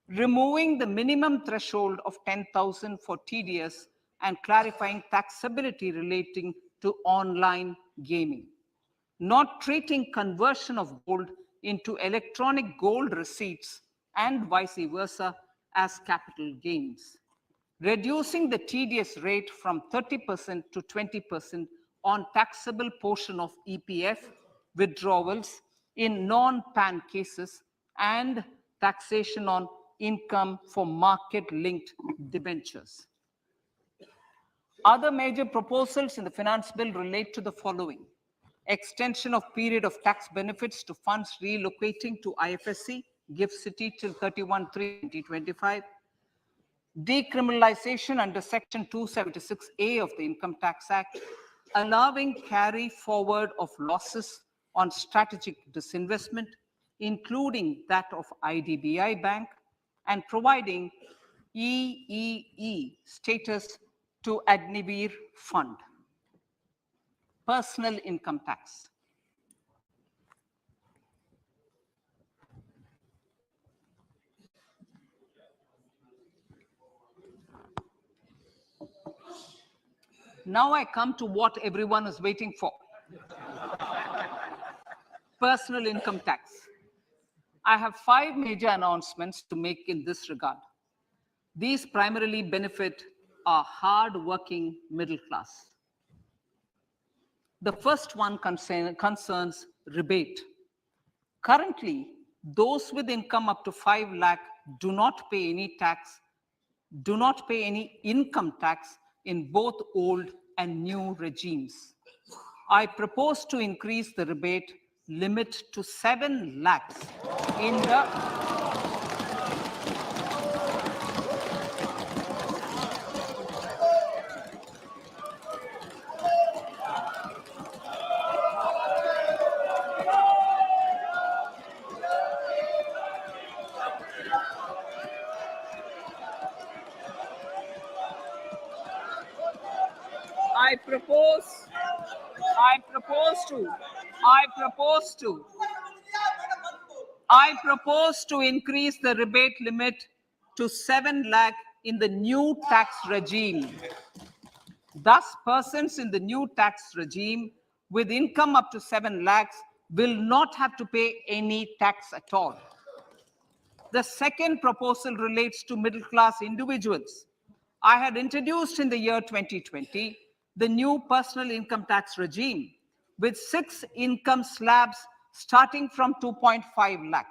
removing the minimum threshold of 10,000 for TDS and clarifying taxability relating to online gaming. not treating conversion of gold into electronic gold receipts and vice versa as capital gains, reducing the TDS rate from 30% to 20% on taxable portion of EPF withdrawals in non-PAN cases, and taxation on income for market-linked debentures. Other major proposals in the finance bill relate to the following: extension of period of tax benefits to funds relocating to IFSC, GIFT City till 31/3/2025, decriminalization under Section 276A of the Income Tax Act, allowing carry forward of losses on strategic disinvestment, including that of IDBI Bank, and providing EEE status to Agnivir Fund. Personal income tax. Now I come to what everyone is waiting for. Personal income tax. I have 5 major announcements to make in this regard. These primarily benefit our hard-working middle class. The first one concerns rebate. Currently, those with income up to 5 lakh do not pay any tax, do not pay any income tax in both old and new regimes. I propose to increase the rebate limit to 7 lakhs in the I propose to increase the rebate limit to 7 lakh in the new tax regime. Thus, persons in the new tax regime with income up to 7 lakhs will not have to pay any tax at all. The second proposal relates to middle class individuals. I had introduced in the year 2020 the new personal income tax regime with 6 income slabs starting from 2.5 lakh.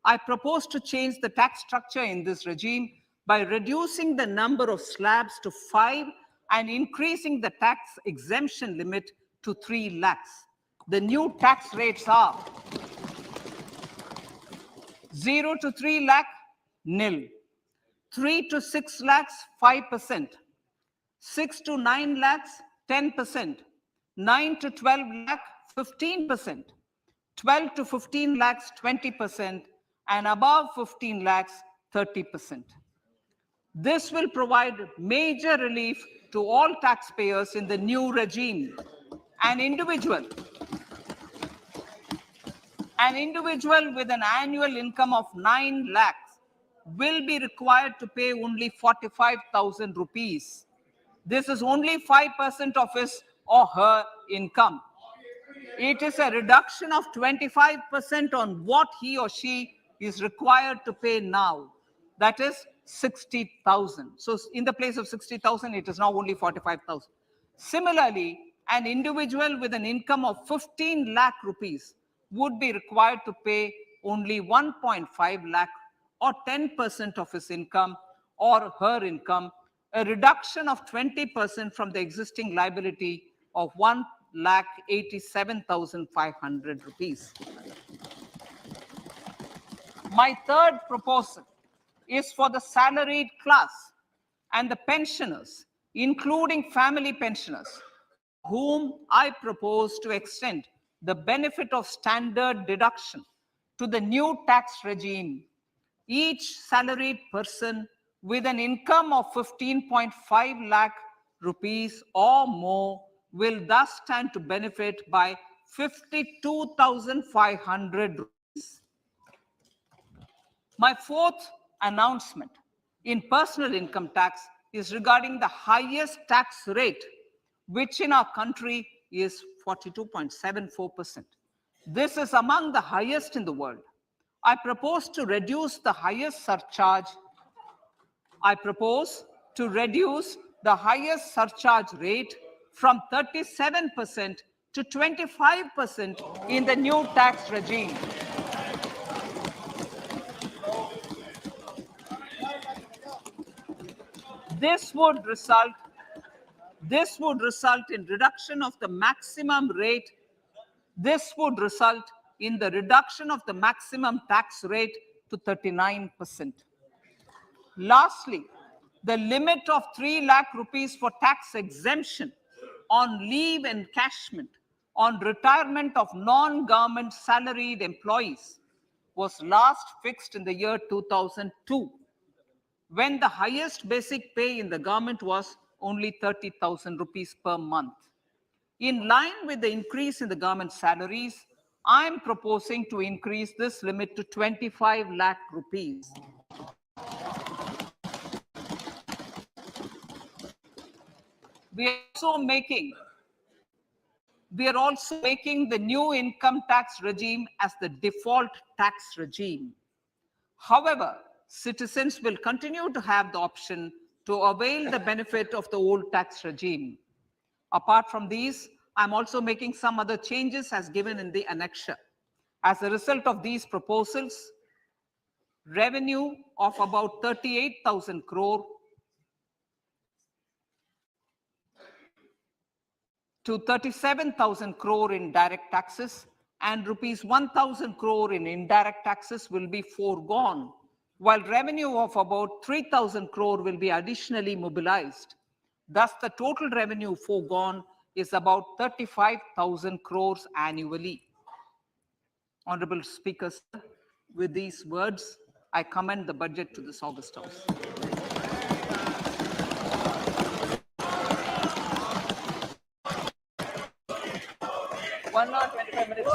I propose to change the tax structure in this regime by reducing the number of slabs to 5 and increasing the tax exemption limit to 3 lakhs. The new tax rates are 0 to 3 lakh, nil. 3 to 6 lakhs, 5%. 6 to 9 lakhs, 10%. 9 to 12 lakh, 15%. 12 to 15 lakhs, 20%. And above 15 lakhs, 30%. This will provide major relief to all taxpayers in the new regime. An individual with an annual income of 9 lakhs will be required to pay only 45,000 rupees. This is only 5% of his or her income. It is a reduction of 25% on what he or she is required to pay now. That is 60,000. So in the place of 60,000, it is now only 45,000. Similarly, an individual with an income of 15 lakh rupees would be required to pay only 1.5 lakh or 10% of his income or her income, a reduction of 20% from the existing liability of 1,87,500 rupees. My third proposal is for the salaried class and the pensioners, including family pensioners, whom I propose to extend the benefit of standard deduction to the new tax regime. Each salaried person with an income of 15.5 lakh rupees or more will thus stand to benefit by 52,500 rupees. My fourth announcement in personal income tax is regarding the highest tax rate, which in our country is 42.74%. This is among the highest in the world. I propose to reduce the highest surcharge rate from 37% to 25% in the new tax regime. This would result in reduction of the maximum rate. This would result in the reduction of the maximum tax rate to 39%. Lastly, the limit of 3 lakh rupees for tax exemption on leave encashment on retirement of non-government salaried employees was last fixed in the year 2002, when the highest basic pay in the government was only 30,000 rupees per month. In line with the increase in the government salaries, I am proposing to increase this limit to 25 lakh rupees. We are also making the new income tax regime as the default tax regime. However, citizens will continue to have the option to avail the benefit of the old tax regime. Apart from these, I'm also making some other changes as given in the annexure. As a result of these proposals, revenue of about 38,000 crore to 37,000 crore in direct taxes and rupees 1,000 crore in indirect taxes will be foregone, while revenue of about 3,000 crore will be additionally mobilized. Thus, the total revenue foregone is about 35,000 crores annually. Honorable Speaker, with these words, I commend the budget to this August House. One hour, 25 minutes.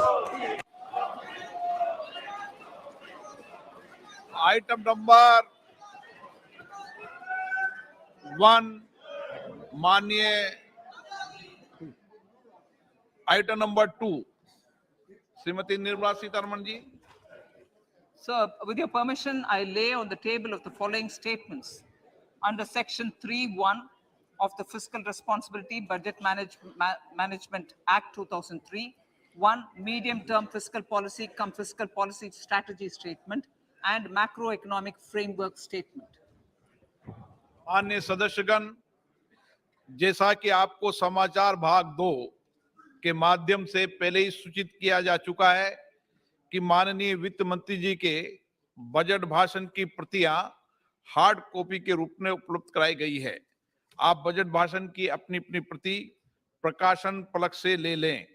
Item number 1 माननीय item number 2 Shrimati Nirmala Sitharaman ji. Sir, with your permission, I lay on the table of the following statements. Under Section 3(1) of the Fiscal Responsibility Budget Management Act 2003, 1. Medium-term fiscal policy cum fiscal policy strategy statement and macroeconomic framework statement. माननीय सदस्यगण, जैसा कि आपको समाचार भाग 2 के माध्यम से पहले ही सूचित किया जा चुका है कि माननीय वित्त मंत्री जी के बजट भाषण की प्रतियां हार्ड कॉपी के रूप में उपलब्ध कराई गई है. आप बजट भाषण की अपनी अपनी प्रति प्रकाशन फलक से ले लें.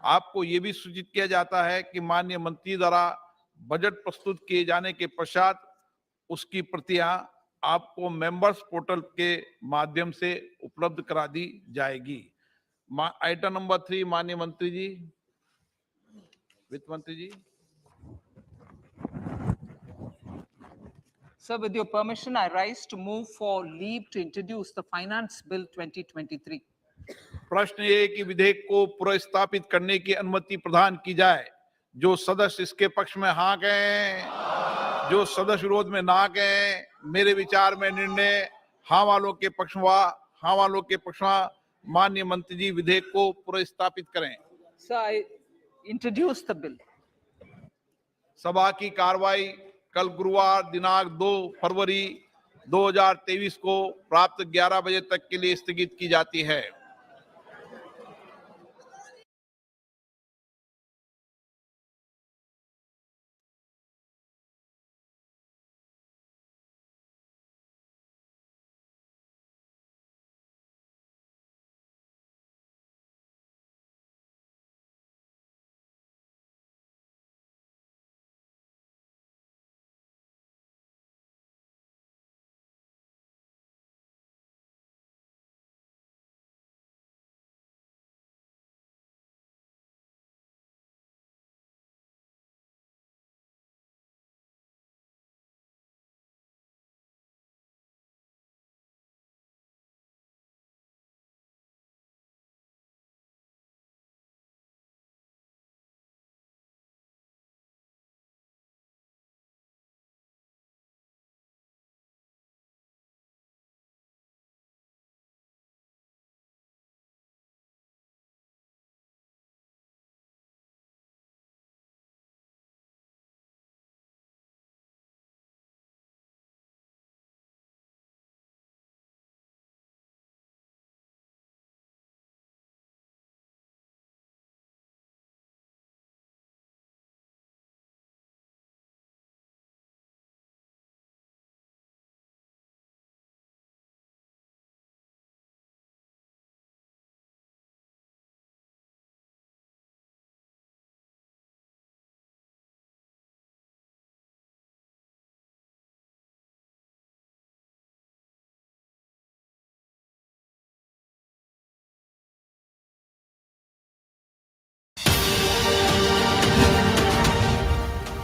आपको ये भी सूचित किया जाता है कि माननीय मंत्री द्वारा बजट प्रस्तुत किए जाने के पश्चात उसकी प्रतियां आपको मेंबर्स पोर्टल के माध्यम से उपलब्ध करा दी जाएगी. आइटम नंबर 3 माननीय मंत्री जी, वित्त मंत्री जी. Sir, with your permission, I rise to move for leave to introduce the Finance Bill 2023. प्रश्न ये कि विधेयक को पुनर्स्थापित करने की अनुमति प्रदान की जाए. जो सदस्य इसके पक्ष में हाँ कहें, जो सदस्य विरोध में ना कहें. मेरे विचार में निर्णय हाँ वालों के पक्ष में. माननीय मंत्री जी विधेयक को पुनर्स्थापित करें. Sir, I introduce the bill. सभा की कार्रवाई कल गुरुवार दिनांक 2 फरवरी 2023 को प्राप्त 11 बजे तक के लिए स्थगित की जाती है.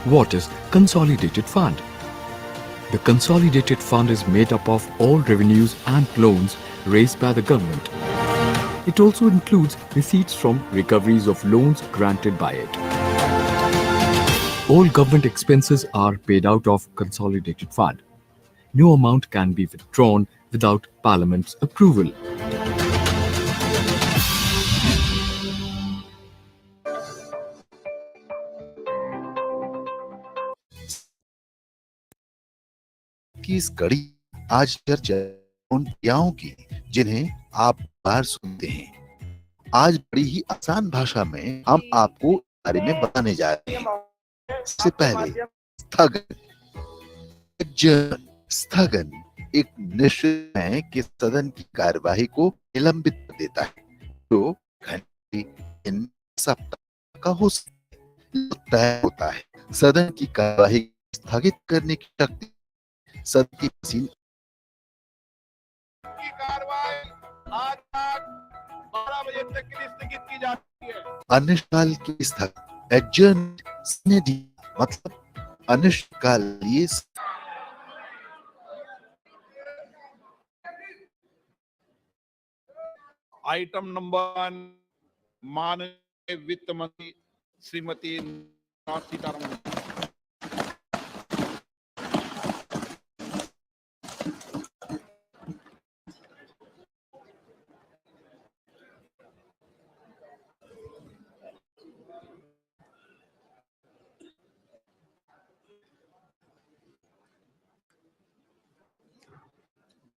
What is Consolidated Fund? The Consolidated Fund is made up of all revenues and loans raised by the government. It also includes receipts from recoveries of loans granted by it. All government expenses are paid out of Consolidated Fund. No amount can be withdrawn without Parliament's approval. की इस कड़ी आज चर्चा उन क्रियाओं की जिन्हें आप बार सुनते हैं। आज बड़ी ही आसान भाषा में हम आपको बारे में बताने जा रहे हैं। सबसे पहले स्थगन। स्थगन एक निश्चित है कि सदन की कार्यवाही को निलंबित कर देता है, जो घंटे इन सप्ताह का हो तय होता है। सदन की कार्यवाही स्थगित करने की शक्ति सदन की मशीन की कार्रवाई आज रात 12 बजे तक के लिए स्थगित की जाती है। अनिश्चितकाल की स्थगित एडजर्न मतलब अनिश्चितकाल लिए आइटम नंबर 1 माननीय वित्त मंत्री Shrimati Nirmala Sitharaman.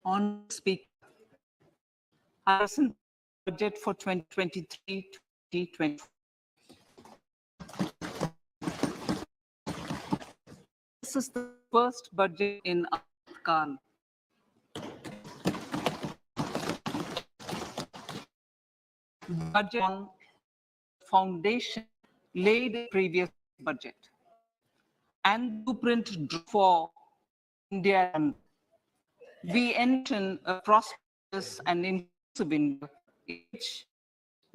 On Speaker, I present the budget for 2023-2024. This is the first budget in Kal. Budget on foundation laid in previous budget and blueprint for India. We enter a prosperous and inclusive India in which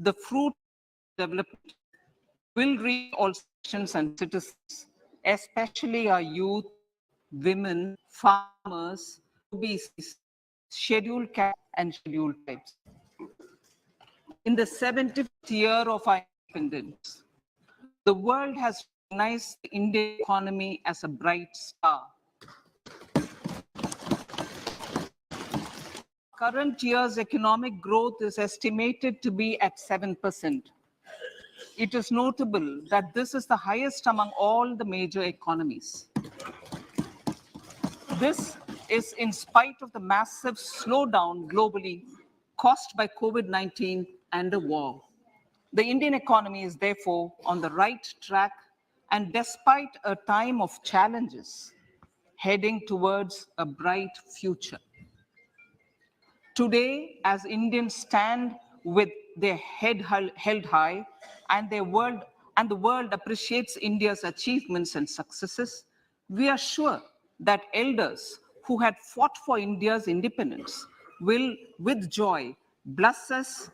the fruit of development will reach all sections and citizens, especially our youth, women, farmers, OBCs, scheduled caste and scheduled tribes. In the 70th year of our independence, the world has recognized the Indian economy as a bright star. Current year's economic growth is estimated to be at 7%. It is notable that this is the highest among all the major economies. This is in spite of the massive slowdown globally caused by COVID-19 and the war. The Indian economy is therefore on the right track and despite a time of challenges, heading towards a bright future. Today, as Indians stand with their head held high and the world appreciates India's achievements and successes, we are sure that elders who had fought for India's independence will, with joy, bless us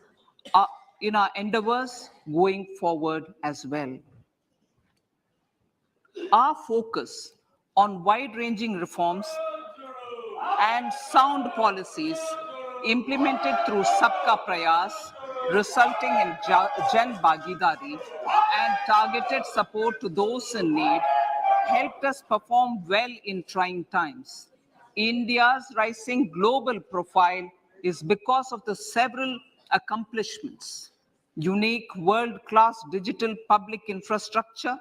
in our endeavors going forward as well. Our focus on wide-ranging reforms and sound policies implemented through Sabha Prayas, resulting in Jan Bhagidari and targeted support to those in need, helped us perform well in trying times. India's rising global profile is because of the several accomplishments. Unique world-class digital public infrastructure,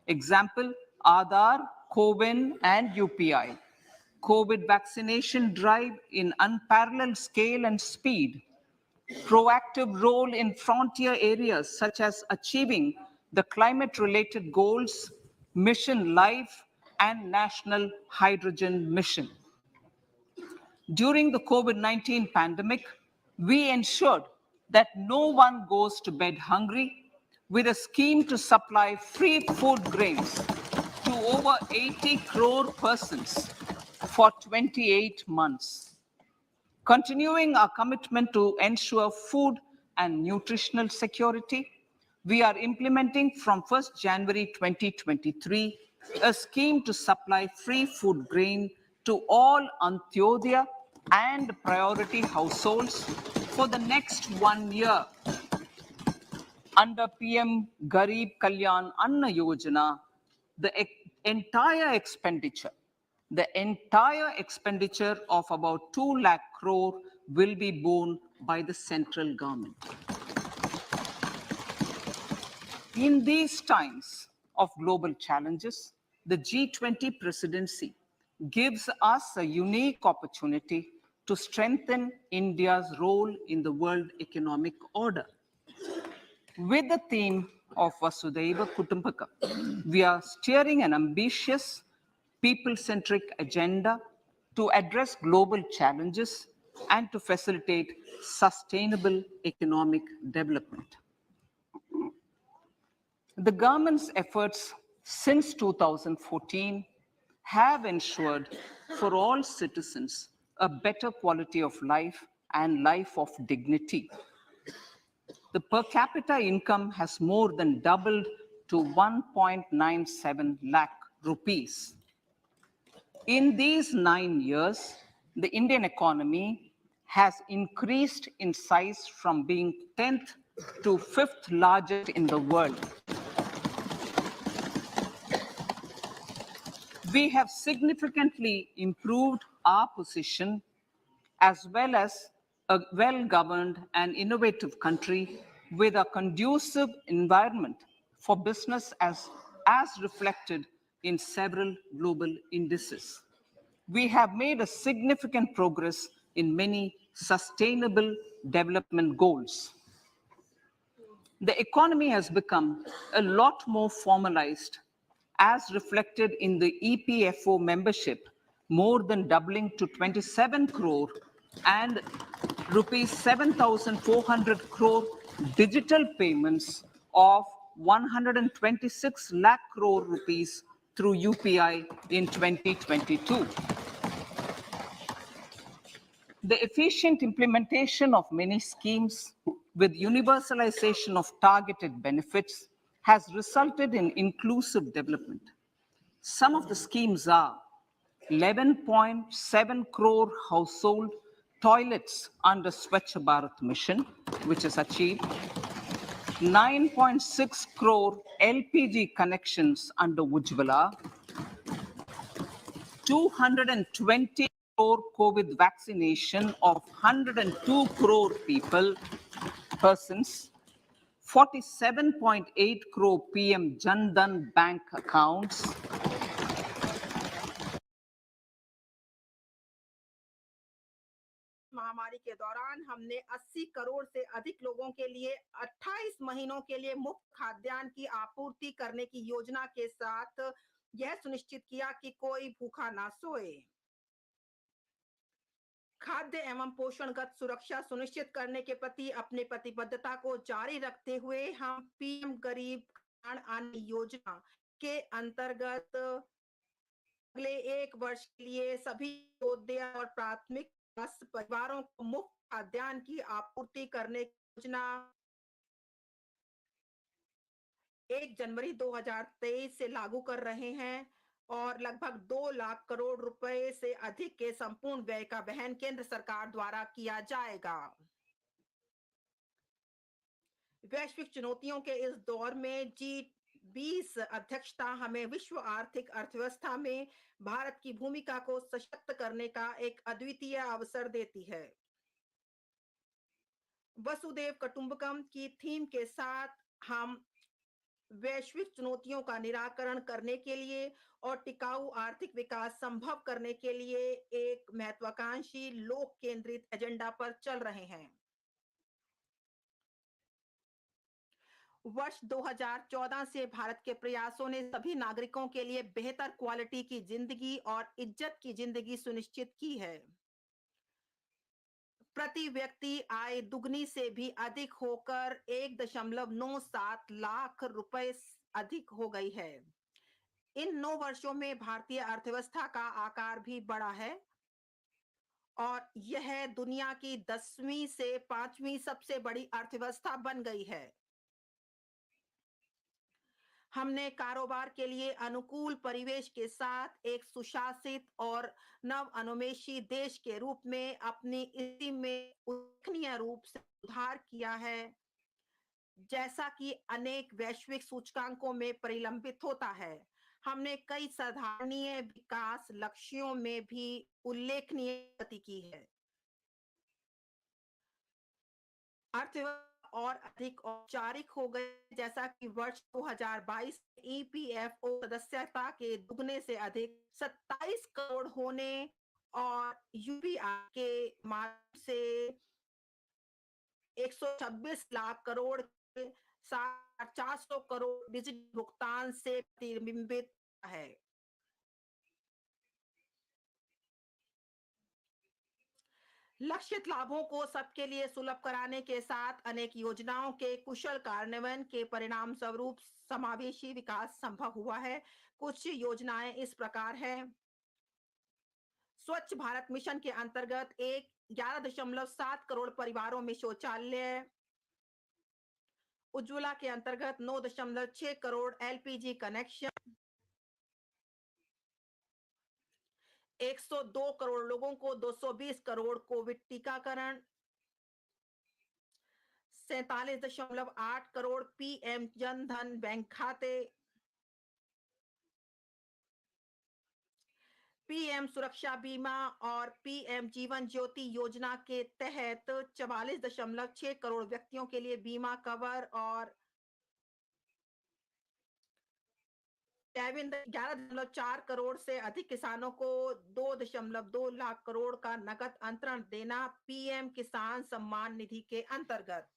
example, Aadhaar, CoWIN, and UPI. COVID vaccination drive in unparalleled scale and speed. Proactive role in frontier areas such as achieving the climate-related goals, Mission Life, and National Hydrogen Mission. During the COVID-19 pandemic, we ensured that no one goes to bed hungry with a scheme to supply free food grains to over 80 crore persons for 28 months. Continuing our commitment to ensure food and nutritional security, we are implementing from 1st January 2023 a scheme to supply free food grain to all Antyodaya and priority households for the next 1 year. Under PM Garib Kalyan Anna Yojana, the entire expenditure of about 2 lakh crore will be borne by the central government. In these times of global challenges, the G20 presidency gives us a unique opportunity to strengthen India's role in the world economic order. With the theme of Vasudhaiva Kutumbakam, we are steering an ambitious, people-centric agenda to address global challenges and to facilitate sustainable economic development. The government's efforts since 2014 have ensured for all citizens a better quality of life and life of dignity. The per capita income has more than doubled to 1.97 lakh rupees. In these 9 years, the Indian economy has increased in size from being 10th to 5th largest in the world. We have significantly improved our position as well as a well-governed and innovative country with a conducive environment for business as reflected in several global indices. We have made a significant progress in many sustainable development goals. The economy has become a lot more formalized as reflected in the EPFO membership, more than doubling to 27 crore and rupees 7,400 crore digital payments of 126 lakh crore rupees through UPI in 2022. The efficient implementation of many schemes with universalization of targeted benefits has resulted in inclusive development. Some of the schemes are 11.7 crore household toilets under Swachh Bharat Mission, which is achieved, 9.6 crore LPG connections under Ujjwala, 220 crore COVID vaccination of 102 crore persons, 47.8 crore PM Jan Dhan bank accounts, महामारी के दौरान हमने 80 करोड़ से अधिक लोगों के लिए 28 महीनों के लिए मुफ्त खाद्यान्न की आपूर्ति करने की योजना के साथ यह सुनिश्चित किया कि कोई भूखा ना सोए। खाद्य एवं पोषणगत सुरक्षा सुनिश्चित करने के प्रति अपनी प्रतिबद्धता को जारी रखते हुए हम पीएम गरीब कल्याण अन्न योजना के अंतर्गत अगले 1 वर्ष के लिए सभी अंत्योदय और प्राथमिक परिवारों को मुफ्त खाद्यान्न की आपूर्ति करने की योजना 1 जनवरी 2023 से लागू कर रहे हैं और लगभग 2 लाख करोड़ रुपए से अधिक के संपूर्ण व्यय का वहन केंद्र सरकार द्वारा किया जाएगा। वैश्विक चुनौतियों के इस दौर में G20 अध्यक्षता हमें विश्व आर्थिक अर्थव्यवस्था में भारत की भूमिका को सशक्त करने का एक अद्वितीय अवसर देती है। वसुधैव कुटुंबकम की थीम के साथ हम वैश्विक चुनौतियों का निराकरण करने के लिए और टिकाऊ आर्थिक विकास संभव करने के लिए एक महत्वाकांक्षी लोक केंद्रित एजेंडा पर चल रहे हैं। वर्ष 2014 से भारत के प्रयासों ने सभी नागरिकों के लिए बेहतर क्वालिटी की जिंदगी और इज्जत की जिंदगी सुनिश्चित की है। प्रति व्यक्ति आय दुगनी से भी अधिक होकर 1.97 लाख रुपए अधिक हो गई है। इन 9 वर्षों में भारतीय अर्थव्यवस्था का आकार भी बढ़ा है और यह दुनिया की 10वीं से 5वीं सबसे बड़ी अर्थव्यवस्था बन गई है। हमने कारोबार के लिए अनुकूल परिवेश के साथ एक सुशासित और नव अनुमेशी देश के रूप में अपनी स्थिति में उल्लेखनीय रूप से सुधार किया है, जैसा कि अनेक वैश्विक सूचकांकों में परिलंबित होता है। हमने कई साधारणीय विकास लक्ष्यों में भी उल्लेखनीय प्रगति की है। अर्थव्यवस्था और अधिक औपचारिक हो गए, जैसा कि वर्ष 2022 ईपीएफओ सदस्यता के दुगने से अधिक 27 करोड़ होने और यूपीआई के माध्यम से 126 लाख करोड़ के साथ 400 करोड़ डिजिटल भुगतान से प्रतिबिंबित है। लक्षित लाभों को सबके लिए सुलभ कराने के साथ अनेक योजनाओं के कुशल कार्यान्वयन के परिणाम स्वरूप समावेशी विकास संभव हुआ है। कुछ योजनाएं इस प्रकार हैं। स्वच्छ भारत मिशन के अंतर्गत 11.7 करोड़ परिवारों में शौचालय, उज्ज्वला के अंतर्गत 9.6 करोड़ एलपीजी कनेक्शन, 102 करोड़ लोगों को 220 करोड़ कोविड टीकाकरण, 47.8 करोड़ पीएम जन धन बैंक खाते, पीएम सुरक्षा बीमा और पीएम जीवन ज्योति योजना के तहत 44.6 करोड़ व्यक्तियों के लिए बीमा कवर और 11.4 करोड़ से अधिक किसानों को 2.2 लाख करोड़ का नकद अंतरण देना पीएम किसान सम्मान निधि के अंतर्गत।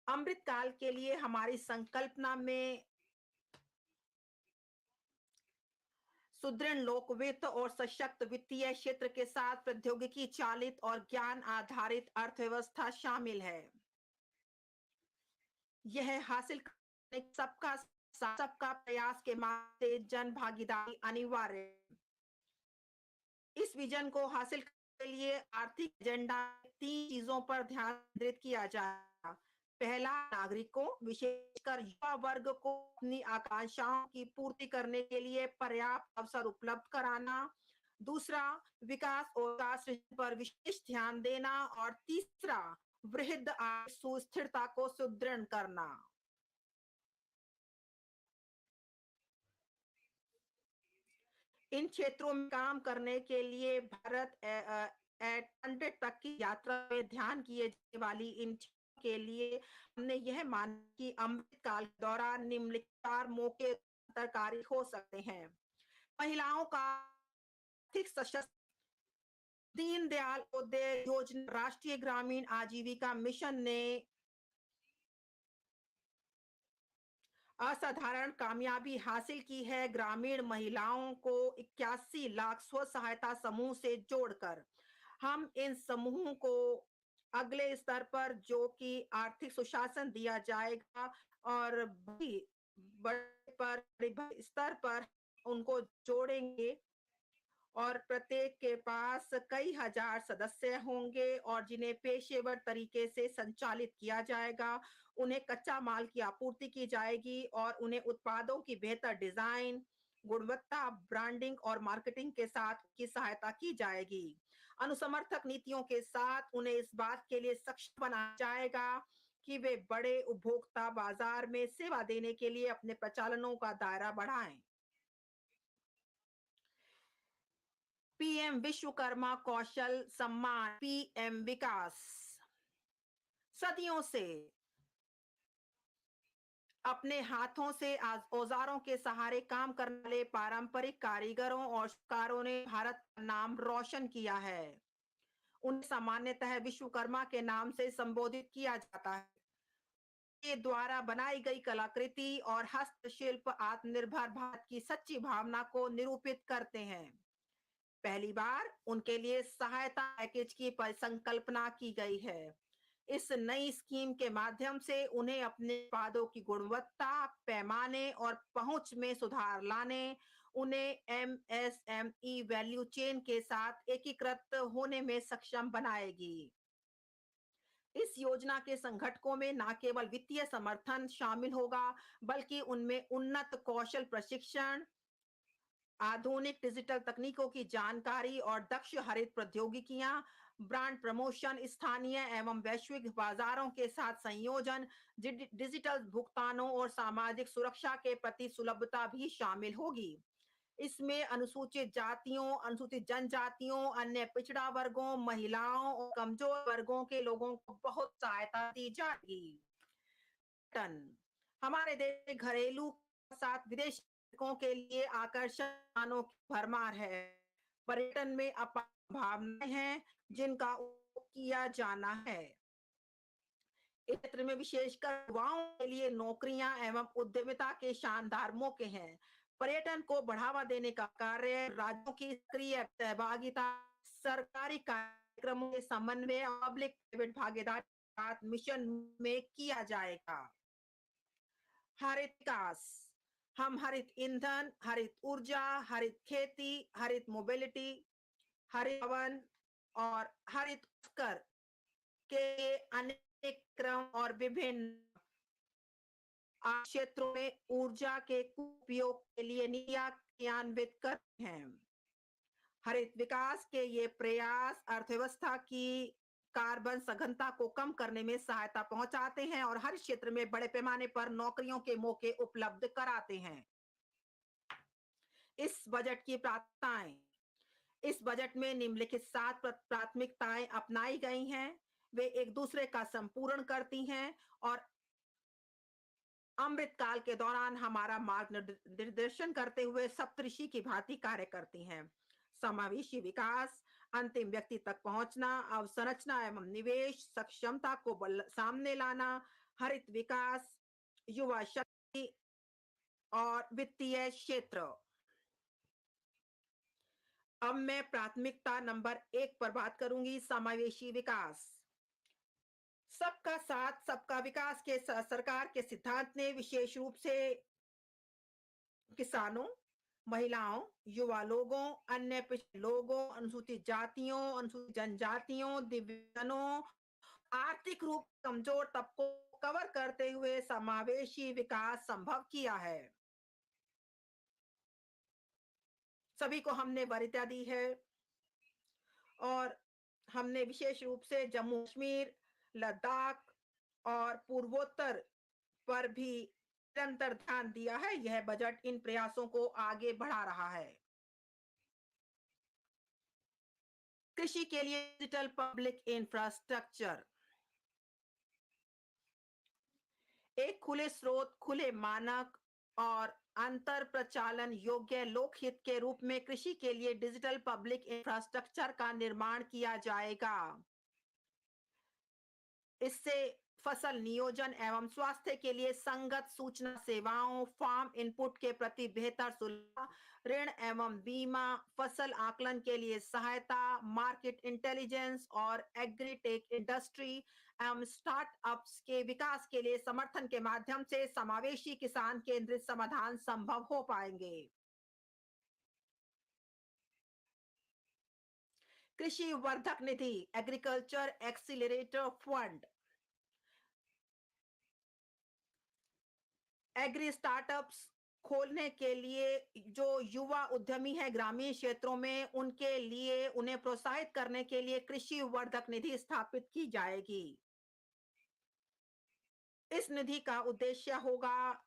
अमृत काल के लिए हमारी संकल्पना में सुदृढ़ लोक वित्त और सशक्त वित्तीय क्षेत्र के साथ प्रौद्योगिकी चालित और ज्ञान आधारित अर्थव्यवस्था शामिल है। यह हासिल करने सबका प्रयास के माध्यम से जन भागीदारी अनिवार्य है। इस विजन को हासिल करने के लिए आर्थिक एजेंडा 3 चीजों पर ध्यान केंद्रित किया जाएगा। पहला, नागरिकों विशेषकर युवा वर्ग को अपनी आकांक्षाओं की पूर्ति करने के लिए पर्याप्त अवसर उपलब्ध कराना। दूसरा, विकास और विकास पर विशेष ध्यान देना और तीसरा, वृहद आर्थिक सुस्थिरता को सुदृढ़ करना। इन क्षेत्रों में काम करने के लिए भारत एट 100 तक की यात्रा में ध्यान किए जाने वाली इन के लिए हमने यह माना कि अमृत काल के दौरान निम्नलिखित 4 मौके अंतरकारी हो सकते हैं। महिलाओं का आर्थिक सशक्त, दीनदयाल उपाध्याय योजना, राष्ट्रीय ग्रामीण आजीविका मिशन ने असाधारण कामयाबी हासिल की है। ग्रामीण महिलाओं को 81 लाख स्व सहायता समूह से जोड़कर हम इन समूहों को अगले स्तर पर, जो कि आर्थिक सुशासन दिया जाएगा और बड़े स्तर पर उनको जोड़ेंगे और प्रत्येक के पास कई हजार सदस्य होंगे और जिन्हें पेशेवर तरीके से संचालित किया जाएगा। उन्हें कच्चा माल की आपूर्ति की जाएगी और उन्हें उत्पादों की बेहतर डिजाइन, गुणवत्ता, ब्रांडिंग और मार्केटिंग के साथ की सहायता की जाएगी। अनुसमर्थक नीतियों के साथ उन्हें इस बात के लिए सक्षम बनाया जाएगा कि वे बड़े उपभोक्ता बाजार में सेवा देने के लिए अपने प्रचालनों का दायरा बढ़ाएं। पीएम विश्वकर्मा कौशल सम्मान, पीएम विकास, सदियों से अपने हाथों से औजारों के सहारे काम करने वाले पारंपरिक कारीगरों और शिल्पकारों ने भारत का नाम रोशन किया है। उन्हें सामान्यतः विश्वकर्मा के नाम से संबोधित किया जाता है। के द्वारा बनाई गई कलाकृति और हस्तशिल्प आत्मनिर्भर भारत की सच्ची भावना को निरूपित करते हैं। पहली बार उनके लिए सहायता पैकेज की संकल्पना की गई है। इस नई स्कीम के माध्यम से उन्हें अपने उत्पादों की गुणवत्ता, पैमाने और पहुंच में सुधार लाने, उन्हें एमएसएमई वैल्यू चेन के साथ एकीकृत होने में सक्षम बनाएगी। इस योजना के संगठकों में न केवल वित्तीय समर्थन शामिल होगा, बल्कि उनमें उन्नत कौशल प्रशिक्षण, आधुनिक डिजिटल तकनीकों की जानकारी और दक्ष हरित प्रौद्योगिकियां, ब्रांड प्रमोशन, स्थानीय एवं वैश्विक बाजारों के साथ संयोजन, डिजिटल भुगतानों और सामाजिक सुरक्षा के प्रति सुलभता भी शामिल होगी। इसमें अनुसूचित जातियों, अनुसूचित जनजातियों, अन्य पिछड़ा वर्गों, महिलाओं और कमजोर वर्गों के लोगों को बहुत सहायता दी जाएगी। हमारे देश में घरेलू के साथ विदेशी नागरिकों के लिए आकर्षणों की भरमार है। पर्यटन में अपार संभावनाएं हैं जिनका उपयोग किया जाना है। इस क्षेत्र में विशेषकर युवाओं के लिए नौकरियां एवं उद्यमिता के शानदार मौके हैं। पर्यटन को बढ़ावा देने का कार्य राज्यों की सक्रिय सहभागिता, सरकारी कार्यक्रमों के समन्वय और पब्लिक प्राइवेट भागीदारी के साथ मिशन में किया जाएगा। हरित विकास, हम हरित ईंधन, हरित ऊर्जा, हरित खेती, हरित मोबिलिटी, हरित भवन और हरित उपकर के अनेक क्रम और विभिन्न क्षेत्रों में ऊर्जा के उपयोग के लिए नीतियां क्रियान्वित करते हैं। हरित विकास के ये प्रयास अर्थव्यवस्था की कार्बन सघनता को कम करने में सहायता पहुंचाते हैं और हर क्षेत्र में बड़े पैमाने पर नौकरियों के मौके उपलब्ध कराते हैं। इस बजट की प्राथमिकताएं, इस बजट में निम्नलिखित 7 प्राथमिकताएं अपनाई गई हैं। वे एक दूसरे का संपूर्ण करती हैं और अमृतकाल के दौरान हमारा मार्गदर्शन करते हुए सप्तऋषि की भांति कार्य करती हैं। समावेशी विकास, अंतिम व्यक्ति तक पहुंचना, अवसंरचना एवं निवेश, सक्षमता को सामने लाना, हरित विकास, युवा शक्ति और वित्तीय क्षेत्र। अब मैं प्राथमिकता नंबर 1 पर बात करूंगी, समावेशी विकास। सबका साथ सबका विकास के सरकार के सिद्धांत ने विशेष रूप से किसानों, महिलाओं, युवा लोगों, अन्य पिछड़े लोगों, अनुसूचित जातियों, अनुसूचित जनजातियों, दिव्यांगों, आर्थिक रूप कमजोर तबकों को कवर करते हुए समावेशी विकास संभव किया है। सभी को हमने वरीयता दी है और हमने विशेष रूप से जम्मू कश्मीर, लद्दाख और पूर्वोत्तर पर भी निरंतर ध्यान दिया है। यह बजट इन प्रयासों को आगे बढ़ा रहा है। कृषि के लिए डिजिटल पब्लिक इंफ्रास्ट्रक्चर, एक खुले स्रोत, खुले मानक और अंतर प्रचालन योग्य लोकहित के रूप में कृषि के लिए डिजिटल पब्लिक इंफ्रास्ट्रक्चर का निर्माण किया जाएगा। इससे फसल नियोजन एवं स्वास्थ्य के लिए संगत सूचना सेवाओं, फार्म इनपुट के प्रति बेहतर सुलभता, ऋण एवं बीमा, फसल आकलन के लिए सहायता, मार्केट इंटेलिजेंस और एग्रीटेक इंडस्ट्री एवं स्टार्टअप्स के विकास के लिए समर्थन के माध्यम से समावेशी किसान केंद्रित समाधान संभव हो पाएंगे। कृषि वर्धक निधि, agriculture accelerator fund, agri startups खोलने के लिए जो युवा उद्यमी है ग्रामीण क्षेत्रों में, उनके लिए उन्हें प्रोत्साहित करने के लिए कृषि वर्धक निधि स्थापित की जाएगी। इस निधि का उद्देश्य होगा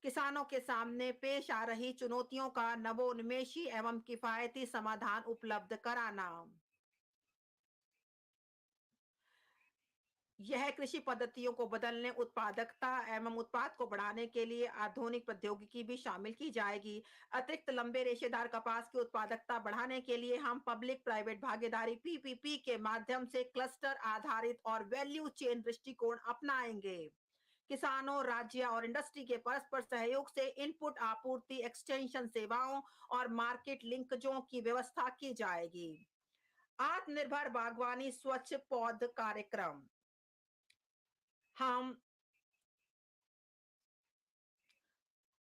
किसानों के सामने पेश आ रही चुनौतियों का नवोन्मेषी एवं किफायती समाधान उपलब्ध कराना। यह कृषि पद्धतियों को बदलने, उत्पादकता एवं उत्पाद को बढ़ाने के लिए आधुनिक प्रौद्योगिकी भी शामिल की जाएगी। अतिरिक्त लंबे रेशेदार कपास की उत्पादकता बढ़ाने के लिए हम पब्लिक प्राइवेट भागीदारी PPP के माध्यम से क्लस्टर आधारित और वैल्यू चेन दृष्टिकोण अपनाएंगे। किसानों, राज्य और इंडस्ट्री के परस्पर सहयोग से इनपुट आपूर्ति, एक्सटेंशन सेवाओं और मार्केट लिंकजों की व्यवस्था की जाएगी। आत्मनिर्भर बागवानी स्वच्छ पौध कार्यक्रम, हम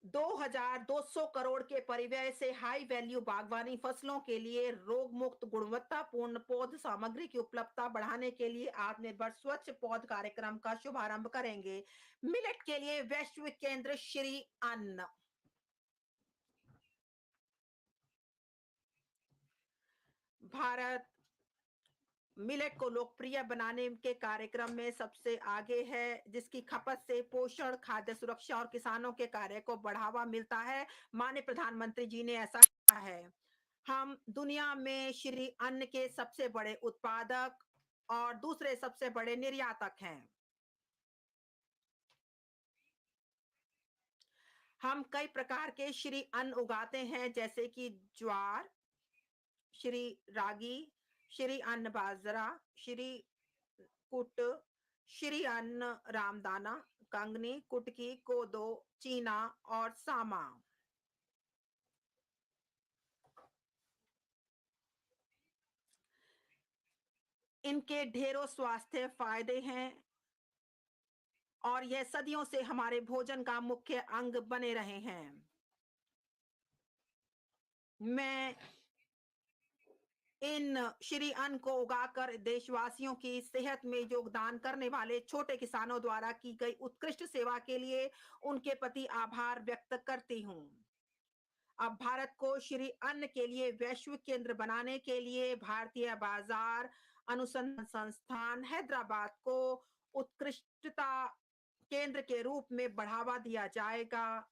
2200 करोड़ के परिव्यय से हाई वैल्यू बागवानी फसलों के लिए रोग मुक्त गुणवत्तापूर्ण पौध सामग्री की उपलब्धता बढ़ाने के लिए आत्मनिर्भर स्वच्छ पौध कार्यक्रम का शुभारंभ करेंगे। मिलेट के लिए वैश्विक केंद्र श्री अन्न। भारत मिलेट को लोकप्रिय बनाने के कार्यक्रम में सबसे आगे है, जिसकी खपत से पोषण, खाद्य सुरक्षा और किसानों के कार्य को बढ़ावा मिलता है। माननीय प्रधानमंत्री जी ने ऐसा कहा है। हम दुनिया में श्री अन्न के सबसे बड़े उत्पादक और दूसरे सबसे बड़े निर्यातक हैं। हम कई प्रकार के श्री अन्न उगाते हैं, जैसे कि ज्वार, श्री रागी, श्री अन्न बाजरा, श्री कुट, श्री अन्न रामदाना, कंगनी, कुटकी, कोदो, चीना और सामा। इनके ढेरों स्वास्थ्य फायदे हैं और यह सदियों से हमारे भोजन का मुख्य अंग बने रहे हैं। मैं इन श्री अन्न को उगाकर देशवासियों की सेहत में योगदान करने वाले छोटे किसानों द्वारा की गई उत्कृष्ट सेवा के लिए उनके प्रति आभार व्यक्त करती हूँ। अब भारत को श्री अन्न के लिए वैश्विक केंद्र बनाने के लिए भारतीय बाजार अनुसंधान संस्थान हैदराबाद को उत्कृष्टता केंद्र के रूप में बढ़ावा दिया जाएगा,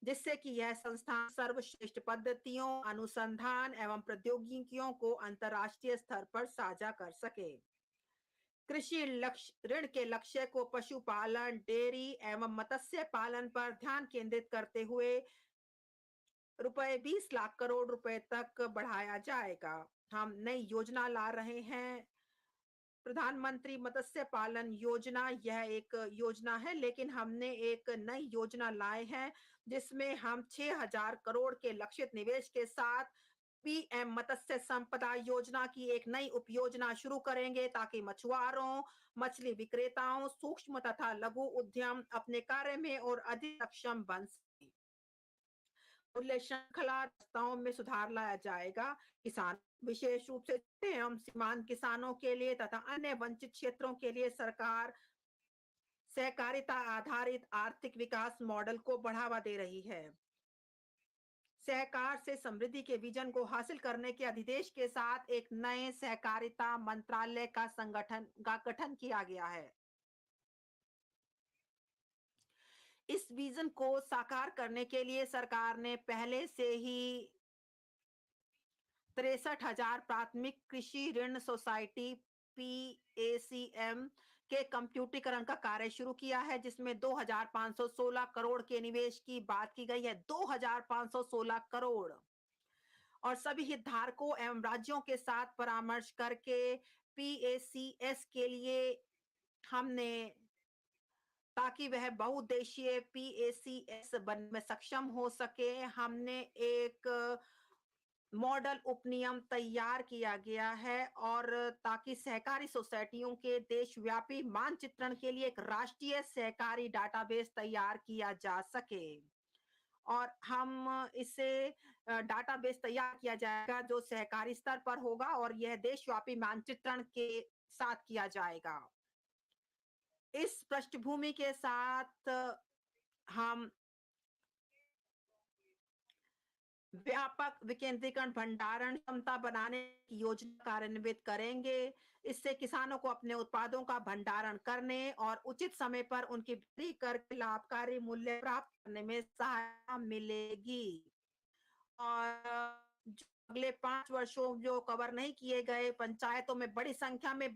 जिससे कि यह संस्थान सर्वश्रेष्ठ पद्धतियों, अनुसंधान एवं प्रौद्योगिकियों को अंतर्राष्ट्रीय स्तर पर साझा कर सके। कृषि ऋण के लक्ष्य को पशुपालन, डेयरी एवं मत्स्य पालन पर ध्यान केंद्रित करते हुए ₹20 लाख करोड़ रुपए तक बढ़ाया जाएगा। हम नई योजना ला रहे हैं, प्रधानमंत्री मत्स्य पालन योजना। यह एक योजना है, लेकिन हमने एक नई योजना लाए हैं जिसमें हम 6000 करोड़ के लक्षित निवेश के साथ पीएम मत्स्य संपदा योजना की एक नई उपयोजना शुरू करेंगे, ताकि मछुआरों, मछली विक्रेताओं, सूक्ष्म तथा लघु उद्यम अपने कार्य में और अधिक सक्षम बन सके। मूल्य श्रृंखला व्यवस्थाओं में सुधार लाया जाएगा। किसान, विशेष रूप से छोटे एवं सीमांत किसानों के लिए तथा अन्य वंचित क्षेत्रों के लिए सरकार सहकारिता आधारित आर्थिक विकास मॉडल को बढ़ावा दे रही है। सहकार से समृद्धि के विजन को हासिल करने के अधिदेश के साथ एक नए सहकारिता मंत्रालय का गठन किया गया है। इस विजन को साकार करने के लिए सरकार ने पहले से ही 63,000 प्राथमिक कृषि ऋण सोसाइटी PACM के कंप्यूटरीकरण का कार्य शुरू किया है, जिसमें 2516 करोड़ के निवेश की बात की गई है। 2516 करोड़। और सभी हितधारकों एवं राज्यों के साथ परामर्श करके PACS के लिए हमने, ताकि वह बहुउद्देशीय PACS बनने में सक्षम हो सके, हमने एक मॉडल उपनियम तैयार किया गया है, और ताकि सहकारी सोसाइटियों के देशव्यापी मानचित्रण के लिए एक राष्ट्रीय सहकारी डाटाबेस तैयार किया जा सके। और हम इसे डाटाबेस तैयार किया जाएगा जो सहकारी स्तर पर होगा, और यह देशव्यापी मानचित्रण के साथ किया जाएगा। इस पृष्ठभूमि के साथ हम व्यापक विकेंद्रीकरण भंडारण क्षमता बनाने की योजना कार्यान्वित करेंगे। इससे किसानों को अपने उत्पादों का भंडारण करने और उचित समय पर उनकी बिक्री करके लाभकारी मूल्य प्राप्त करने में सहायता मिलेगी। और अगले 5 वर्षों जो कवर नहीं किए गए, पंचायतों में बड़ी संख्या में